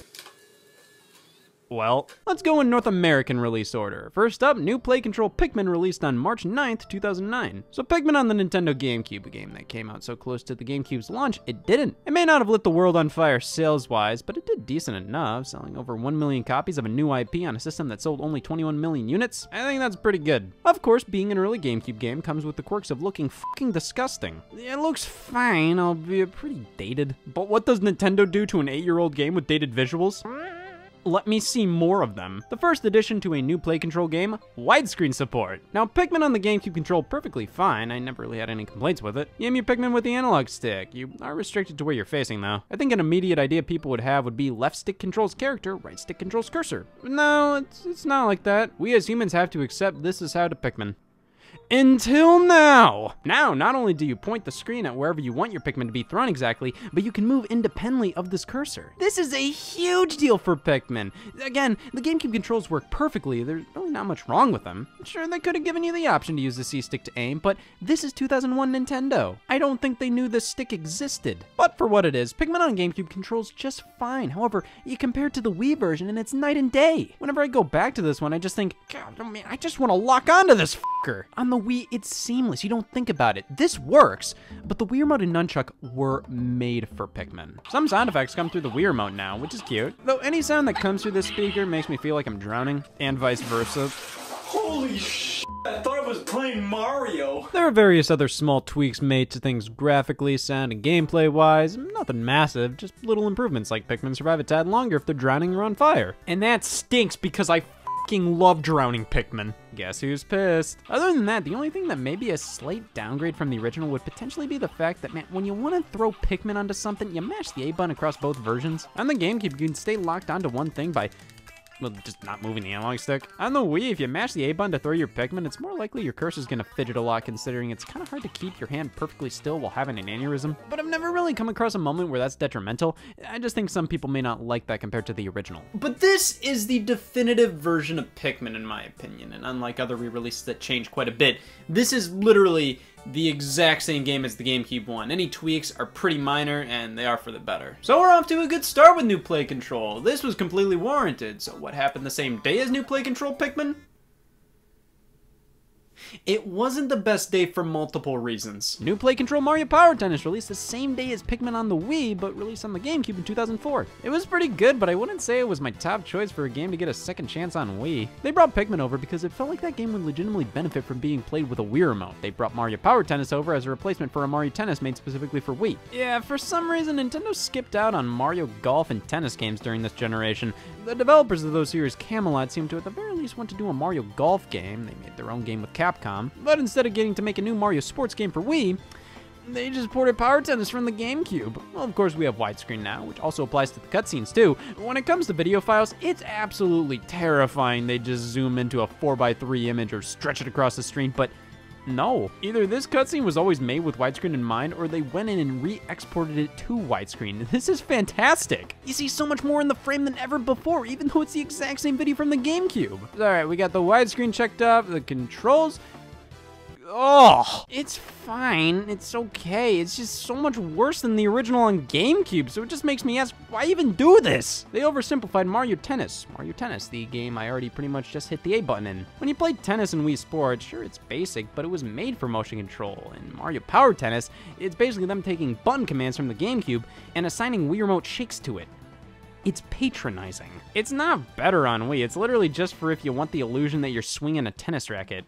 Well, let's go in North American release order. First up, new Play Control Pikmin released on March 9th, 2009. So Pikmin on the Nintendo GameCube, a game that came out so close to the GameCube's launch, it didn't. It may not have lit the world on fire sales-wise, but it did decent enough, selling over 1 million copies of a new IP on a system that sold only 21 million units. I think that's pretty good. Of course, being an early GameCube game comes with the quirks of looking fucking disgusting. It looks fine, albeit pretty dated. But what does Nintendo do to an 8-year-old game with dated visuals? Let me see more of them. The first addition to a new Play Control game, widescreen support. Now, Pikmin on the GameCube controlled perfectly fine. I never really had any complaints with it. You aim your Pikmin with the analog stick. You are restricted to where you're facing, though. I think an immediate idea people would have would be left stick controls character, right stick controls cursor. No, it's not like that. We as humans have to accept this is how to Pikmin. Until now! Now, not only do you point the screen at wherever you want your Pikmin to be thrown exactly, but you can move independently of this cursor. This is a huge deal for Pikmin. Again, the GameCube controls work perfectly. There's really not much wrong with them. Sure, they could have given you the option to use the C-stick to aim, but this is 2001 Nintendo. I don't think they knew this stick existed. But for what it is, Pikmin on GameCube controls just fine. However, you compare it to the Wii version and it's night and day. Whenever I go back to this one, I just think, God, man, I just want to lock onto this fucker. On the Wii, it's seamless. You don't think about it. This works, but the Wii Remote and Nunchuck were made for Pikmin. Some sound effects come through the Wii Remote now, which is cute. Though any sound that comes through this speaker makes me feel like I'm drowning, and vice versa.
Holy shit, I thought I was playing Mario.
There are various other small tweaks made to things graphically, sound, and gameplay-wise. Nothing massive, just little improvements like Pikmin survive a tad longer if they're drowning or on fire. And that stinks because I fucking love drowning Pikmin. Guess who's pissed? Other than that, the only thing that may be a slight downgrade from the original would potentially be the fact that, man, when you want to throw Pikmin onto something, you mash the A button across both versions. On the GameCube, you can stay locked onto one thing by, well, just not moving the analog stick. On the Wii, if you mash the A button to throw your Pikmin, it's more likely your cursor's gonna fidget a lot, considering it's kind of hard to keep your hand perfectly still while having an aneurysm. But I've never really come across a moment where that's detrimental. I just think some people may not like that compared to the original.
But this is the definitive version of Pikmin, in my opinion, and unlike other re-releases that changed quite a bit, this is literally the exact same game as the GameCube one. Any tweaks are pretty minor, and they are for the better. So we're off to a good start with new Play Control. This was completely warranted, so what happened the same day as new Play Control Pikmin? It wasn't the best day for multiple reasons.
New Play Control Mario Power Tennis released the same day as Pikmin on the Wii, but released on the GameCube in 2004. It was pretty good, but I wouldn't say it was my top choice for a game to get a second chance on Wii. They brought Pikmin over because it felt like that game would legitimately benefit from being played with a Wii remote. They brought Mario Power Tennis over as a replacement for a Mario Tennis made specifically for Wii. Yeah, for some reason, Nintendo skipped out on Mario Golf and tennis games during this generation. The developers of those series, Camelot, seemed to at the very least want to do a Mario Golf game. They made their own game with Capcom, but instead of getting to make a new Mario sports game for Wii, they just ported Power Tennis from the GameCube. Well, of course, we have widescreen now, which also applies to the cutscenes too. When it comes to video files, it's absolutely terrifying. They just zoom into a 4:3 image or stretch it across the screen, but no. Either this cutscene was always made with widescreen in mind, or they went in and re-exported it to widescreen. This is fantastic. You see so much more in the frame than ever before, even though it's the exact same video from the GameCube. Alright, we got the widescreen checked off, the controls. Oh, it's fine, it's okay, it's just so much worse than the original on GameCube, so it just makes me ask, why even do this? They oversimplified Mario Tennis. Mario Tennis, the game I already pretty much just hit the A button in. When you play tennis in Wii Sports, sure, it's basic, but it was made for motion control. In Mario Power Tennis, it's basically them taking button commands from the GameCube and assigning Wii Remote shakes to it. It's patronizing. It's not better on Wii, it's literally just for if you want the illusion that you're swinging a tennis racket.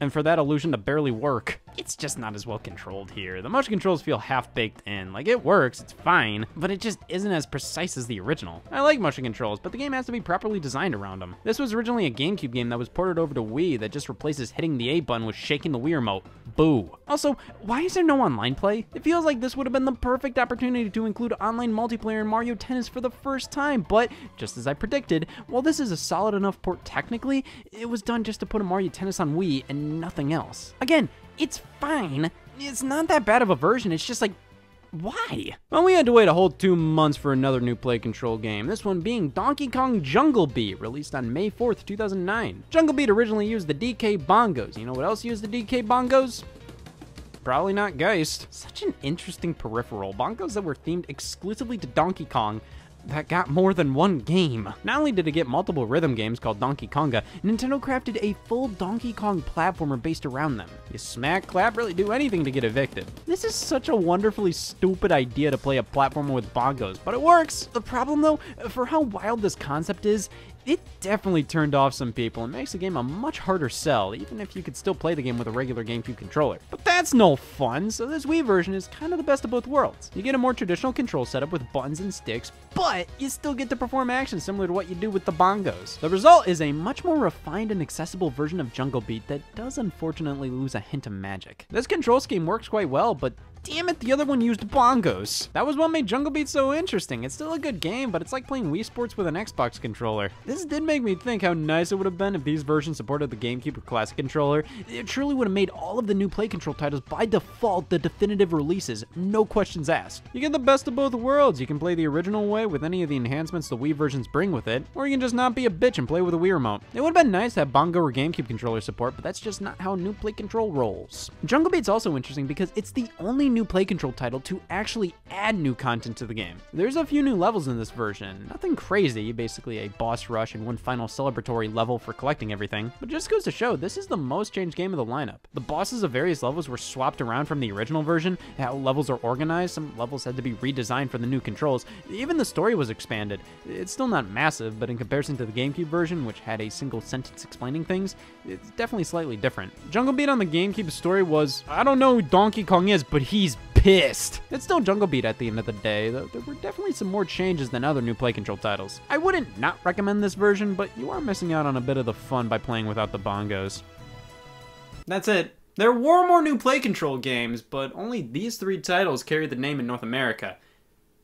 And for that illusion to barely work. It's just not as well controlled here. The motion controls feel half-baked in. Like, it works, it's fine, but it just isn't as precise as the original. I like motion controls, but the game has to be properly designed around them. This was originally a GameCube game that was ported over to Wii that just replaces hitting the A button with shaking the Wii remote. Boo. Also, why is there no online play? It feels like this would have been the perfect opportunity to include online multiplayer in Mario Tennis for the first time, but just as I predicted, while this is a solid enough port technically, it was done just to put a Mario Tennis on Wii and nothing else. Again, it's fine. It's not that bad of a version. It's just like, Why? Well, we had to wait a whole 2 months for another new play control game, this one being Donkey Kong Jungle Beat, released on May 4th, 2009. Jungle Beat originally used the DK bongos. You know what else used the DK bongos? Probably not Geist. Such an interesting peripheral. Bongos that were themed exclusively to Donkey Kong that got more than one game. Not only did it get multiple rhythm games called Donkey Konga, Nintendo crafted a full Donkey Kong platformer based around them. You smack, clap, really do anything to get evicted. This is such a wonderfully stupid idea to play a platformer with bongos, but it works. The problem though, for how wild this concept is, it definitely turned off some people and makes the game a much harder sell, even if you could still play the game with a regular GameCube controller. But that's no fun, so this Wii version is kind of the best of both worlds. You get a more traditional control setup with buttons and sticks, but you still get to perform actions similar to what you do with the bongos. The result is a much more refined and accessible version of Jungle Beat that does unfortunately lose a hint of magic. This control scheme works quite well, but damn it, the other one used bongos. That was what made Jungle Beat so interesting. It's still a good game, but it's like playing Wii Sports with an Xbox controller. This did make me think how nice it would have been if these versions supported the GameCube or Classic controller. It truly would have made all of the new Play Control titles by default the definitive releases, no questions asked. You get the best of both worlds. You can play the original way with any of the enhancements the Wii versions bring with it, or you can just not be a bitch and play with a Wii remote. It would have been nice to have bongo or GameCube controller support, but that's just not how new Play Control rolls. Jungle Beat's also interesting because it's the only new Play Control title to actually add new content to the game. There's a few new levels in this version, nothing crazy, basically a boss rush and one final celebratory level for collecting everything, but just goes to show this is the most changed game of the lineup. The bosses of various levels were swapped around from the original version, how levels are organized, some levels had to be redesigned for the new controls, even the story was expanded. It's still not massive, but in comparison to the GameCube version, which had a single sentence explaining things, it's definitely slightly different. Jungle Beat on the GameCube story was, I don't know who Donkey Kong is, but he's pissed. It's still Jungle Beat at the end of the day, though there were definitely some more changes than other new Play Control titles. I wouldn't not recommend this version, but you are missing out on a bit of the fun by playing without the bongos.
That's it. There were more new Play Control games, but only these 3 titles carry the name in North America.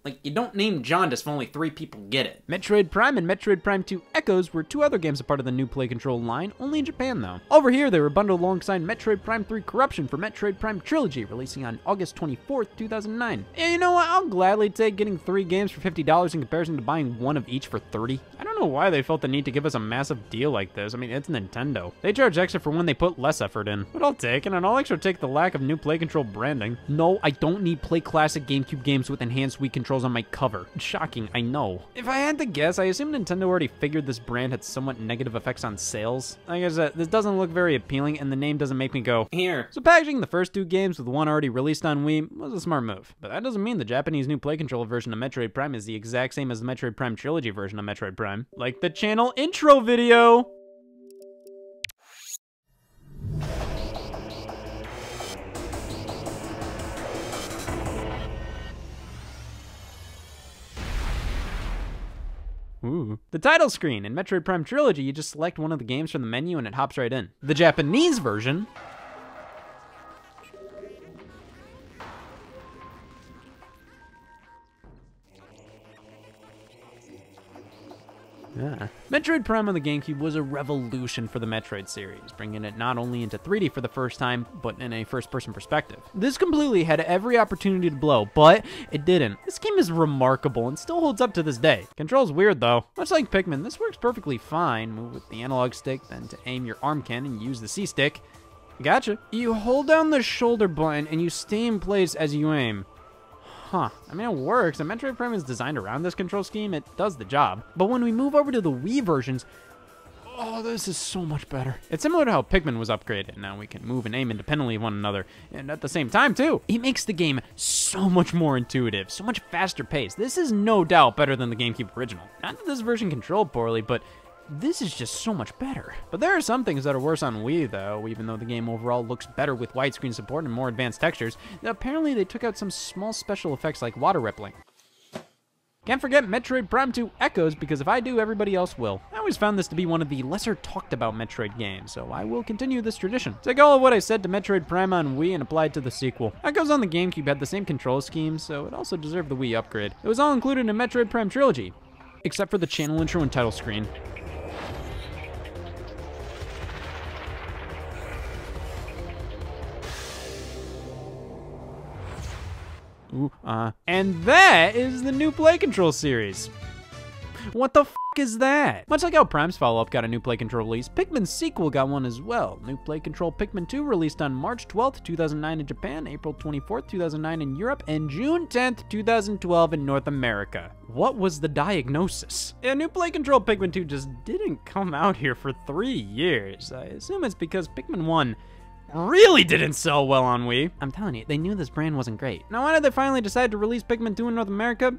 Like, you don't name Jaundice if only 3 people get it.
Metroid Prime and Metroid Prime 2 Echoes were 2 other games a part of the new Play Control line, only in Japan though. Over here, they were bundled alongside Metroid Prime 3 Corruption for Metroid Prime Trilogy, releasing on August 24th, 2009. And you know what, I'll gladly take getting 3 games for $50 in comparison to buying one of each for $30. I don't know why they felt the need to give us a massive deal like this. I mean, it's Nintendo. They charge extra for when they put less effort in. But I'll take it, and I'll extra take the lack of new Play Control branding. No, I don't need Play Classic GameCube games with enhanced Wii controls on my cover. Shocking, I know. If I had to guess, I assume Nintendo already figured this brand had somewhat negative effects on sales. Like I said, this doesn't look very appealing, and the name doesn't make me go, here. So packaging the first 2 games with one already released on Wii was a smart move. But that doesn't mean the Japanese new Play Controller version of Metroid Prime is the exact same as the Metroid Prime Trilogy version of Metroid Prime. Like the channel intro video! Ooh. The title screen. In Metroid Prime Trilogy, you just select one of the games from the menu and it hops right in. The Japanese version... Yeah. Metroid Prime on the GameCube was a revolution for the Metroid series, bringing it not only into 3D for the first time, but in a first-person perspective. This completely had every opportunity to blow, but it didn't. This game is remarkable and still holds up to this day. Control's weird though. Much like Pikmin, this works perfectly fine. Move with the analog stick, then to aim your arm cannon, use the C-stick. Gotcha. You hold down the shoulder button and you stay in place as you aim. Huh. I mean, it works, and Metroid Prime is designed around this control scheme. It does the job. But when we move over to the Wii versions, oh, this is so much better. It's similar to how Pikmin was upgraded. Now we can move and aim independently of one another, and at the same time, too. It makes the game so much more intuitive, so much faster paced. This is no doubt better than the GameCube original. Not that this version controlled poorly, but this is just so much better. But there are some things that are worse on Wii, though, even though the game overall looks better with widescreen support and more advanced textures. Apparently, they took out some small special effects like water rippling. Can't forget Metroid Prime 2 Echoes, because if I do, everybody else will. I always found this to be one of the lesser talked about Metroid games, so I will continue this tradition. Take all of what I said to Metroid Prime on Wii and apply it to the sequel. Echoes on the GameCube had the same control scheme, so it also deserved the Wii upgrade. It was all included in Metroid Prime Trilogy, except for the channel intro and title screen. And that is the new Play Control series. What the f is that? Much like how Prime's follow-up got a new Play Control release, Pikmin's sequel got one as well. New Play Control Pikmin 2 released on March 12th, 2009 in Japan, April 24th, 2009 in Europe, and June 10th, 2012 in North America. What was the diagnosis? Yeah, New Play Control Pikmin 2 just didn't come out here for 3 years. I assume it's because Pikmin 1 really didn't sell well on Wii. I'm telling you, they knew this brand wasn't great. Now, why did they finally decide to release Pikmin 2 in North America?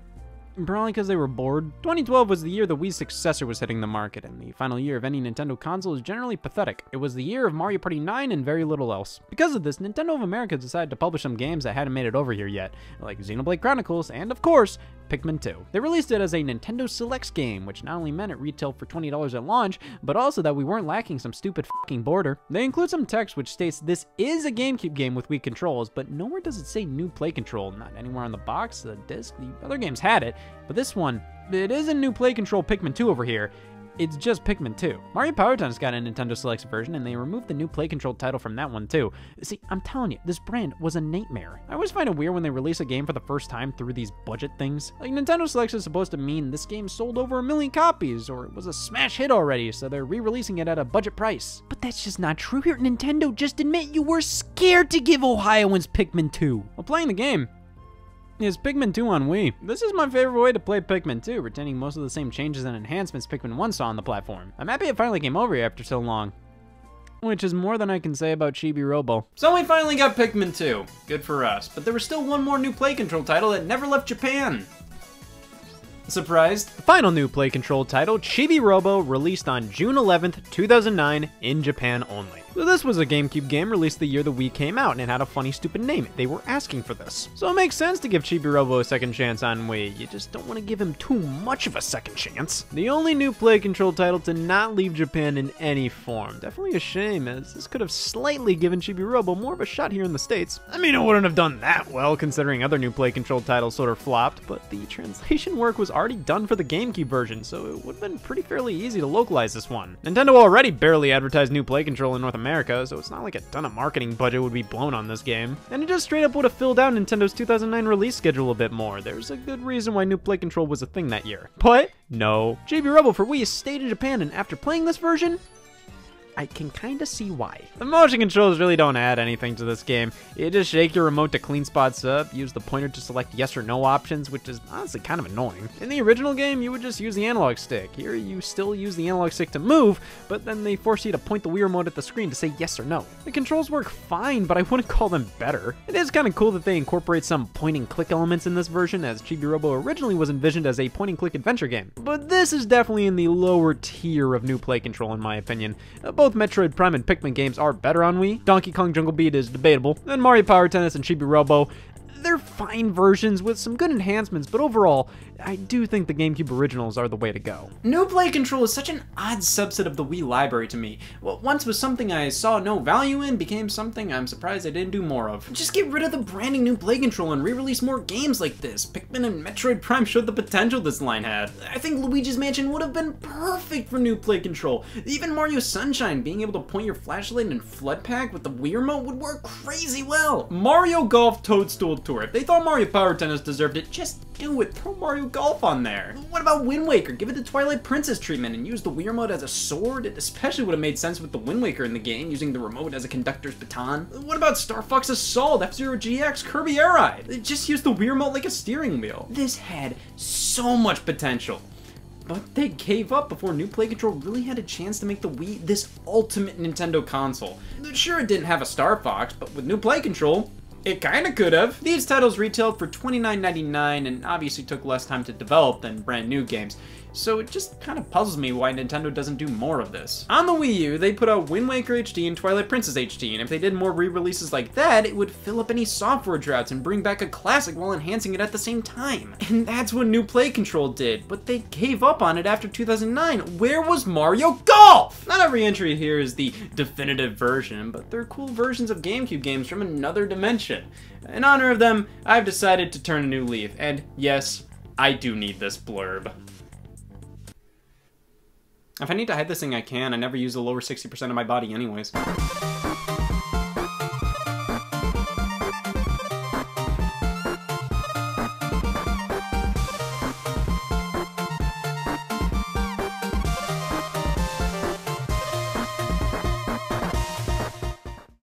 Probably because they were bored. 2012 was the year the Wii's successor was hitting the market, and the final year of any Nintendo console is generally pathetic. It was the year of Mario Party 9 and very little else. Because of this, Nintendo of America decided to publish some games that hadn't made it over here yet, like Xenoblade Chronicles and, of course, Pikmin 2. They released it as a Nintendo Selects game, which not only meant it retailed for $20 at launch, but also that we weren't lacking some stupid fucking border. They include some text which states this is a GameCube game with Wii controls, but nowhere does it say New Play Control, not anywhere on the box, the disc. The other games had it, but this one, it isn't New Play Control Pikmin 2 over here. It's just Pikmin 2. Mario Power Tennis got a Nintendo Selects version, and they removed the New Play Control title from that one too. See, I'm telling you, this brand was a nightmare. I always find it weird when they release a game for the first time through these budget things. Like, Nintendo Selects is supposed to mean this game sold over 1 million copies, or it was a smash hit already, so they're re-releasing it at a budget price. But that's just not true here. Nintendo just admit you were scared to give Ohioans Pikmin 2. While playing the game is Pikmin 2 on Wii. This is my favorite way to play Pikmin 2, retaining most of the same changes and enhancements Pikmin 1 saw on the platform. I'm happy it finally came over here after so long, which is more than I can say about Chibi Robo.
So we finally got Pikmin 2. Good for us. But there was still one more New Play Control title that never left Japan. Surprised?
The final New Play Control title, Chibi Robo, released on June 11th, 2009 in Japan only. So this was a GameCube game released the year the Wii came out, and it had a funny, stupid name. They were asking for this. So it makes sense to give Chibi Robo a second chance on Wii. You just don't want to give him too much of a second chance. The only New Play Control title to not leave Japan in any form. Definitely a shame, as this could have slightly given Chibi Robo more of a shot here in the States. I mean, it wouldn't have done that well, considering other New Play Control titles sort of flopped, but the translation work was already done for the GameCube version, so it would have been pretty fairly easy to localize this one. Nintendo already barely advertised New Play Control in North America, so it's not like a ton of marketing budget would be blown on this game. And it just straight up would have filled out Nintendo's 2009 release schedule a bit more. There's a good reason why New Play Control was a thing that year. But no. Chibi Robo for Wii stayed in Japan, and after playing this version, I can kinda see why. The motion controls really don't add anything to this game. You just shake your remote to clean spots up, use the pointer to select yes or no options, which is honestly kind of annoying. In the original game, you would just use the analog stick. Here, you still use the analog stick to move, but then they force you to point the Wii remote at the screen to say yes or no. The controls work fine, but I wouldn't call them better. It is kind of cool that they incorporate some point-and-click elements in this version, as Chibi Robo originally was envisioned as a point-and-click adventure game. But this is definitely in the lower tier of New Play Control in my opinion. Both Metroid Prime and Pikmin games are better on Wii. Donkey Kong Jungle Beat is debatable. And Mario Power Tennis and Chibi Robo, they're fine versions with some good enhancements, but overall, I do think the GameCube originals are the way to go.
New Play Control is such an odd subset of the Wii library to me. What once was something I saw no value in became something I'm surprised I didn't do more of. Just get rid of the branding New Play Control and re-release more games like this. Pikmin and Metroid Prime showed the potential this line had. I think Luigi's Mansion would have been perfect for New Play Control. Even Mario Sunshine, being able to point your flashlight and flood pack with the Wii remote would work crazy well. Mario Golf Toadstool Tour. If they thought Mario Power Tennis deserved it, just do it. Throw Mario Golf on there. What about Wind Waker? Give it the Twilight Princess treatment and use the Wii remote as a sword. It especially would have made sense with the Wind Waker in the game, using the remote as a conductor's baton. What about Star Fox Assault, F-Zero GX, Kirby Air Ride? Just use the Wii remote like a steering wheel. This had so much potential. But they gave up before New Play Control really had a chance to make the Wii this ultimate Nintendo console. Sure, it didn't have a Star Fox, but with New Play Control, it kinda could've. These titles retailed for $29.99 and obviously took less time to develop than brand new games, so it just kinda puzzles me why Nintendo doesn't do more of this. On the Wii U, they put out Wind Waker HD and Twilight Princess HD, and if they did more re-releases like that, it would fill up any software droughts and bring back a classic while enhancing it at the same time. And that's what New Play Control did, but they gave up on it after 2009. Where was Mario Golf? Not every entry here is the definitive version, but they're cool versions of GameCube games from another dimension. In honor of them, I've decided to turn a new leaf, and yes, I do need this blurb. If I need to hide this thing, I can. I never use the lower 60% of my body anyways.